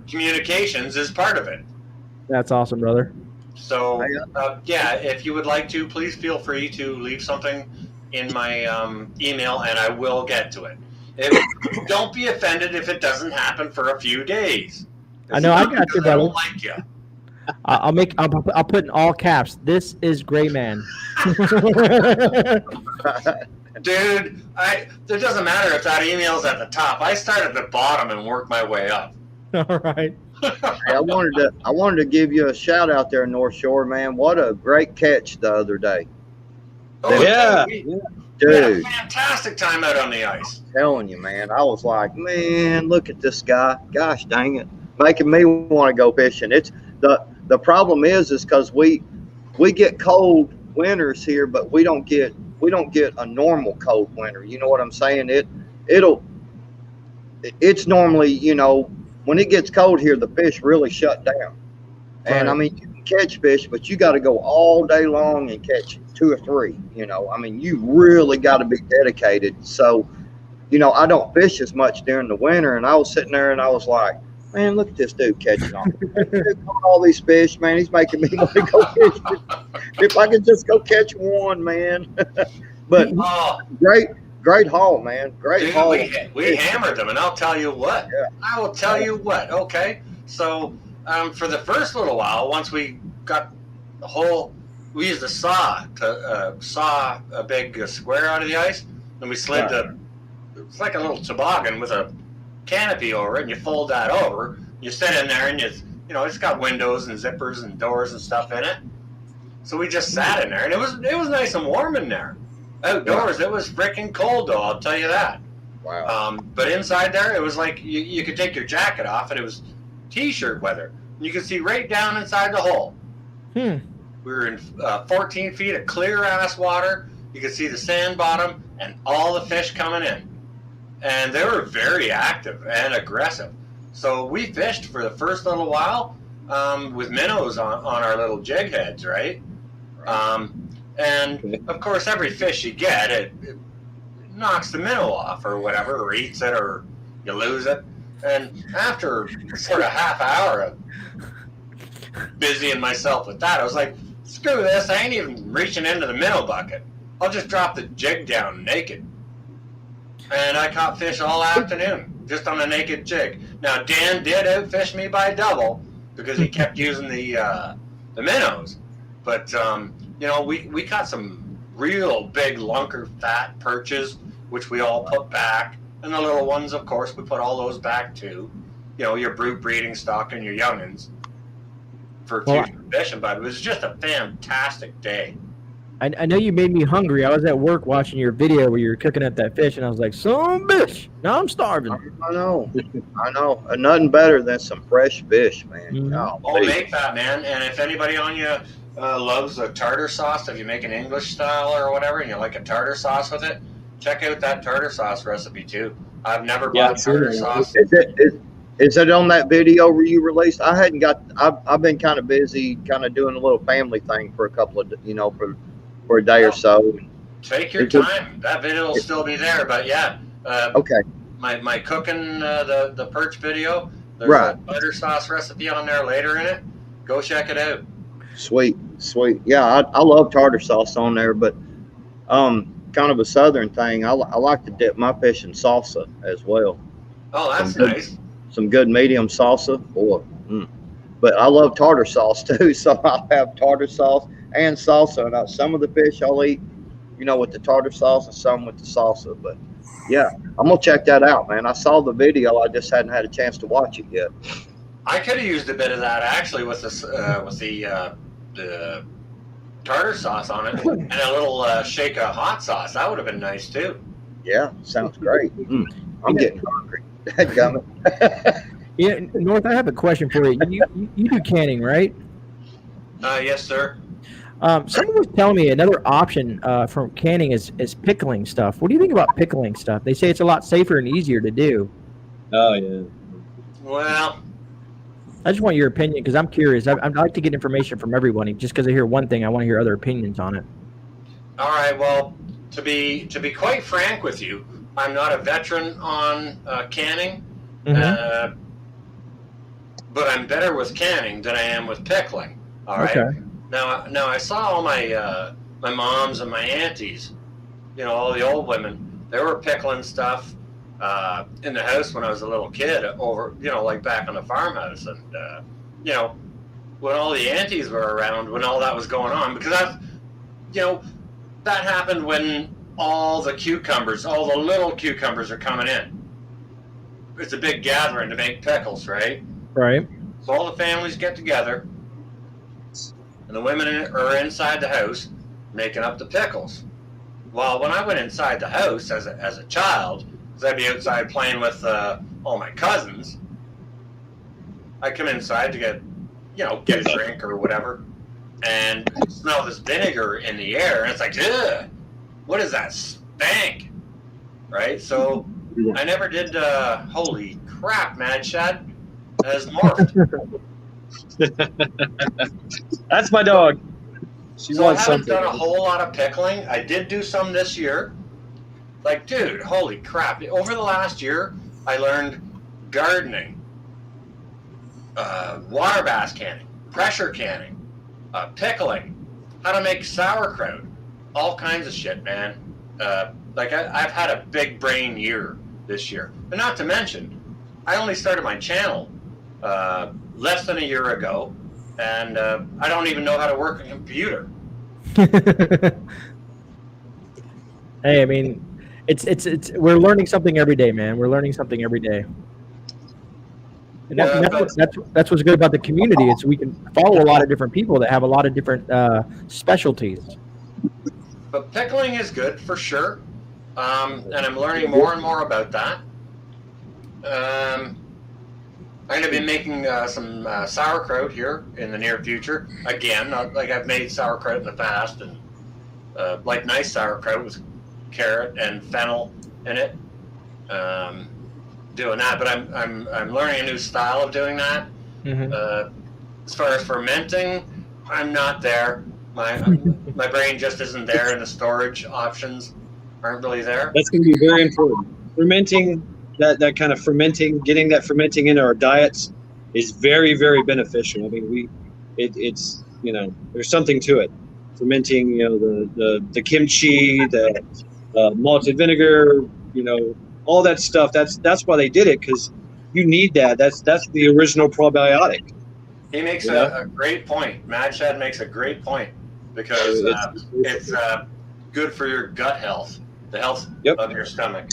communications is part of it. That's awesome, brother. So, if you would like to, please feel free to leave something in my email, and I will get to it. Don't be offended if it doesn't happen for a few days. I know, I got you, Because I brother. don't like you. I'll put in all caps. This is GreyMan. Dude, it doesn't matter if that email's at the top. I start at the bottom and work my way up. All right. Hey, I wanted to give you a shout out there, North Shore, man. What a great catch the other day. Oh, Yeah. dude, we had a Dude, fantastic time out on the ice. telling you, man, I was like, man, look at this guy. Gosh dang it. Making me want to go fishing. It's the problem is because we get cold winters here, but we don't get a normal cold winter. You know what I'm saying? It's normally, you know, when it gets cold here, the fish really shut down. And I mean, you can catch fish, but you got to go all day long and catch 2 or 3. You know, I mean, you really got to be dedicated. So, you know, I don't fish as much during the winter. And I was sitting there and I was like, man, look at this dude catching all these fish, man. He's making me want to go fish. If I could just go catch one, man. But great haul, man. Great Dude, haul. we hammered them, and I'll tell you what. Yeah. I will tell you what. Okay, so for the first little while, once we got the whole, we used a saw to saw a big square out of the ice, and we slid it's like a little toboggan with a canopy over it, and you fold that over. You sit in there, and you know it's got windows and zippers and doors and stuff in it. So we just sat in there, and it was nice and warm in there. Outdoors, it was freaking cold, though, I'll tell you that. Wow. But inside there, it was like you could take your jacket off, and it was T-shirt weather. You could see right down inside the hole. We were in 14 feet of clear-ass water. You could see the sand bottom and all the fish coming in. And they were very active and aggressive. So we fished for the first little while with minnows on our little jig heads, right? And of course, every fish you get, it knocks the minnow off or whatever, or eats it, or you lose it. And after sort of half hour of busying myself with that, I was like, screw this, I ain't even reaching into the minnow bucket. I'll just drop the jig down naked. And I caught fish all afternoon, just on a naked jig. Now, Dan did outfish me by double because he kept using the minnows. But, you know, we caught some real big lunker fat perches, which we all put back. And the little ones, of course, we put all those back too. You know, your brute breeding stock and your youngins for future fishing. But it was just a fantastic day. I know you made me hungry. I was at work watching your video where you were cooking up that fish, and I was like, son of a bitch, now I'm starving. I know. Nothing better than some fresh fish, man. Mm-hmm. Oh, make that, man. And if anybody on you loves a tartar sauce, if you make an English style or whatever, and you like a tartar sauce with it, check out that tartar sauce recipe too. I've never bought tartar sauce. Is it on that video where you released? I hadn't got. I've been kind of busy, kind of doing a little family thing for a couple of, you know, for a day or so. Take your time. That video will still be there, but yeah. Okay. My cooking the perch video. There's a butter sauce recipe on there later in it. Go check it out. Sweet. Yeah, I love tartar sauce on there, but kind of a southern thing. I like to dip my fish in salsa as well. Oh, that's nice. Some good medium salsa, boy. But I love tartar sauce too, so I'll have tartar sauce and salsa. And some of the fish I'll eat, you know, with the tartar sauce and some with the salsa. But yeah, I'm gonna check that out, man. I saw the video, I just hadn't had a chance to watch it yet. I could have used a bit of that actually with the tartar sauce on it and a little shake of hot sauce. That would have been nice too. Yeah, sounds great. I'm getting hungry. Dadgummit. Yeah, North, I have a question for you. You do canning, right? Yes, sir. Someone was telling me another option for canning is pickling stuff. What do you think about pickling stuff? They say it's a lot safer and easier to do. Oh, yeah. Well, I just want your opinion because I'm curious. I'd like to get information from everybody. Just because I hear one thing, I want to hear other opinions on it. all right. Well, to be quite frank with you, I'm not a veteran on canning, but I'm better with canning than I am with pickling. All right. Okay. Now I saw all my my moms and my aunties, you know, all the old women. They were pickling stuff. in the house when I was a little kid over, like back on the farmhouse. And, when all the aunties were around, when all that was going on, because that happened when all the little cucumbers are coming in. It's a big gathering to make pickles, right? Right. So all the families get together, and the women are inside the house making up the pickles. Well, when I went inside the house as a child, because I'd be outside playing with all my cousins, I'd come inside to get a drink or whatever, and smell this vinegar in the air, and it's like, ugh, what is that stank? Right? So I never did, holy crap, Mad Shad has morphed. That's my dog. She So I wants haven't something. done a whole lot of pickling. I did do some this year. Like, dude, holy crap. Over the last year, I learned gardening, water bass canning, pressure canning, pickling, how to make sauerkraut, all kinds of shit, man. I've had a big brain year this year. But not to mention, I only started my channel less than a year ago, and I don't even know how to work a computer. Hey, I mean, it's we're learning something every day, man. We're learning something every day. And that's what's good about the community. It's we can follow a lot of different people that have a lot of different specialties. But pickling is good for sure, and I'm learning more and more about that. I'm going to be making some sauerkraut here in the near future. Again, like I've made sauerkraut in the past, and like nice sauerkraut with carrot and fennel in it. Doing that, but I'm learning a new style of doing that. Mm-hmm. As far as fermenting, I'm not there. My brain just isn't there, and the storage options aren't really there. That's going to be very important. Fermenting, that kind of fermenting, getting that fermenting into our diets is very, very beneficial. I mean, it's there's something to it. Fermenting, the kimchi, the malted vinegar, all that stuff. That's why they did it, because you need that. That's the original probiotic. He makes a great point. Mad Shad makes a great point, because it's good for your gut health, the health of your stomach.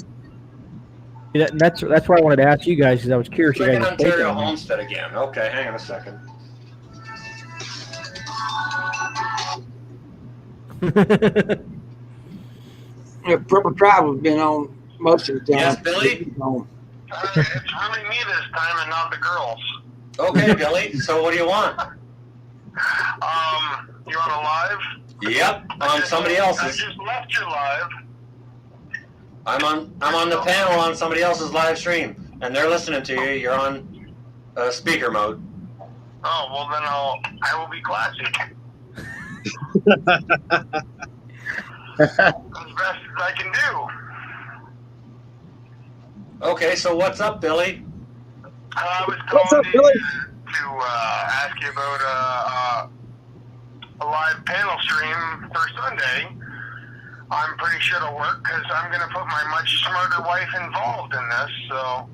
Yeah, that's why I wanted to ask you guys, because I was curious. Click in Ontario Homestead again. Okay, hang on a second. Purple Tribe has been on most of the time. Yes, Billy? It's really me this time and not the girls. Okay, Billy. So what do you want? You on a live? Yep, on somebody else's. I just left your live. I'm on the panel on somebody else's live stream, and they're listening to you. You're on speaker mode. Oh, well then I will be classy. As best as I can do. Okay, so what's up, Billy? I was What's up, calling Billy? to ask you about a live panel stream for Sunday. I'm pretty sure it'll work, because I'm going to put my much smarter wife involved in this, so...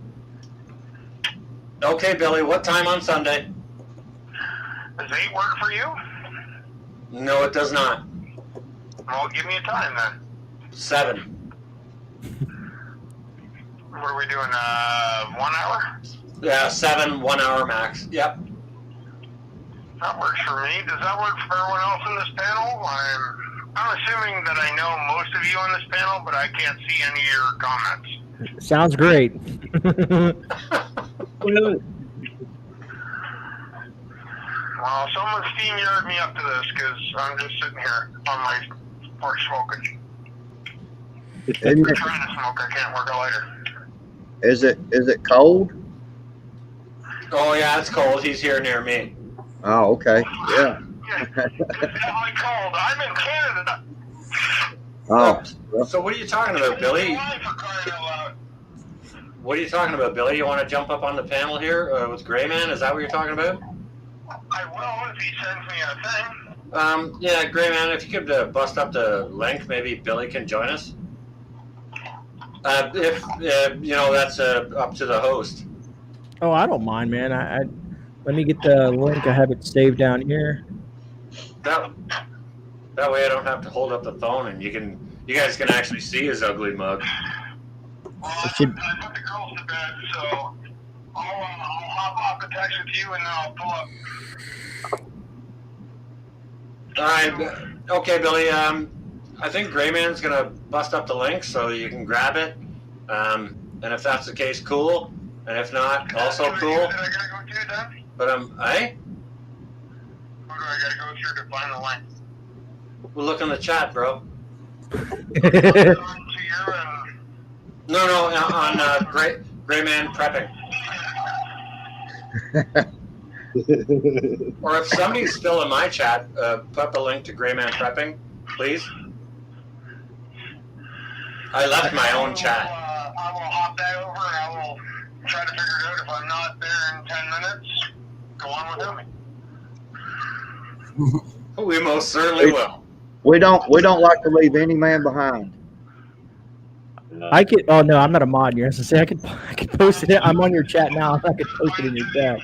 Okay, Billy, what time on Sunday? Does 8 work for you? No, it does not. Well, give me a time then. 7. What are we doing, 1 hour? Yeah, 7, 1 hour max. Yep. That works for me. Does that work for everyone else in this panel? I'm assuming that I know most of you on this panel, but I can't see any of your comments. Sounds great. Well, someone SteamYard me up to this, because I'm just sitting here on my porch smoking. I'm trying to smoke. I can't work a lighter. Is it cold? Oh, yeah, it's cold. He's here near me. Oh, okay. Yeah. It's definitely cold. I'm in Canada. Oh. So what are you talking about, Billy? What are you talking about, Billy? You want to jump up on the panel here with GreyMan? Is that what you're talking about? I will if he sends me a thing. Yeah, GreyMan, if you could bust up the link, maybe Billy can join us. If that's up to the host. Oh, I don't mind, man. I let me get the link. I have it saved down here. That way I don't have to hold up the phone, and you guys can actually see his ugly mug. Well, I put the girls to bed, so I'll hop off the text with you, and then I'll pull up. All right. Okay, Billy. I think GreyMan's gonna bust up the link so you can grab it. And if that's the case, cool. And if not, also cool. Did I gotta go through then? But Who do I gotta go through to find the link? we'll look in the chat, bro. To your No, on GreyMan Prepping. Or if somebody's still in my chat, put the link to GreyMan Prepping, please. I left my own chat. I will hop that over, and I will try to figure it out. If I'm not there in 10 minutes, go on without me. We most certainly will. We don't like to leave any man behind. I could. Oh no, I'm not a mod. You're supposed to say I could post it. I'm on your chat now. I could post it in your chat.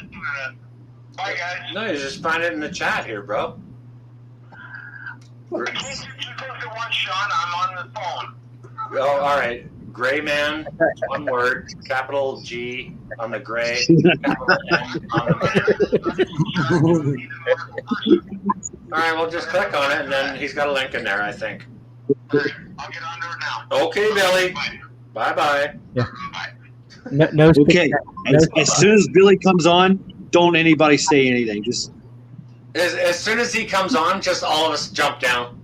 Bye, guys. No, you just find it in the chat here, bro. Keep it to one shot. I'm on the phone. Oh, all right. GreyMan, one word, capital G on the gray, capital N on the man. All right, we'll just click on it, and then he's got a link in there, I think. I'll get onto it now. Okay, Billy. Bye. Bye-bye. Yeah. No. Okay. As soon as Billy comes on, don't anybody say anything. Just As soon as he comes on, just all of us jump down.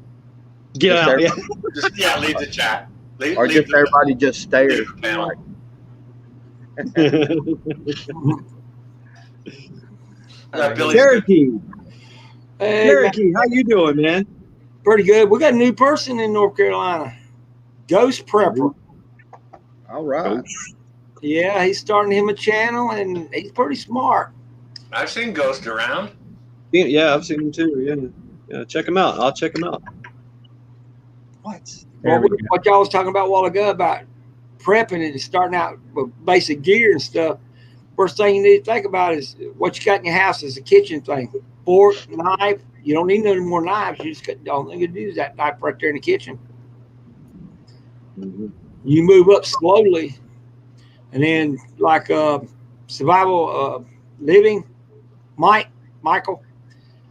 get out. Yeah. Just leave the chat. Or just everybody just stare. Leave the panel. Billy's Cherokee. Hey, Cherokee, how you doing, man? pretty good. We got a new person in North Carolina, Ghost Prepper. All right. Yeah, he's starting him a channel, and he's pretty smart. I've seen Ghost around. Yeah, I've seen him too. Yeah. Check him out. I'll check him out. What? What y'all was talking about a while ago about prepping and starting out with basic gear and stuff. First thing you need to think about is what you got in your house is a kitchen thing. Fork, knife. You don't need no more knives. You just got the only thing you do is that knife right there in the kitchen. Mm-hmm. You move up slowly, and then like survival living, Michael,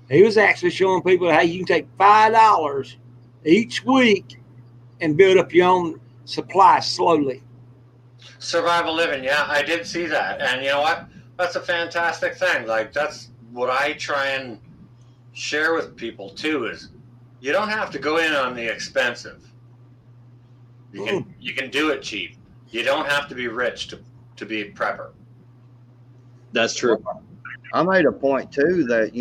he was actually showing people how you can take $5 each week and build up your own supply slowly. Survival living, yeah, I did see that. And you know what? That's a fantastic thing. Like, that's what I try and share with people too, is you don't have to go in on the expensive. You can do it cheap. You don't have to be rich to be a prepper. That's true. I made a point too that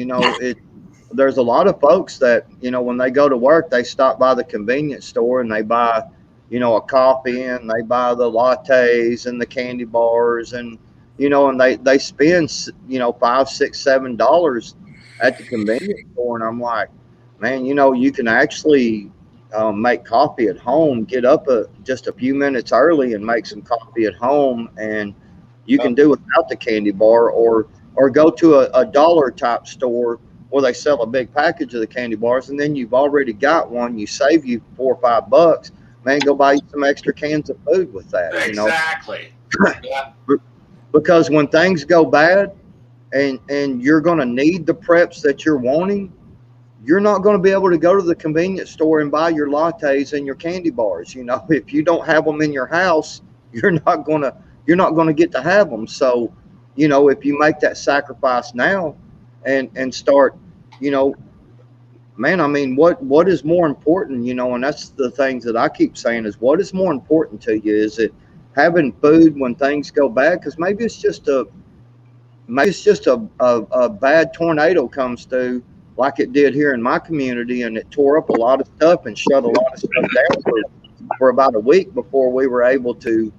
there's a lot of folks that when they go to work they stop by the convenience store and they buy a coffee and they buy the lattes and the candy bars and and they spend $5, $6, $7 at the convenience store, and I'm like, man, you can actually make coffee at home. Get up just a few minutes early and make some coffee at home, and you can do without the candy bar, or go to a dollar type store where they sell a big package of the candy bars, and then you've already got one. You save you $4 or $5. Man, go buy you some extra cans of food with that. Exactly. Yeah. Because when things go bad and you're going to need the preps that you're wanting, you're not going to be able to go to the convenience store and buy your lattes and your candy bars. If you don't have them in your house, you're not going to get to have them. So, if you make that sacrifice now and start, man, I mean, what is more important, and that's the things that I keep saying is, what is more important to you? Is it having food when things go bad? Because maybe it's just a bad tornado comes through like it did here in my community, and it tore up a lot of stuff and shut a lot of stuff down for about a week before we were able to,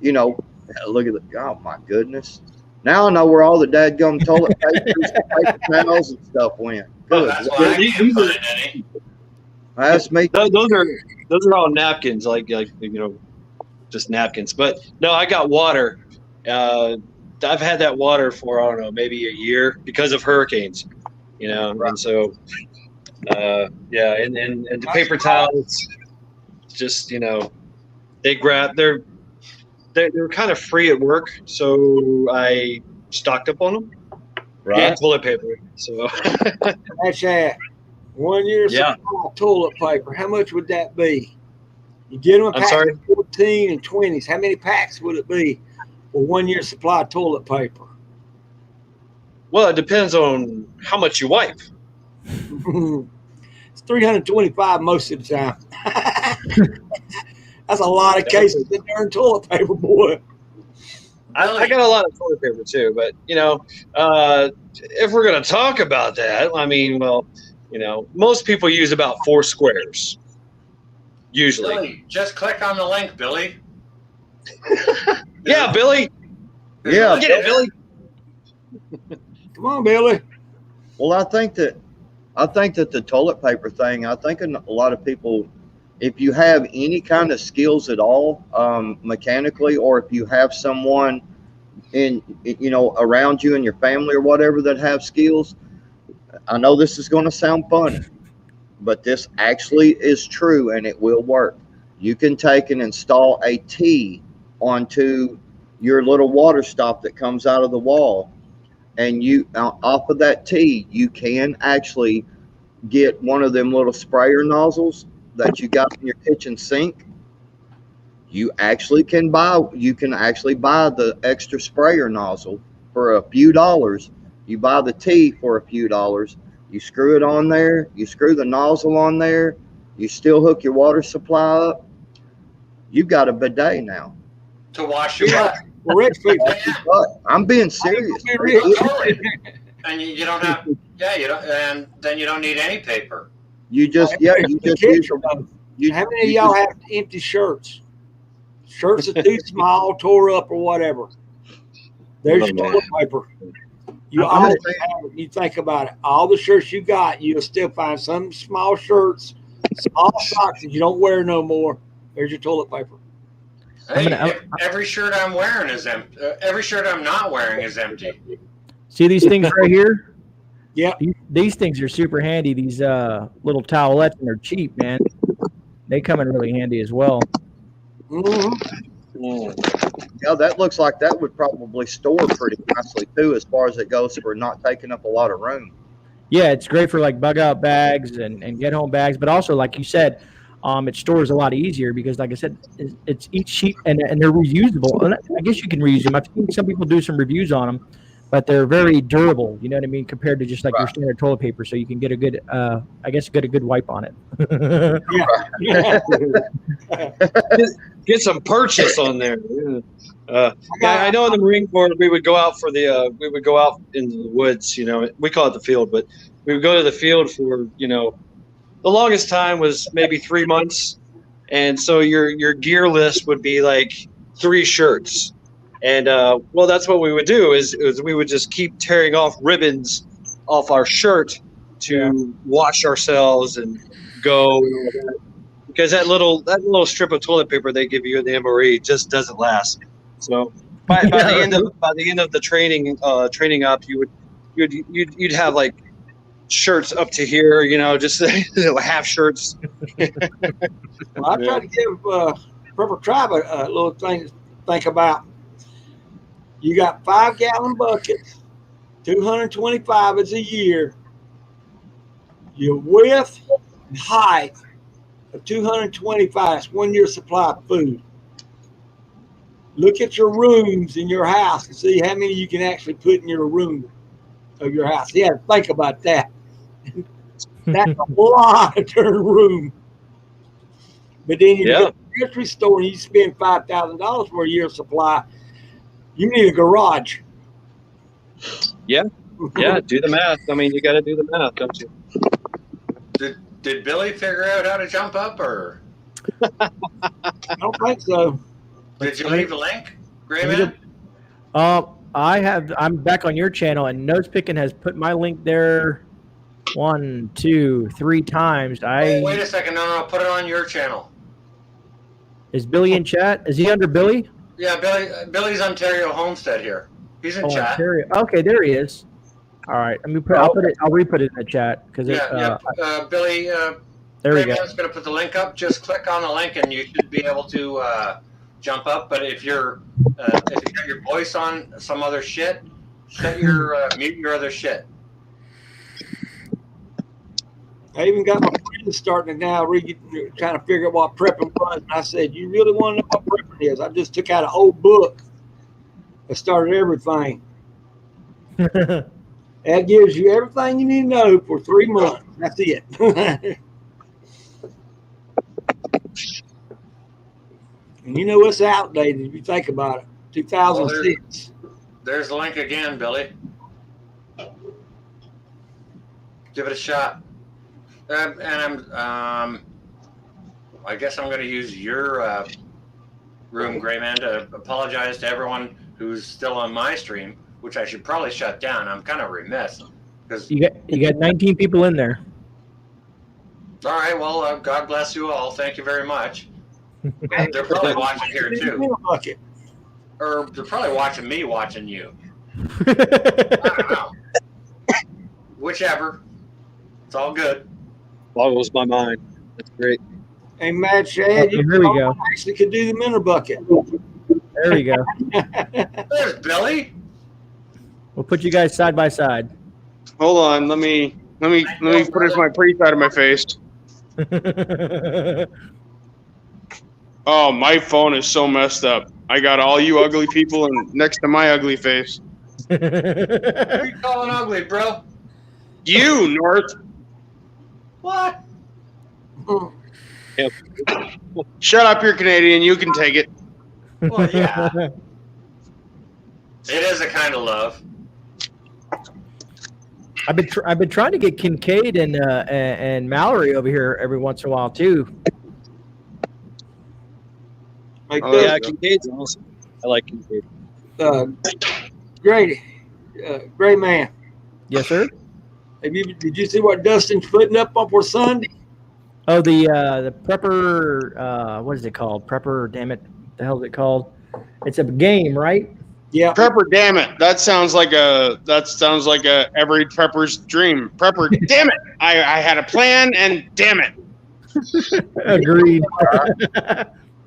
look at oh my goodness. Now I know where all the dadgum toilet papers and paper towels and stuff went. Good. That's why I can't find any. That's me. Those are all napkins, like just napkins. But no, I got water. I've had that water for, I don't know, maybe a year because of hurricanes, and so yeah, and the paper towels, just they're kind of free at work, so I stocked up on them. Right. And toilet paper. So That's that. 1 year Yeah. supply of toilet paper. How much would that be? You get them a I'm pack sorry? of 14 and 20s. How many packs would it be for 1 year supply of toilet paper? well, it depends on how much you wipe. It's 325 most of the time. That's a lot of cases of darn toilet paper, boy. I got a lot of toilet paper too, but if we're gonna talk about that, I mean, well, most people use about 4 squares. Usually. Billy, just click on the link, Billy. Yeah, Billy. Yeah. Get it, Billy. Come on, Billy. Well, I think that the toilet paper thing, I think a lot of people, if you have any kind of skills at all, mechanically, or if you have someone around you in your family or whatever that have skills, I know this is going to sound funny, but this actually is true and it will work. You can take and install a T onto your little water stop that comes out of the wall, and you off of that T, you can actually get one of them little sprayer nozzles that you got in your kitchen sink. You can actually buy the extra sprayer nozzle for a few dollars. You buy the T for a few dollars. You screw it on there. You screw the nozzle on there. You still hook your water supply up. You've got a bidet now. To wash your butt. Well, rich people. But I'm being serious. Totally. And you don't have, and then you don't need any paper. You just use your, How many of y'all have empty shirts? Shirts that too small, tore up, or whatever. There's your toilet paper. You always have it. You think about it. All the shirts you got, you'll still find some small shirts, small socks that you don't wear no more. There's your toilet paper. Hey, every shirt I'm wearing is empty. Every shirt I'm not wearing is empty. See these things right here? Yeah. These things are super handy. These little towelettes, and they're cheap, man. They come in really handy as well. Yeah, that looks like that would probably store pretty nicely too, as far as it goes for not taking up a lot of room. Yeah, it's great for like bug out bags and get home bags, but also like you said, it stores a lot easier because, like I said, it's each sheet and they're reusable. And I guess you can reuse them. I've seen some people do some reviews on them, but they're very durable. You know what I mean, compared to just like your standard toilet paper. So you can get a good, get a good wipe on it. Get some purchase on there. I know in the Marine Corps we would go out into the woods. We call it the field, but we would go to the field for the longest time was maybe 3 months, and so your gear list would be like 3 shirts, and that's what we would do is we would just keep tearing off ribbons off our shirt to wash ourselves and go. Because that little strip of toilet paper they give you in the MRE just doesn't last. So by the end of the training up, you'd have like shirts up to here, just half shirts. Well, I try to give Purple Tribe a little thing to think about. You got 5-gallon buckets, 225 is a year. Your width and height of 225 is 1 year supply of food. Look at your rooms in your house and see how many you can actually put in your room of your house. You have to think about that. That's a lot of turn room. But then you go to the grocery store and you spend $5,000 for a year supply. You need a garage. Yeah, do the math. I mean, you got to do the math, don't you? Did Billy figure out how to jump up, or? I don't think so. Did you leave the link, GreyMan? I'm back on your channel, and Nose Picking has put my link there 1, 2, 3 times. Wait a second. No, put it on your channel. Is Billy in chat? Is he under Billy? Yeah, Billy's Ontario Homestead here. He's in chat. Ontario. Okay, there he is. All right, let me put. I'll put it. I'll re-put it in the chat because Billy. there we go. GreyMan's going to put the link up. Just click on the link, and you should be able to jump up. But if you got your voice on some other shit, set your mute your other shit. I even got my friends starting to now trying to figure out what prepping was. And I said, you really want to know what prepping is? I just took out an old book that started everything. That gives you everything you need to know for 3 months. That's it. And you know what's outdated if you think about it. 2006. There's the link again, Billy. Give it a shot. And I guess I'm going to use your room, GreyMan, to apologize to everyone who's still on my stream, which I should probably shut down. I'm kind of remiss because you got 19 people in there. All right. Well, God bless you all. Thank you very much. They're probably watching here too, or they're probably watching me watching you. I don't know. Whichever. It's all good. Boggles my mind. That's great. Hey, Matt Shad, here we go. Actually, could do the minnow bucket. There we go. There's Billy. We'll put you guys side by side. Hold on, let me put it my pre-side of my face. Oh, my phone is so messed up. I got all you ugly people and next to my ugly face. Who are you calling ugly, bro? You, North. What? Yep. Shut up, you're Canadian. You can take it. Well, yeah. It is a kind of love. I've been trying to get Kincaid and Mallory over here every once in a while too. Yeah, Kincaid's awesome. I like Kincaid. GreyMan. Yes, sir. Did you see what Dustin's putting up for Sunday? Oh, the prepper. What is it called? Prepper. Damn it! What the hell is it called? It's a game, right? Yeah. Prepper, damn it. That sounds like a every prepper's dream. Prepper, damn it. I had a plan and damn it. Agreed.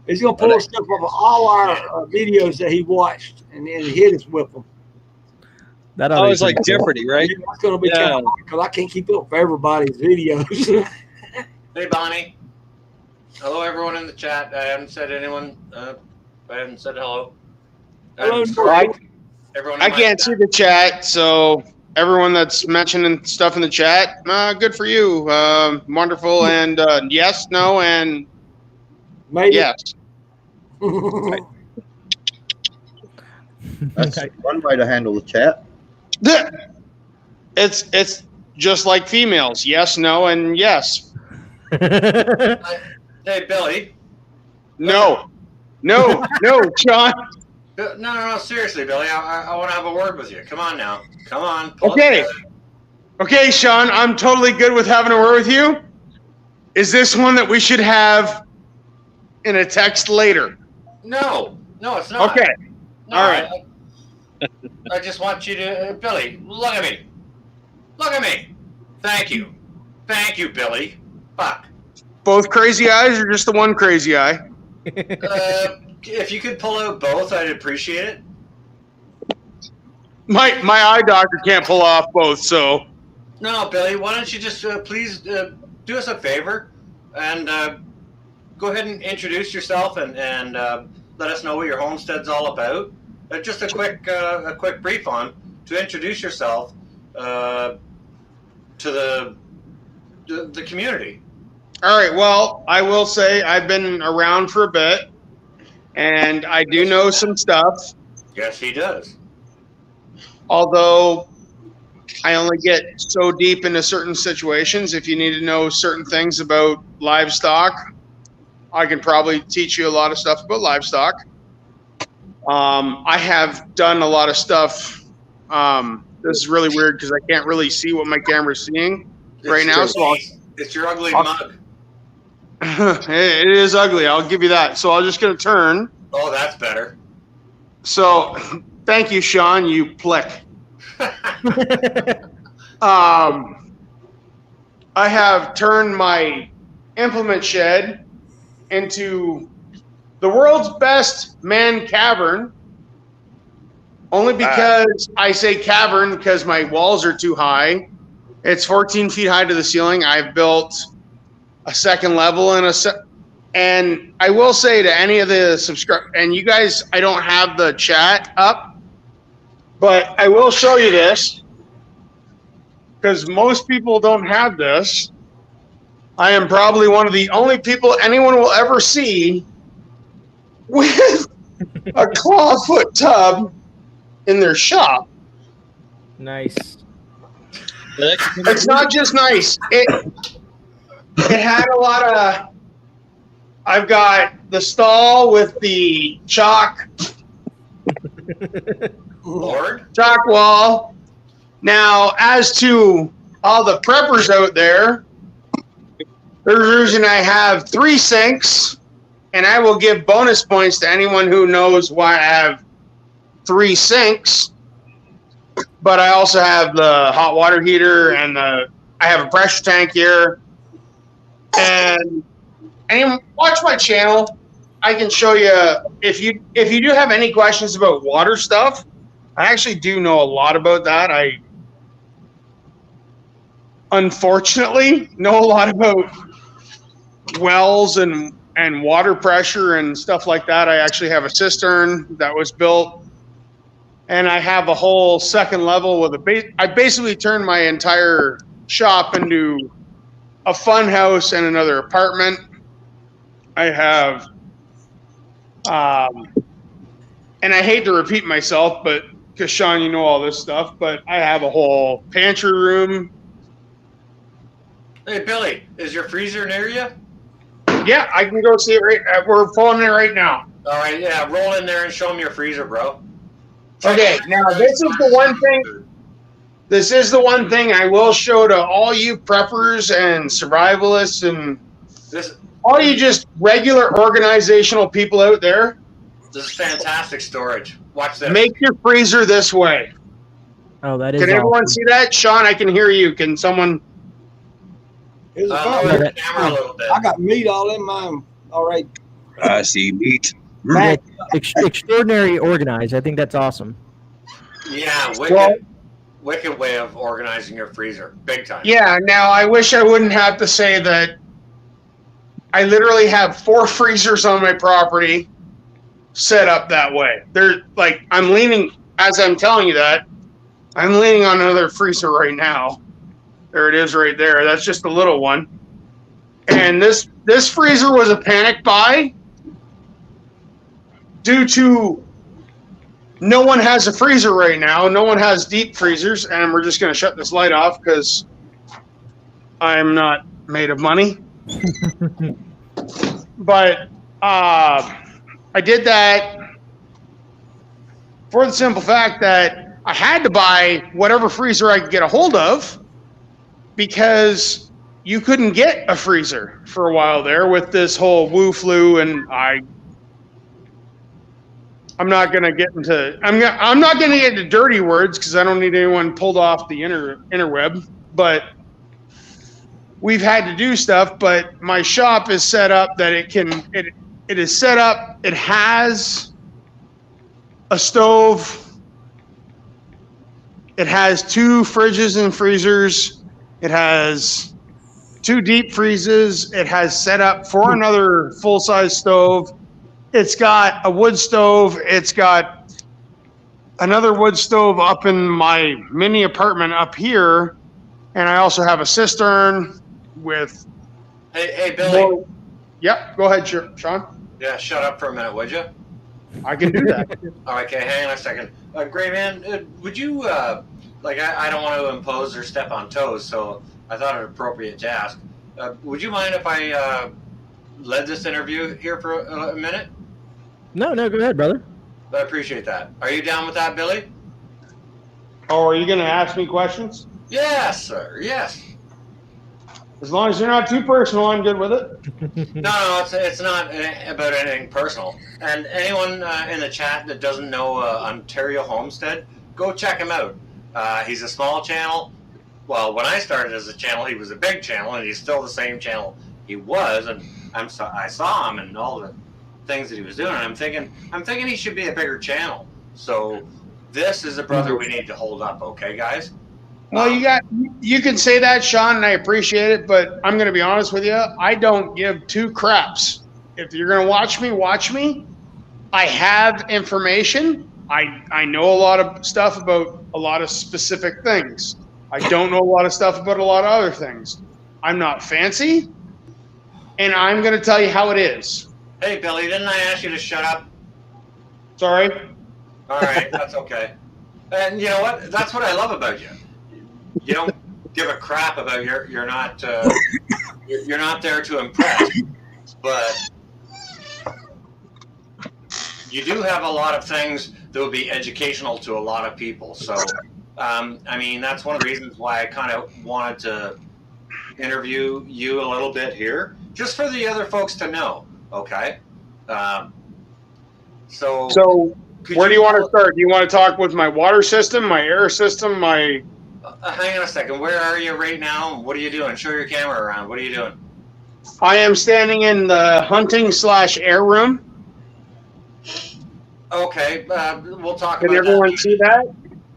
He's gonna pull stuff off all our videos that he watched and then hit us with them. That I was like Jeopardy, right? That's gonna be kind of hard because I can't keep up with everybody's videos. Hey, Bonnie. Hello, everyone in the chat. I haven't said anyone. I haven't said hello. Hello, everyone. I can't see the chat, so everyone that's mentioning stuff in the chat, good for you. Wonderful, and yes, no, and maybe. Yes. That's one way to handle the chat. It's just like females. Yes, no, and yes. Hey, Billy. No, Sean. No, seriously, Billy. I want to have a word with you. Come on now. Come on. Okay, Sean. I'm totally good with having a word with you. Is this one that we should have in a text later? No, it's not. Okay. No, all right. I just want you to, Billy. Look at me. Look at me. Thank you, Billy. Fuck. Both crazy eyes, or just the one crazy eye? If you could pull out both, I'd appreciate it. My eye doctor can't pull off both, so. No, Billy, why don't you just please do us a favor and go ahead and introduce yourself and let us know what your homestead's all about. Just a quick brief on to introduce yourself to the community. All right. Well, I will say I've been around for a bit, and I do know some stuff. Yes, he does. Although I only get so deep into certain situations. If you need to know certain things about livestock, I can probably teach you a lot of stuff about livestock. I have done a lot of stuff. This is really weird because I can't really see what my camera's seeing right now. So it's your ugly mug. It is ugly. I'll give you that. So I'm just going to turn. Oh, that's better. So thank you, Sean, you plick. I have turned my implement shed into the world's best man cavern. Only because I say cavern because my walls are too high. It's 14 feet high to the ceiling. I've built a second level and I will say to any of the and you guys, I don't have the chat up, but I will show you this because most people don't have this. I am probably one of the only people anyone will ever see with a clawfoot tub in their shop. Nice. It's not just nice. It had a lot of. I've got the stall with the chalk wall. Now, as to all the preppers out there, there's a reason I have 3 sinks, and I will give bonus points to anyone who knows why I have 3 sinks. But I also have the hot water heater and I have a pressure tank here. And watch my channel. I can show you if you do have any questions about water stuff. I actually do know a lot about that. I unfortunately know a lot about wells and water pressure and stuff like that. I actually have a cistern that was built, and I have a whole second level with I basically turned my entire shop into a fun house and another apartment. I have, and I hate to repeat myself, but because Sean, you know all this stuff, but I have a whole pantry room. Hey, Billy, is your freezer near you? Yeah, I can go see it right. We're pulling it right now. All right, yeah, roll in there and show them your freezer, bro. Okay, now this is the one thing. This is the one thing I will show to all you preppers and survivalists and all you just regular organizational people out there. This is fantastic storage. Watch this. Make your freezer this way. Oh, that is. Can everyone see that? Sean, I can hear you. Can someone? Lower the camera a little bit. I got meat all in mine. All right. I see meat. Extraordinary organized. I think that's awesome. Yeah, wicked way of organizing your freezer. Big time. Yeah, now I wish I wouldn't have to say that I literally have 4 freezers on my property set up that way. They're like, I'm leaning, as I'm telling you that, I'm leaning on another freezer right now. There it is right there. That's just a little one. And this freezer was a panic buy due to no one has a freezer right now. No one has deep freezers, and we're just going to shut this light off because I'm not made of money. But I did that for the simple fact that I had to buy whatever freezer I could get a hold of because you couldn't get a freezer for a while there with this whole Wu flu, and I'm not going to get into I'm not going to get into dirty words because I don't need anyone pulled off the interweb, but we've had to do stuff. But my shop is set up that it is set up. It has a stove. It has 2 fridges and freezers. It has 2 deep freezes. It has set up for another full-size stove. It's got a wood stove. It's got another wood stove up in my mini apartment up here. And I also have a cistern with... Hey, Billy. Yep, go ahead, Sean. Yeah, shut up for a minute, would you? I can do that. All right, okay, hang on a second. GreyMan, would you, I don't want to impose or step on toes, so I thought it appropriate to ask. Would you mind if I led this interview here for a minute? No, go ahead, brother. I appreciate that. Are you down with that, Billy? Oh, are you going to ask me questions? Yes, sir, yes. As long as you're not too personal, I'm good with it. No, it's not about anything personal. And anyone in the chat that doesn't know Ontario Homestead, go check him out. He's a small channel. Well, when I started as a channel, he was a big channel, and he's still the same channel he was. And I saw him and all the things that he was doing. And I'm thinking he should be a bigger channel. So this is a brother we need to hold up, okay, guys? Well, you can say that, Sean, and I appreciate it, but I'm going to be honest with you. I don't give two craps. If you're going to watch me, watch me. I have information. I know a lot of stuff about a lot of specific things. I don't know a lot of stuff about a lot of other things. I'm not fancy, and I'm going to tell you how it is. Hey, Billy, didn't I ask you to shut up? Sorry. All right, that's okay. And you know what? That's what I love about you. You don't give a crap about you're not there to impress, but you do have a lot of things that will be educational to a lot of people. So, I mean, that's one of the reasons why I kind of wanted to interview you a little bit here, just for the other folks to know. Okay. So where do you want to start? Do you want to talk with my water system, my air system, my... hang on a second. Where are you right now? What are you doing? Show your camera around. What are you doing? I am standing in the hunting/air room. Okay. We'll talk Can about everyone that. see that?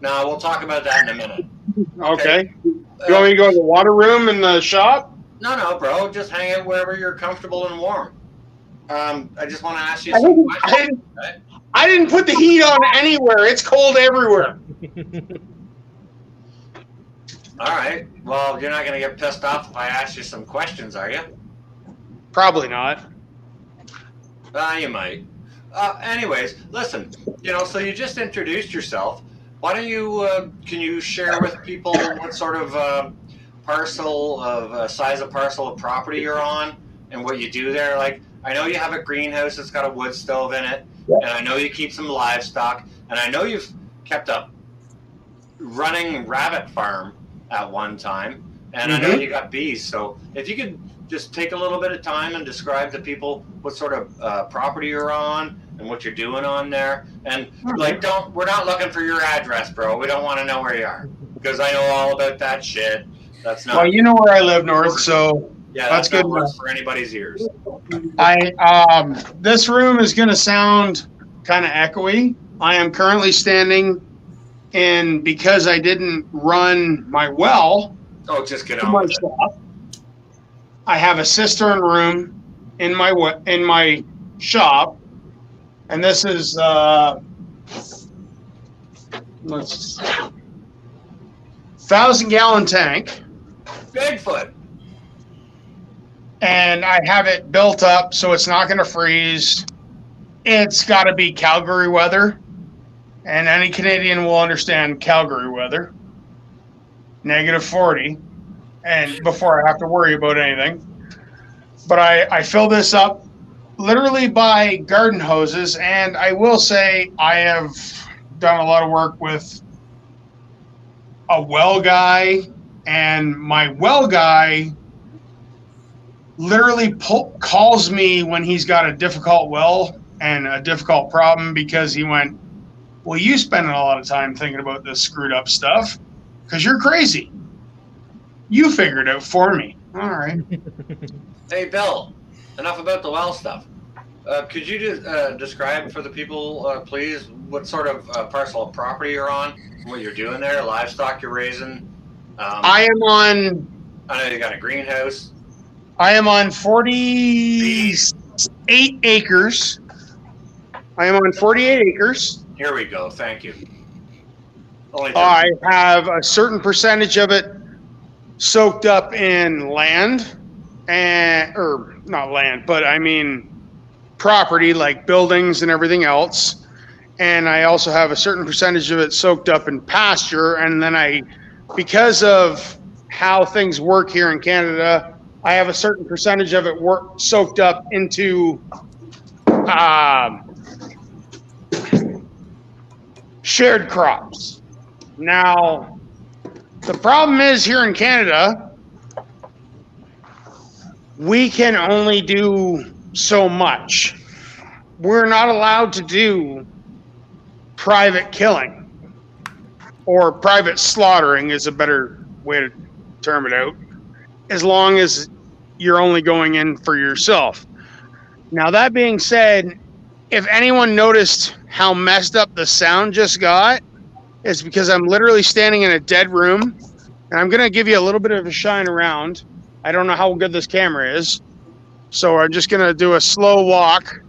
No, we'll talk about that in a minute. Okay. You want me to go to the water room in the shop? No, bro. Just hang out wherever you're comfortable and warm. I just want to ask you some questions. I didn't put the heat on anywhere. It's cold everywhere. All right. Well, you're not going to get pissed off if I ask you some questions, are you? Probably not. You might. Anyways, listen. So you just introduced yourself. Why don't you? Can you share with people what sort of size of parcel of property you're on and what you do there? Like, I know you have a greenhouse that's got a wood stove in it, and I know you keep some livestock, and I know you've kept a running rabbit farm at one time, and I know you got bees. So if you could just take a little bit of time and describe to people what sort of property you're on and what you're doing on there, and we're not looking for your address, bro. We don't want to know where you are, because I know all about that shit. That's not. Well, you know where I live, North, so yeah, that's good enough for anybody's ears. This room is going to sound kind of echoey. I am currently standing in, because I didn't run my well. Oh, just get on with it. I have a cistern room in my shop, and this is 1,000-gallon tank. Bigfoot. And I have it built up so it's not going to freeze. It's got to be Calgary weather, and any Canadian will understand Calgary weather. -40, and before I have to worry about anything. But I fill this up literally by garden hoses, and I will say I have done a lot of work with a well guy, and my well guy literally calls me when he's got a difficult well and a difficult problem, because he went, well, you spend a lot of time thinking about this screwed up stuff because you're crazy. You figured it out for me. All right. Hey, Bill, enough about the well stuff. Could you describe for the people, please, what sort of parcel of property you're on, what you're doing there, livestock you're raising? I am on... I know you got a greenhouse. I am on 48 acres. I am on 48 acres. Here we go. Thank you. I have a certain percentage of it soaked up in land, or not land, but I mean property like buildings and everything else. And I also have a certain percentage of it soaked up in pasture. And then because of how things work here in Canada, I have a certain percentage of it soaked up into shared crops. Now, the problem is here in Canada, we can only do so much. We're not allowed to do private killing, or private slaughtering is a better way to term it out, as long as you're only going in for yourself. Now, that being said, if anyone noticed how messed up the sound just got, it's because I'm literally standing in a dead room, and I'm going to give you a little bit of a shine around. I don't know how good this camera is, so I'm just going to do a slow walk.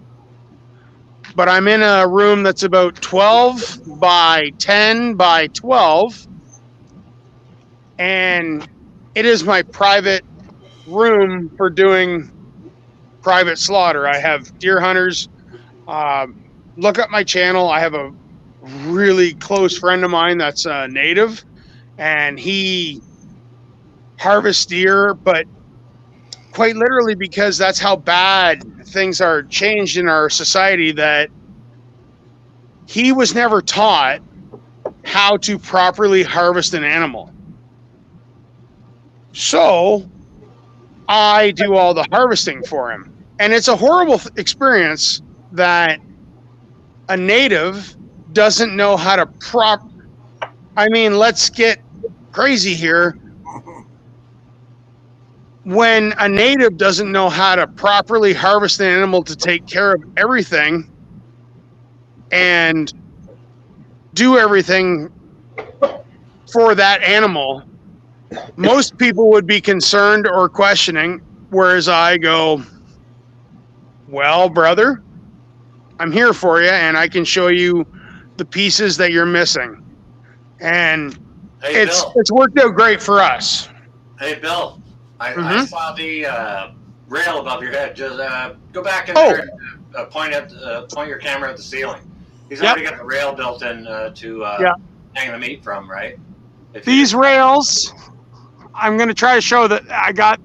But I'm in a room that's about 12 by 10 by 12, and it is my private room for doing private slaughter. I have deer hunters. Look up my channel. I have a really close friend of mine that's a native, and he harvests deer, but quite literally because that's how bad things are changed in our society, that he was never taught how to properly harvest an animal. So I do all the harvesting for him. And it's a horrible experience that a native doesn't know how to let's get crazy here. When a native doesn't know how to properly harvest an animal to take care of everything and do everything for that animal, most people would be concerned or questioning, whereas I go, well, brother, I'm here for you, and I can show you the pieces that you're missing. And Hey, it's worked out great for us. Hey, Bill, I saw the rail above your head. Just go back in there and point your camera at the ceiling. He's already got the rail built in to hang the meat from, right? These rails, I'm going to try to show that I got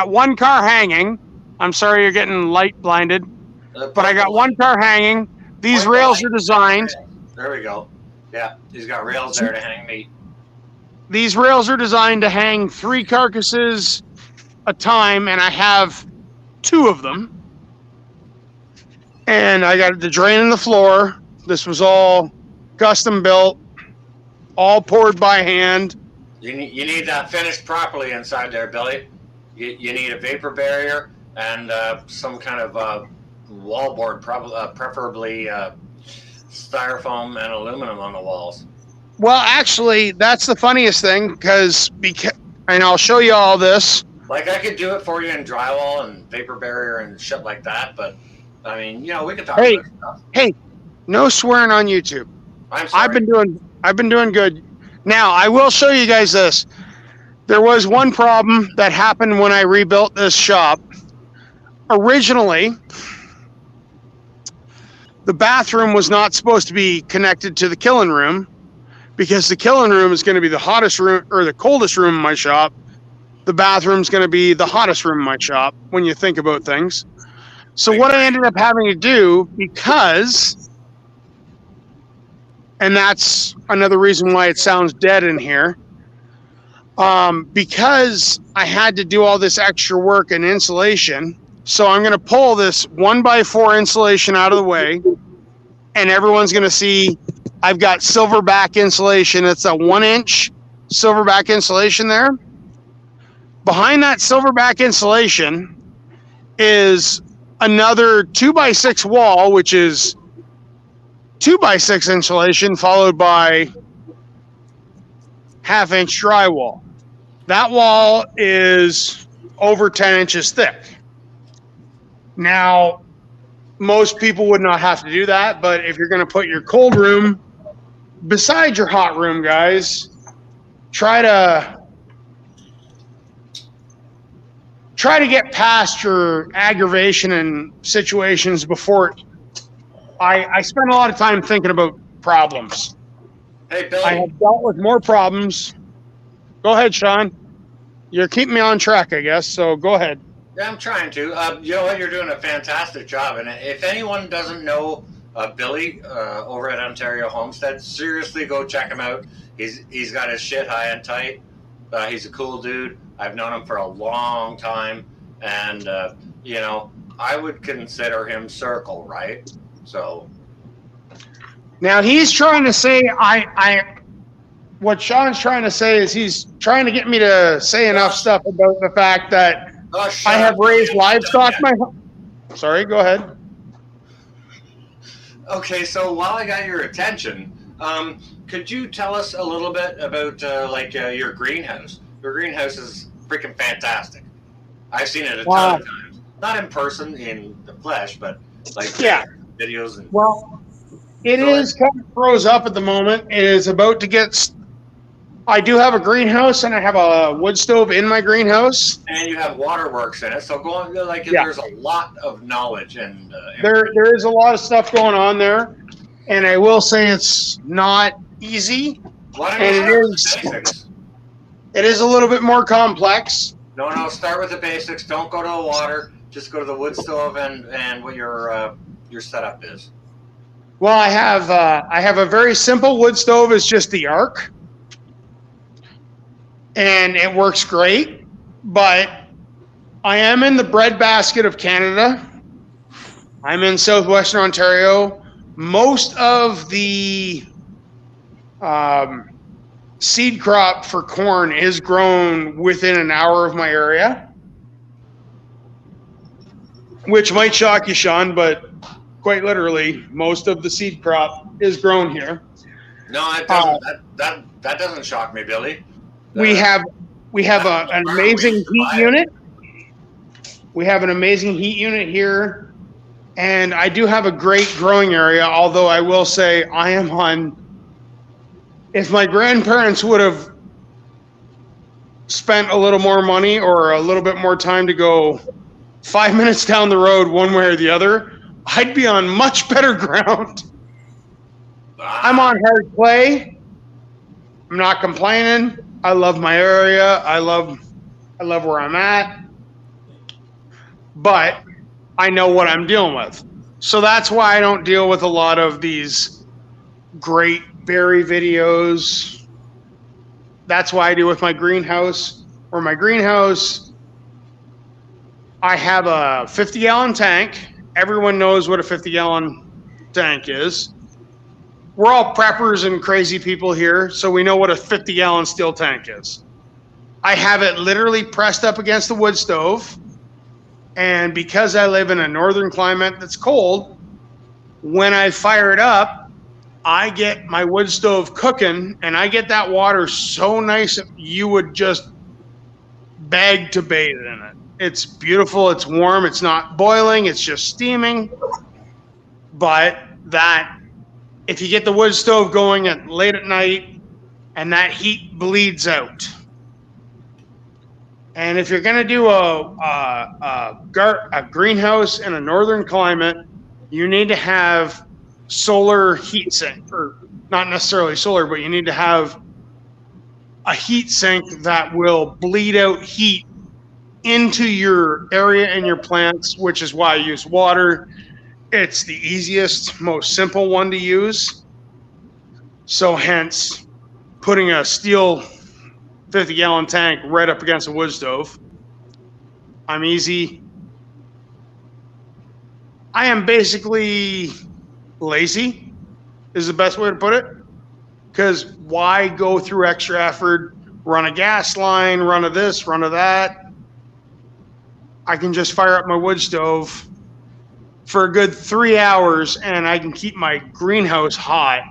one car hanging. I'm sorry you're getting light blinded, but I got one car hanging. These rails are designed. There we go. Yeah, he's got rails there to hang meat. These rails are designed to hang 3 carcasses a time, and I have 2 of them. And I got the drain in the floor. This was all custom built, all poured by hand. You need that finished properly inside there, Billy. You need a vapor barrier and some kind of wallboard, preferably styrofoam and aluminum on the walls. Well, actually, that's the funniest thing, because and I'll show you all this. Like, I could do it for you in drywall and vapor barrier and shit like that, but I mean, we can talk about stuff. Hey, no swearing on YouTube. I'm sorry. I've been doing good. Now, I will show you guys this. There was one problem that happened when I rebuilt this shop. Originally, the bathroom was not supposed to be connected to the killing room, because the killing room is going to be the hottest room or the coldest room in my shop. The bathroom's going to be the hottest room in my shop when you think about things. So what I ended up having to do, and that's another reason why it sounds dead in here, because I had to do all this extra work and insulation. So I'm going to pull this 1x4 insulation out of the way, and everyone's going to see I've got silverback insulation. It's a 1-inch silverback insulation there. Behind that silverback insulation is another 2x6 wall, which is 2x6 insulation, followed by 1/2-inch drywall. That wall is over 10 inches thick. Now, most people would not have to do that, but if you're going to put your cold room beside your hot room, guys, try to get past your aggravation and situations before. I spend a lot of time thinking about problems. Hey, Billy. I have dealt with more problems. Go ahead, Sean. You're keeping me on track, I guess, so go ahead. Yeah, I'm trying to. You know what? You're doing a fantastic job. And if anyone doesn't know Billy over at Ontario Homestead, seriously go check him out. He's got his shit high and tight. He's a cool dude. I've known him for a long time. and you know, I would consider him circle, right? So Now he's trying to say what Sean's trying to say is he's trying to get me to say enough stuff about the fact that I have raised livestock. Sorry, go ahead. Okay, so while I got your attention, could you tell us a little bit about your greenhouse? Your greenhouse is freaking fantastic. I've seen it a ton of times, not in person, in the flesh, but videos and. Well, it is kind of froze up at the moment. It is about to get. I do have a greenhouse, and I have a wood stove in my greenhouse, and you have waterworks in it. So there's a lot of knowledge and there is a lot of stuff going on there, and I will say it's not easy. It is a little bit more complex. No, start with the basics. Don't go to the water. Just go to the wood stove and what your setup is. Well, I have a very simple wood stove. It's just the arc, and it works great. But I am in the breadbasket of Canada. I'm in southwestern Ontario. Most of the seed crop for corn is grown within an hour of my area, which might shock you, Sean, but quite literally, most of the seed crop is grown here. No, it doesn't. That doesn't shock me, Billy. We have an amazing heat unit. We have an amazing heat unit here, and I do have a great growing area. Although I will say I am on. If my grandparents would have spent a little more money or a little bit more time to go 5 minutes down the road one way or the other, I'd be on much better ground. I'm on hard clay. I'm not complaining. I love my area. I love where I'm at. But I know what I'm dealing with. So that's why I don't deal with a lot of these great berry videos. That's why I do with my greenhouse. Or my greenhouse, I have a 50-gallon tank. Everyone knows what a 50-gallon tank is. We're all preppers and crazy people here, so we know what a 50-gallon steel tank is. I have it literally pressed up against the wood stove, and because I live in a northern climate that's cold, when I fire it up, I get my wood stove cooking, and I get that water so nice you would just beg to bathe in it. It's beautiful. It's warm. It's not boiling. It's just steaming. But if you get the wood stove going at late at night, and that heat bleeds out. And if you're going to do a greenhouse in a northern climate, you need to have solar heat sink, or not necessarily solar, but you need to have a heat sink that will bleed out heat into your area and your plants, which is why I use water. It's the easiest, most simple one to use. So hence putting a steel 50-gallon tank right up against a wood stove. I'm easy. I am basically lazy is the best way to put it. Because why go through extra effort, run a gas line, run a this, run a that? I can just fire up my wood stove for a good 3 hours, and I can keep my greenhouse hot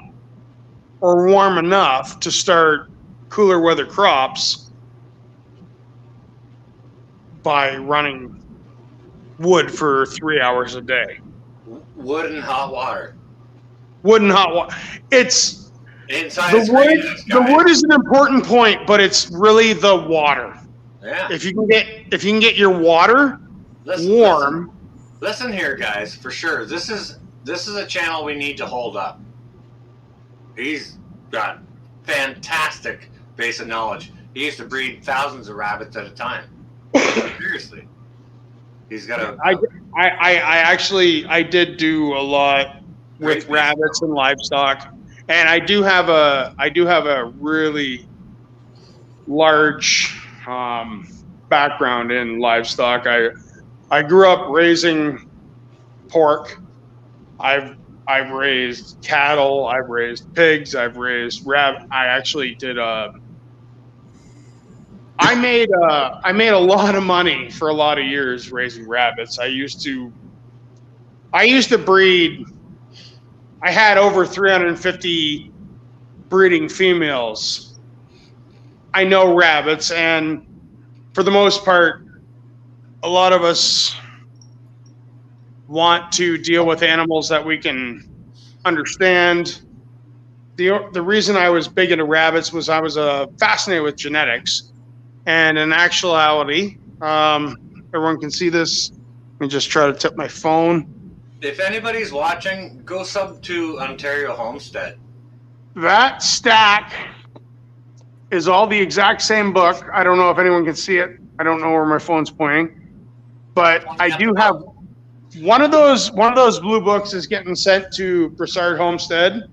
or warm enough to start cooler weather crops by running wood for 3 hours a day. Wood and hot water. Wood and hot water. It's inside the wood is an important point, but it's really the water. Yeah. If you can get your water warm. Listen here, guys, for sure. This is a channel we need to hold up. He's got fantastic basic knowledge. He used to breed thousands of rabbits at a time. Seriously. He's got a I did do a lot with rabbits and livestock, and I do have a really large background in livestock. I grew up raising pork. I've raised cattle. I've raised pigs. I've raised rabbit. I actually did I made a lot of money for a lot of years raising rabbits. I used to breed. I had over 350 breeding females. I know rabbits, and for the most part, a lot of us want to deal with animals that we can understand. The reason I was big into rabbits was I was fascinated with genetics. And in actuality, everyone can see this. Let me just try to tip my phone. If anybody's watching, go sub to Ontario Homestead. That stack is all the exact same book. I don't know if anyone can see it. I don't know where my phone's pointing, but I do have one of those blue books is getting sent to Broussard Homestead,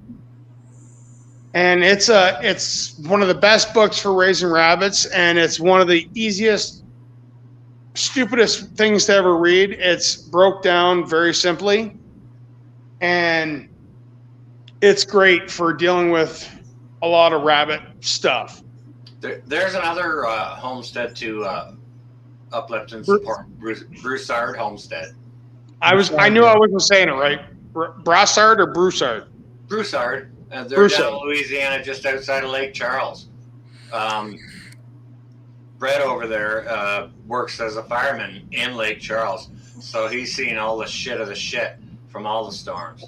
and it's one of the best books for raising rabbits, and it's one of the easiest, stupidest things to ever read. It's broke down very simply, and it's great for dealing with a lot of rabbit stuff. There's another homestead to uplift and support, Broussard Homestead. I knew I wasn't saying it right. Broussard or Broussard? Broussard. They're down in Louisiana, just outside of Lake Charles. Brett over there works as a fireman in Lake Charles, so he's seen all the shit of the shit from all the storms.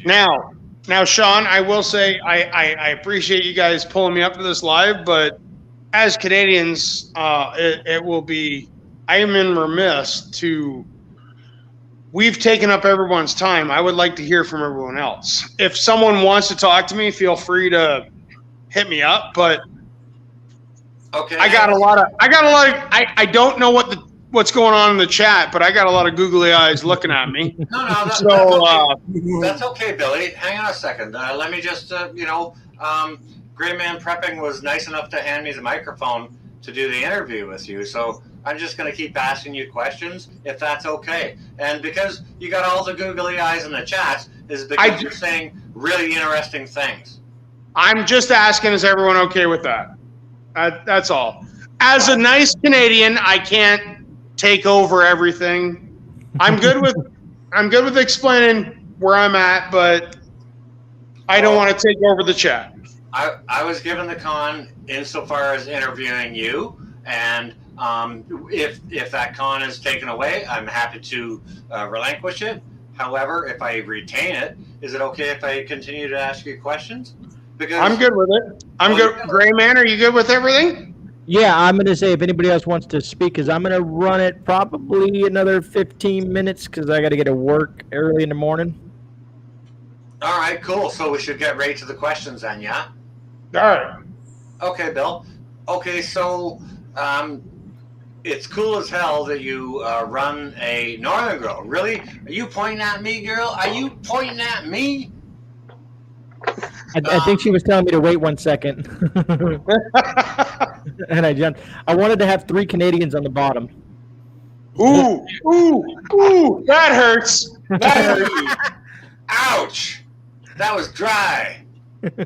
Now, Sean, I will say I appreciate you guys pulling me up to this live, but as Canadians, it will be, I am remiss to, we've taken up everyone's time. I would like to hear from everyone else. If someone wants to talk to me, feel free to hit me up, but okay. I don't know what's going on in the chat, but I got a lot of googly eyes looking at me. No, that's okay, Billy. Hang on a second. Let me just, GreyMan Prepping was nice enough to hand me the microphone to do the interview with you. So I'm just going to keep asking you questions, if that's okay. And because you got all the googly eyes in the chat, is because you're saying really interesting things. I'm just asking, is everyone okay with that? That's all. As a nice Canadian, I can't take over everything. I'm good with explaining where I'm at, but I don't want to take over the chat. I was given the con insofar as interviewing you, and if that con is taken away, I'm happy to relinquish it. However, if I retain it, is it okay if I continue to ask you questions? Because I'm good with it. I'm good. GreyMan, are you good with everything? Yeah, I'm going to say if anybody else wants to speak, because I'm going to run it probably another 15 minutes because I got to get to work early in the morning. All right, cool. So we should get right to the questions then, yeah? All right. Okay, Bill. Okay, so it's cool as hell that you run a Northern Grow. Really? Are you pointing at me, girl? Are you pointing at me? I think she was telling me to wait 1 second. And I jumped. I wanted to have 3 Canadians on the bottom. Ooh, that hurts. That hurts. Ouch. That was dry. We're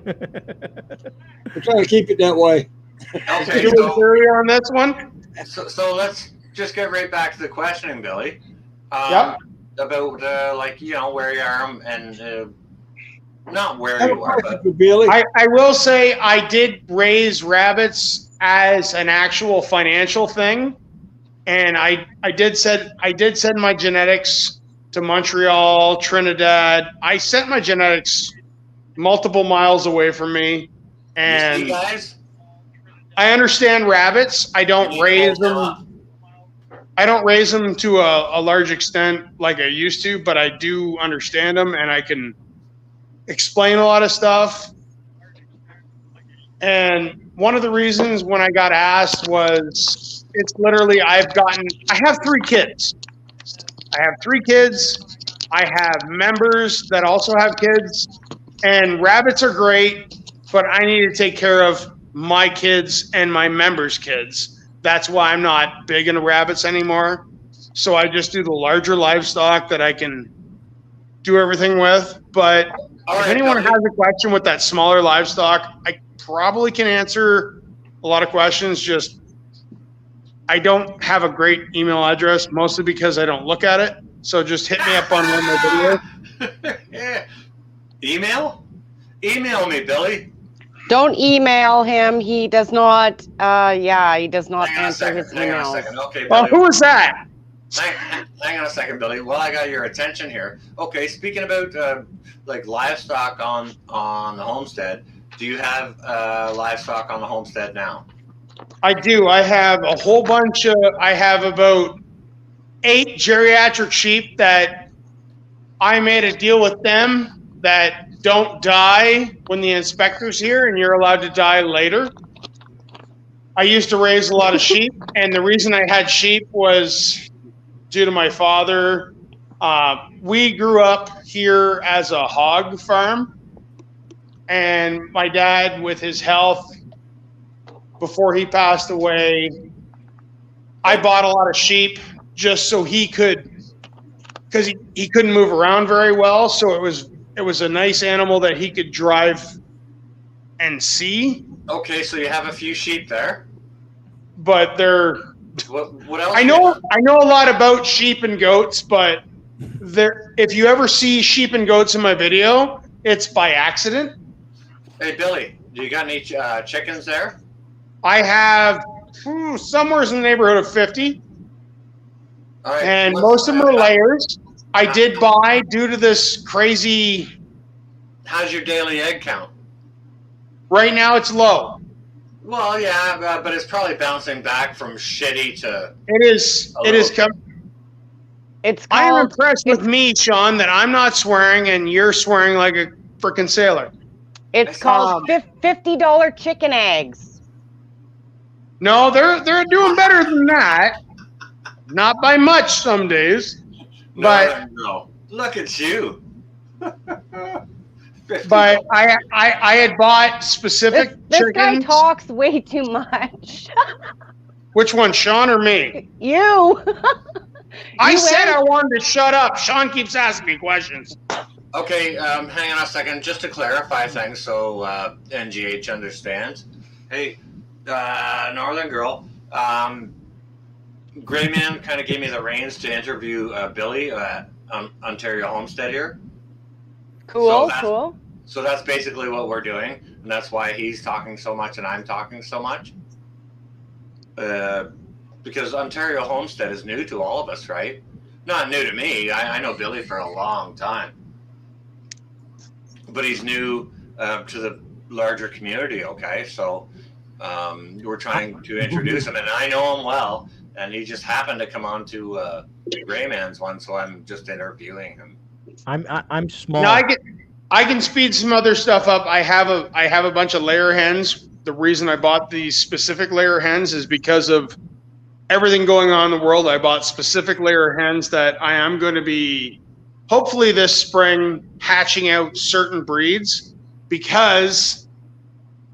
trying to keep it that way. Okay, You were dirty on this one? so let's just get right back to the questioning, Billy. Yep. About where you are and not where you are, but Billy. I will say I did raise rabbits as an actual financial thing, and I did send my genetics to Montreal, Trinidad. I sent my genetics multiple miles away from me, and you see, guys? I understand rabbits. I don't raise them. I don't raise them to a large extent like I used to, but I do understand them, and I can explain a lot of stuff. And one of the reasons when I got asked was, it's literally, I have 3 kids. I have 3 kids. I have members that also have kids, and rabbits are great, but I need to take care of my kids and my members' kids. That's why I'm not big into rabbits anymore. So I just do the larger livestock that I can do everything with. But if anyone has a question with that smaller livestock, I probably can answer a lot of questions. Just I don't have a great email address, mostly because I don't look at it. So just hit me up on one of my videos. Yeah. Email me, Billy. Don't email him. He does not. He does not answer his Hang on a emails. second. Okay, Billy. Who is that? Hang on a second, Billy. Well, I got your attention here. Okay, speaking about like livestock on the homestead, do you have livestock on the homestead now? I do. I have a whole bunch of. I have about 8 geriatric sheep that I made a deal with them that don't die when the inspector's here, and you're allowed to die later. I used to raise a lot of sheep, and the reason I had sheep was due to my father. We grew up here as a hog farm, and my dad, with his health, before he passed away, I bought a lot of sheep just so he could, because he couldn't move around very well, so it was a nice animal that he could drive and see. Okay, so you have a few sheep there. But they're what else? I know a lot about sheep and goats, but if you ever see sheep and goats in my video, it's by accident. Hey Billy, do you got any chickens there? I have somewhere in the neighborhood of 50. All right, and most of them are layers. I did buy, due to this crazy. How's your daily egg count? Right now it's low. Well, yeah, but it's probably bouncing back from shitty to. It is. It is coming. It's I am called. impressed with me, Sean, that I'm not swearing and you're swearing like a freaking sailor. It's called $50 chicken eggs. No, they're doing better than that. Not by much some days, but no. Look at you. But I had bought specific This chickens. guy talks way too much. Which one, Sean or me? You. I said I wanted to shut up. Sean keeps asking me questions. Okay, hang on a second, just to clarify things so NGH understands. Hey, Northern Girl, GreyMan kind of gave me the reins to interview Billy at Ontario Homestead here. Cool. So that's basically what we're doing, and that's why he's talking so much and I'm talking so much. Because Ontario Homestead is new to all of us, right? Not new to me. I know Billy for a long time. But he's new to the larger community, okay? So we're trying to introduce him, and I know him well, and he just happened to come on to GreyMan's one, so I'm just interviewing him. I'm small. Now I can speed some other stuff up. I have a bunch of layer hens. The reason I bought these specific layer hens is because of everything going on in the world. I bought specific layer hens that I am going to be hopefully this spring hatching out certain breeds, because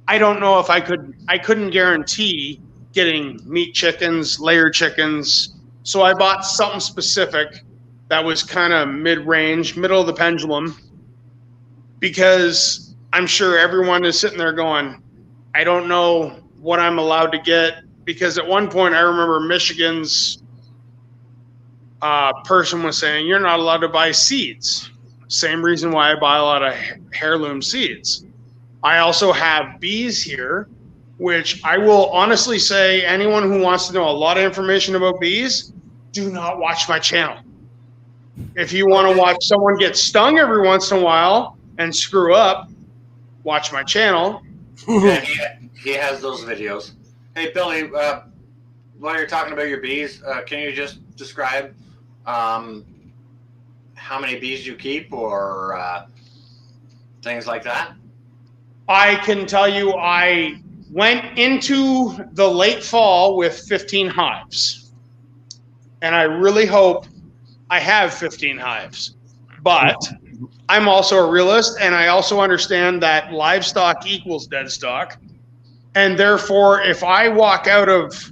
I don't know if I couldn't guarantee getting meat chickens, layer chickens. So I bought something specific that was kind of mid-range, middle of the pendulum, because I'm sure everyone is sitting there going, I don't know what I'm allowed to get, because at one point I remember Michigan's person was saying, you're not allowed to buy seeds. Same reason why I buy a lot of heirloom seeds. I also have bees here, which I will honestly say, anyone who wants to know a lot of information about bees, do not watch my channel. If you want to watch someone get stung every once in a while and screw up, watch my channel. Yeah, he has those videos. Hey, Billy, while you're talking about your bees, can you just describe how many bees you keep or things like that? I can tell you I went into the late fall with 15 hives. And I really hope I have 15 hives. But I'm also a realist, and I also understand that livestock equals dead stock. And therefore, if I walk out of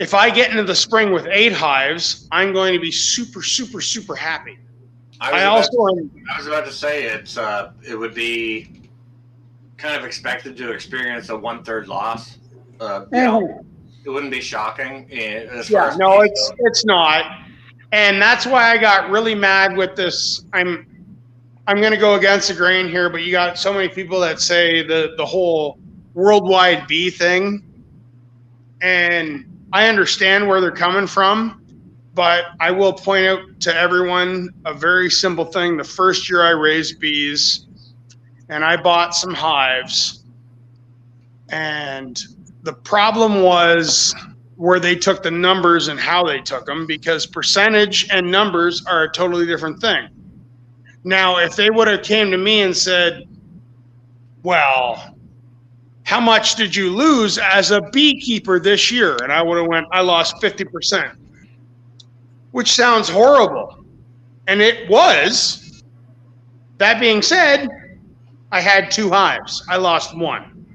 if I get into the spring with 8 hives, I'm going to be super, super, super happy. I was about to say it would be kind of expected to experience a 1/3 loss. It wouldn't be shocking. It's not, and that's why I got really mad with this. I'm going to go against the grain here, but you got so many people that say the whole worldwide bee thing, and I understand where they're coming from, but I will point out to everyone a very simple thing. The first year I raised bees, and I bought some hives, and the problem was where they took the numbers and how they took them, because percentage and numbers are a totally different thing. Now, if they would have came to me and said, well, how much did you lose as a beekeeper this year? And I would have went, I lost 50%, which sounds horrible. And it was. That being said, I had 2 hives. I lost 1.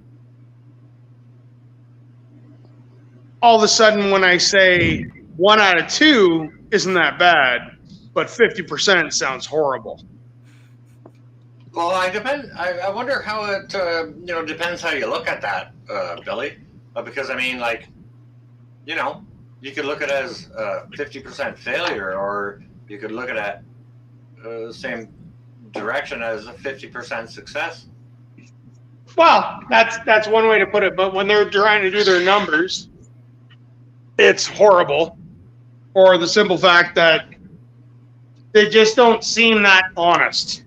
All of a sudden, when I say 1 out of 2 isn't that bad, but 50% sounds horrible. Well, I wonder how it depends how you look at that, Billy. Because I mean, like, you could look at it as 50% failure, or you could look at it the same direction as a 50% success. Well, that's one way to put it. But when they're trying to do their numbers, it's horrible. Or the simple fact that they just don't seem that honest.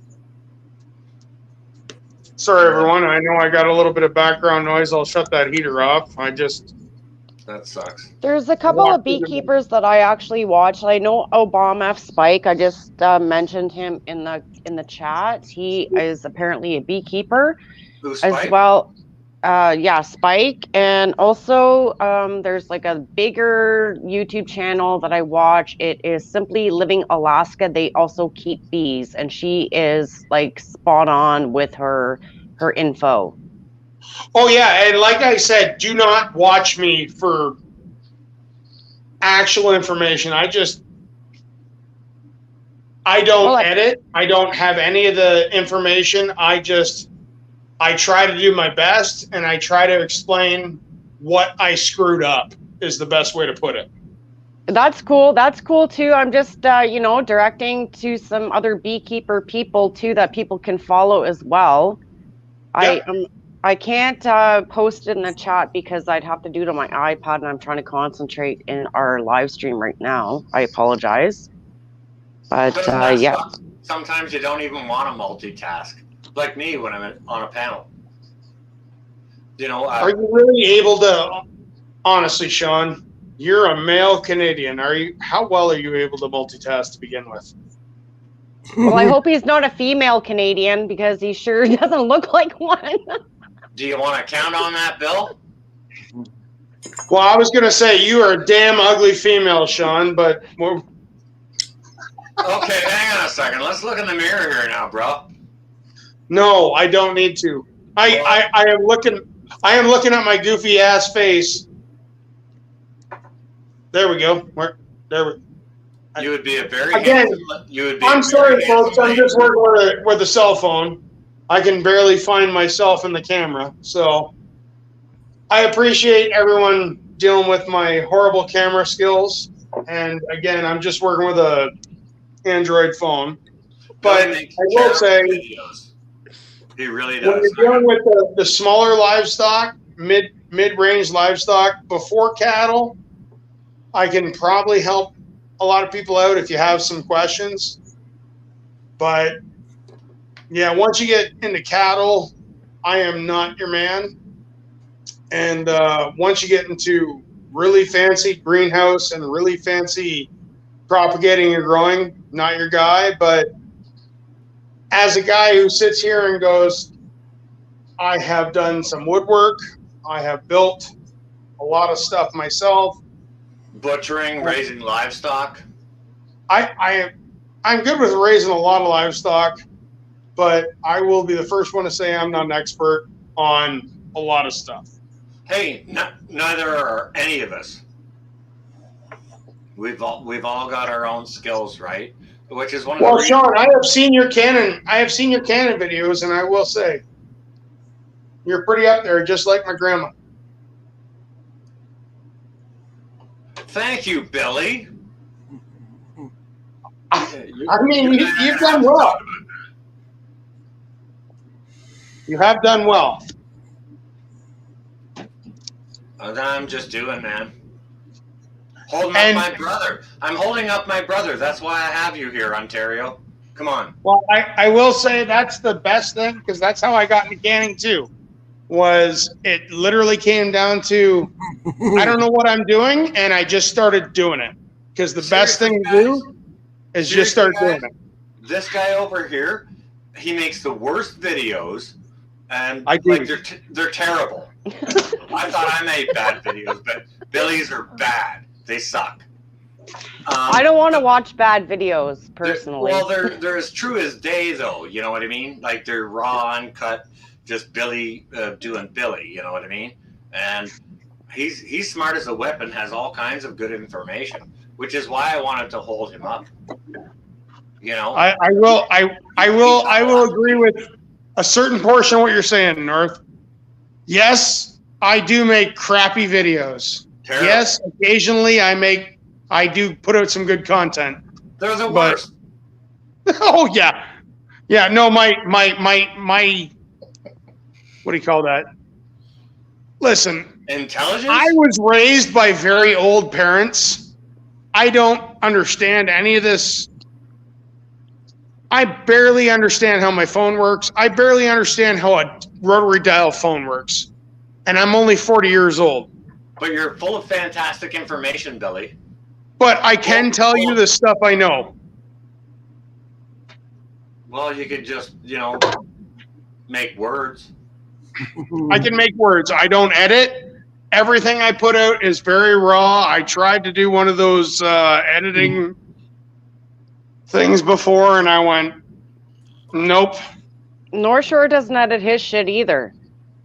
Sorry, everyone. I know I got a little bit of background noise. I'll shut that heater off. That sucks. There's a couple of beekeepers that I actually watch. I know Obama F. Spike. I just mentioned him in the chat. He is apparently a beekeeper as well. Yeah, Spike. And also there's like a bigger YouTube channel that I watch. It is Simply Living Alaska. They also keep bees, and she is like spot on with her info. Oh yeah, and like I said, do not watch me for actual information. I don't edit. I don't have any of the information. I try to do my best, and I try to explain what I screwed up is the best way to put it. That's cool. That's cool too. I'm just, directing to some other beekeeper people too that people can follow as well. Yep. I can't post it in the chat because I'd have to do it on my iPad, and I'm trying to concentrate in our live stream right now. I apologize. But yeah. Sometimes you don't even want to multitask. Like me when I'm on a panel. Are you really able to, honestly, Sean, you're a male Canadian. How well are you able to multitask to begin with? Well, I hope he's not a female Canadian, because he sure doesn't look like one. Do you want to count on that, Bill? Well, I was going to say you are a damn ugly female, Sean, but... Okay, hang on a second. Let's look in the mirror here now, bro. No, I don't need to. I am looking at my goofy ass face. There we go. You would be a very I'm sorry, folks. I'm just working with a cell phone. I can barely find myself in the camera. So I appreciate everyone dealing with my horrible camera skills. And again, I'm just working with a Android phone. But I will say, he really does. When you're dealing with the smaller livestock, mid-range livestock before cattle, I can probably help a lot of people out if you have some questions. But yeah, once you get into cattle, I am not your man. And once you get into really fancy greenhouse and really fancy propagating and growing, not your guy. But as a guy who sits here and goes, I have done some woodwork, I have built a lot of stuff myself. Butchering, raising livestock. I'm good with raising a lot of livestock, but I will be the first one to say I'm not an expert on a lot of stuff. Hey, neither are any of us. We've all got our own skills, right? Which is one of Well, the Sean, I have seen your Canon videos, and I will say you're pretty up there, just like my grandma. Thank you, Billy. I mean, you've done well. You have done well. I'm just doing, man. Holding up my brother. I'm holding up my brother. That's why I have you here, Ontario. Come on. Well, I will say that's the best thing, because that's how I got into canning too. Was it literally came down to I don't know what I'm doing, and I just started doing it. Because the best thing to do is just start doing it. This guy over here, he makes the worst videos, and they're terrible. I thought I made bad videos, but Billy's are bad. They suck. I don't want to watch bad videos personally. They're as true as day, though. You know what I mean? Like they're raw, uncut, just Billy doing Billy. You know what I mean? And he's smart as a whip and has all kinds of good information, which is why I wanted to hold him up. You know, I will agree with a certain portion of what you're saying, North. Yes, I do make crappy videos. Terrible. Yes, occasionally I do put out some good content. They're the worst. Oh yeah. Yeah, no, my what do you call that? Listen. Intelligence? I was raised by very old parents. I don't understand any of this. I barely understand how my phone works. I barely understand how a rotary dial phone works. And I'm only 40 years old. But you're full of fantastic information, Billy. But I can tell you the stuff I know. Well, you could just, make words. I can make words. I don't edit. Everything I put out is very raw. I tried to do one of those editing things before, and I went, nope. North Shore doesn't edit his shit either.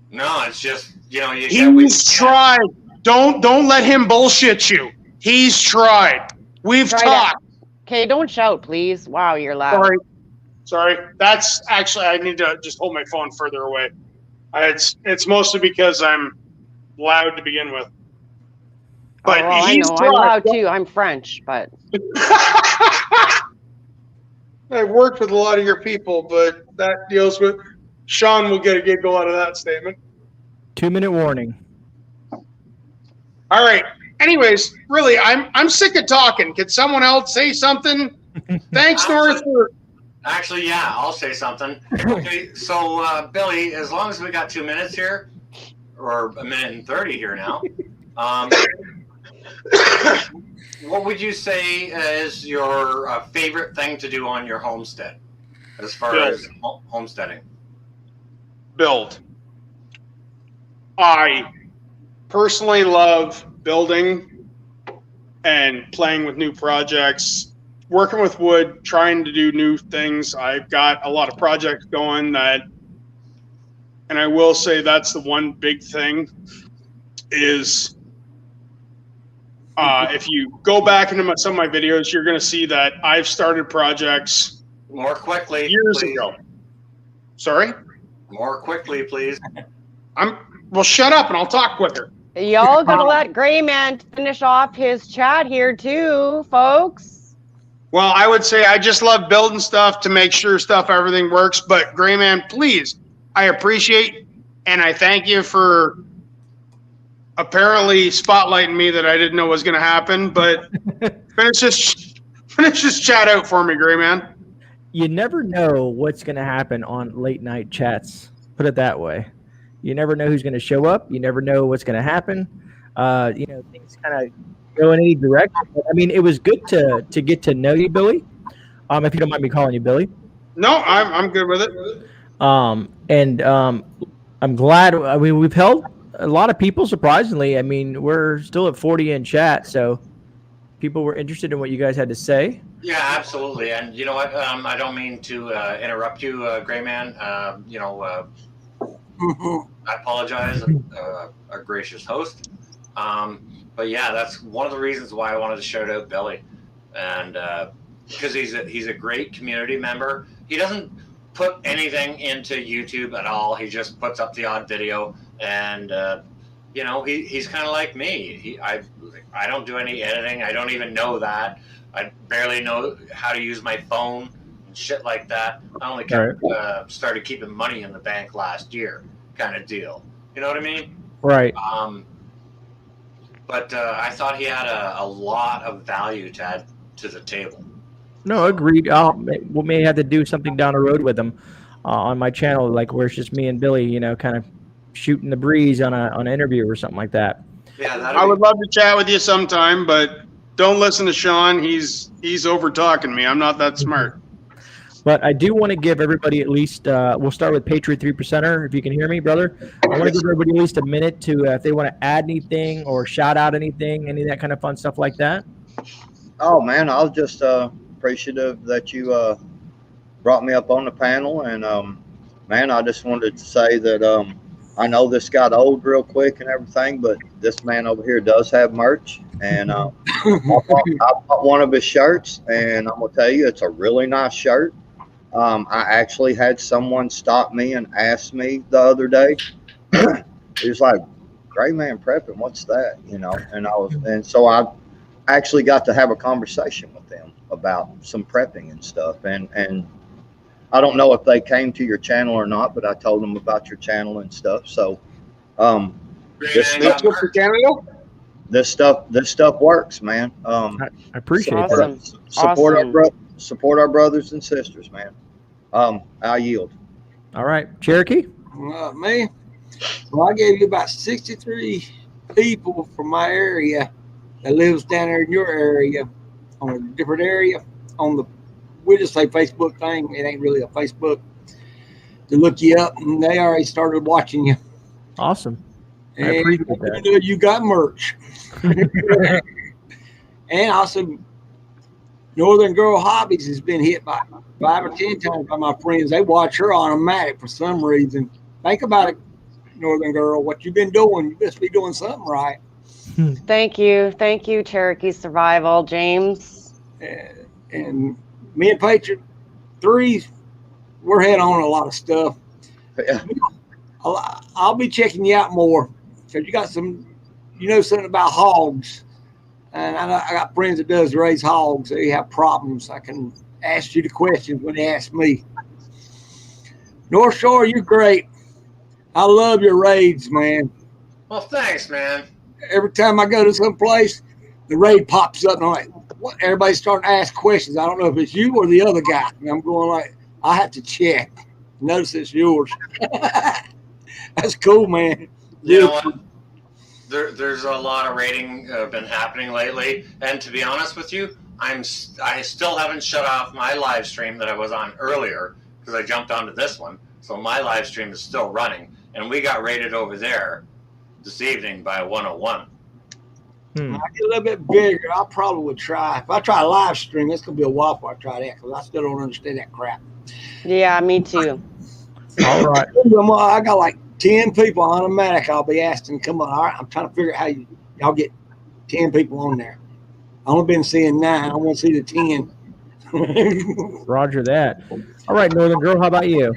No, it's just, He's tried. Don't let him bullshit you. He's tried. We've talked. Okay, don't shout, please. Wow, you're loud. Sorry. That's actually, I need to just hold my phone further away. It's mostly because I'm loud to begin with. But I know. I'm loud too. I'm French, but I've worked with a lot of your people, but that deals with Sean will get a giggle out of that statement. 2-minute warning. All right. Anyways, really, I'm sick of talking. Could someone else say something? Thanks, North. Actually, yeah, I'll say something. Okay, so Billy, as long as we got 2 minutes here, or 1 minute and 30 here now, what would you say is your favorite thing to do on your homestead, as far as homesteading? Build. I personally love building and playing with new projects, working with wood, trying to do new things. I've got a lot of projects going and I will say that's the one big thing is if you go back into some of my videos, you're going to see that I've started projects more quickly years ago. Sorry? More quickly, please. Well, shut up and I'll talk quicker. Y'all gotta let GreyMan finish off his chat here too, folks. Well, I would say I just love building stuff to make sure everything works. But GreyMan, please, I appreciate and I thank you for apparently spotlighting me that I didn't know was going to happen. But finish this chat out for me, GreyMan. You never know what's going to happen on late night chats. Put it that way. You never know who's going to show up. You never know what's going to happen. Things kind of go in any direction. But, I mean, it was good to get to know you, Billy. If you don't mind me calling you Billy. No, I'm good with it. I'm glad. I mean, we've held a lot of people. Surprisingly, I mean, we're still at 40 in chat, so people were interested in what you guys had to say. Yeah, absolutely. And you know what? I don't mean to interrupt you, GreyMan. I apologize, a gracious host. But yeah, that's one of the reasons why I wanted to shout out Billy, and because he's a great community member. He doesn't put anything into YouTube at all. He just puts up the odd video, and you know, he's kind of like me. I don't do any editing. I don't even know that. I barely know how to use my phone and shit like that. I only started keeping money in the bank last year, kind of deal. You know what I mean? Right. But I thought he had a lot of value to add to the table. No, agreed. We may have to do something down the road with him on my channel, like where it's just me and Billy, you know, kind of shooting the breeze on an interview or something like that. Yeah, I would love to chat with you sometime, but don't listen to Sean. He's over talking me. I'm not that smart. But I do want to give everybody at least, we'll start with Patriot 3%er, if you can hear me, brother. I want to give everybody at least a minute to, if they want to add anything or shout out anything, any of that kind of fun stuff like that. Oh, man, I was just appreciative that you brought me up on the panel. And, man, I just wanted to say that I know this got old real quick and everything, but this man over here does have merch. And I bought one of his shirts, and I'm going to tell you, it's a really nice shirt. I actually had someone stop me and ask me the other day. He was like, "GreyMan Prepping, what's that?" You know, and so I actually got to have a conversation with them about some prepping and stuff. And I don't know if they came to your channel or not, but I told them about your channel and stuff. So this stuff works, man. I appreciate Awesome. that. Support our brothers and sisters, man. I yield. All right, Cherokee. Me? Well, I gave you about 63 people from my area that lives down there in your area on a different area on the, we'll just say Facebook thing. It ain't really a Facebook, to look you up, and they already started watching you. Awesome. And I appreciate that. you got merch. And also, Northern Girl Hobbies has been hit by 5 or 10 times by my friends. They watch her automatic for some reason. Think about it, Northern Girl. What you've been doing, you must be doing something right. Thank you, Cherokee Survival, James. And me and Patriot 3, we're head on a lot of stuff. Yeah. I'll be checking you out more because you got some, you know, something about hogs. And I got friends that does raise hogs. They have problems. I can ask you the questions when they ask me. North Shore, you're great. I love your raids, man. Well, thanks, man. Every time I go to some place, the raid pops up, and I'm like, what? Everybody's starting to ask questions. I don't know if it's you or the other guy. And I'm going like, I have to check. Notice it's yours. That's cool, man. You know what? There's a lot of raiding been happening lately, and to be honest with you, I still haven't shut off my live stream that I was on earlier because I jumped onto this one. So my live stream is still running, and we got raided over there this evening by 101. I get a little bit bigger. I probably would try. If I try a live stream, it's gonna be a while before I try that because I still don't understand that crap. Yeah, me too. All right. I got like 10 people automatic. I'll be asking, come on. All right, I'm trying to figure out how y'all get 10 people on there. I've only been seeing 9. I want to see the 10. Roger that. All right, Northern Girl, how about you?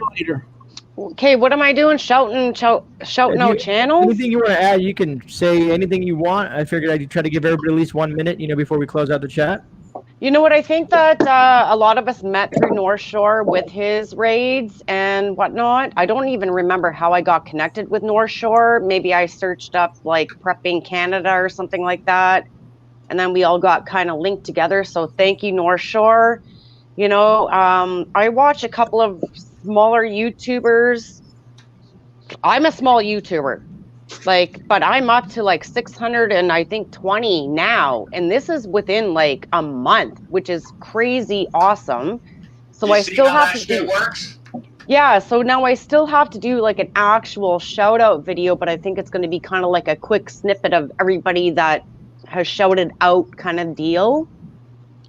Okay, what am I doing? Shouting out channels? Anything you want to add, you can say anything you want. I figured I'd try to give everybody at least 1 minute, you know, before we close out the chat. You know what? I think that a lot of us met through North Shore with his raids and whatnot. I don't even remember how I got connected with North Shore. Maybe I searched up like Prepping Canada or something like that. And then we all got kind of linked together. So thank you, North Shore. You know, I watch a couple of smaller YouTubers. I'm a small YouTuber. But I'm up to like 600 and I think 20 now, and this is within like a month, which is crazy awesome. So I still have to do. Works? Yeah, so now I still have to do like an actual shout out video, but I think it's going to be kind of like a quick snippet of everybody that has shouted out kind of deal,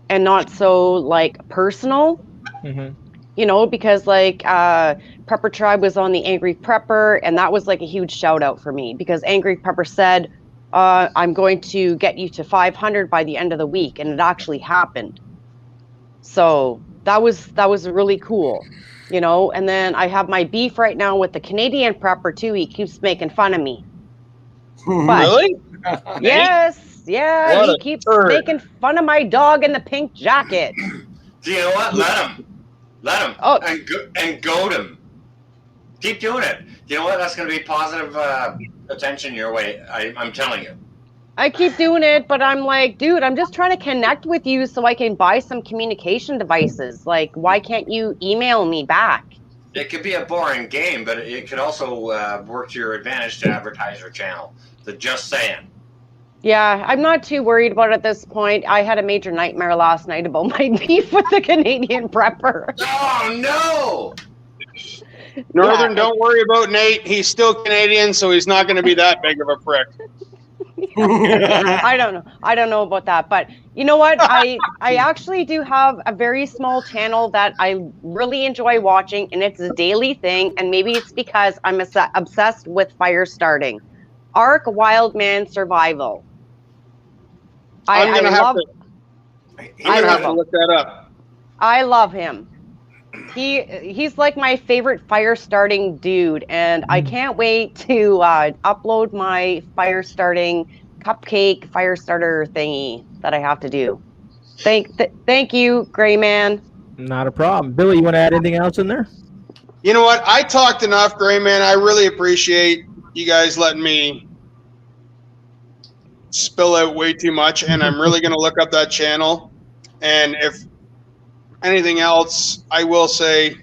and not so like personal. Mm-hmm. You know, because like Prepper Tribe was on the Angry Prepper, and that was like a huge shout out for me because Angry Prepper said, I'm going to get you to 500 by the end of the week, and it actually happened. So that was really cool, you know. And then I have my beef right now with the Canadian prepper too. He keeps making fun of me. But Really? yes, yeah, What he a keeps turd. making fun of my dog in the pink jacket. Do you know what? Let him, Oh. and goad him. Keep doing it. You know what? That's going to be positive attention your way. I'm telling you. I keep doing it, but I'm like, dude, I'm just trying to connect with you so I can buy some communication devices. Like, why can't you email me back? It could be a boring game, but it could also work to your advantage to advertise your channel. So just saying. Yeah, I'm not too worried about it at this point. I had a major nightmare last night about my beef with the Canadian prepper. Oh, no! Northern, Yeah. don't worry about Nate. He's still Canadian, so he's not going to be that big of a prick. I don't know about that, but you know what? I actually do have a very small channel that I really enjoy watching, and it's a daily thing. And maybe it's because I'm obsessed with fire starting. Arc Wildman Survival. I'm gonna have to look that up. I love him. He's like my favorite fire starting dude, and I can't wait to upload my fire starting cupcake fire starter thingy that I have to do. Thank you, GreyMan. Not a problem. Billy, you want to add anything else in there? You know what? I talked enough, GreyMan. I really appreciate you guys letting me spill out way too much, and I'm really going to look up that channel. And if anything else, I will say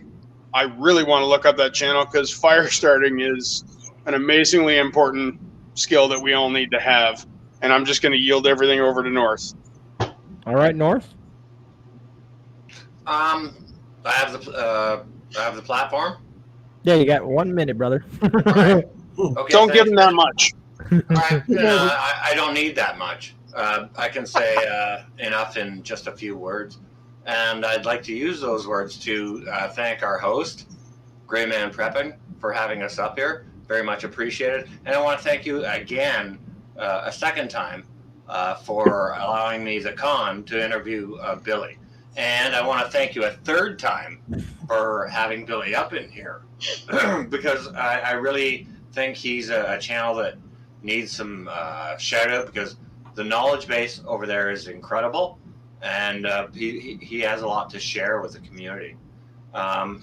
I really want to look up that channel because fire starting is an amazingly important skill that we all need to have. And I'm just going to yield everything over to North. All right, North. I have the platform. Yeah, you got 1 minute, brother. Okay, don't give him that much. Right, I don't need that much. I can say enough in just a few words. And I'd like to use those words to thank our host, GreyMan Prepping, for having us up here. Very much appreciated. And I want to thank you again, a second time, for allowing me the con to interview Billy. And I want to thank you a third time for having Billy up in here. Because I really think he's a channel that needs some shout out, because the knowledge base over there is incredible. And he has a lot to share with the community. And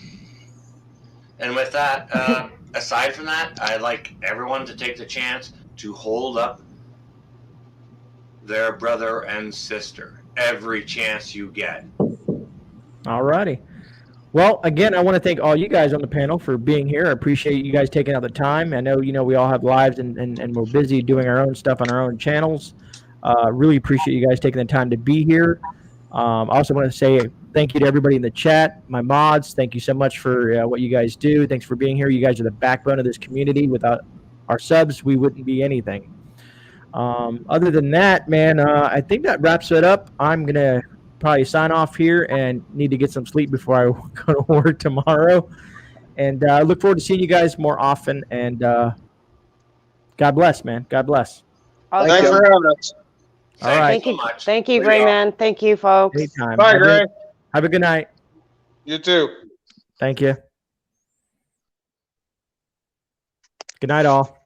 with that, aside from that, I'd like everyone to take the chance to hold up their brother and sister every chance you get. All righty. Well, again, I want to thank all you guys on the panel for being here. I appreciate you guys taking out the time. I know, we all have lives and we're busy doing our own stuff on our own channels. Really appreciate you guys taking the time to be here. I also want to say thank you to everybody in the chat, my mods. Thank you so much for what you guys do. Thanks for being here. You guys are the backbone of this community. Without our subs, we wouldn't be anything. Other than that, man, I think that wraps it up. I'm going to probably sign off here and need to get some sleep before I go to work tomorrow. And I look forward to seeing you guys more often. And God bless, man. God bless. Thanks for having us. All right. Thank you, GreyMan. Thank you, folks. Anytime. Bye, Grey. Have a good night. You too. Thank you. Good night, all.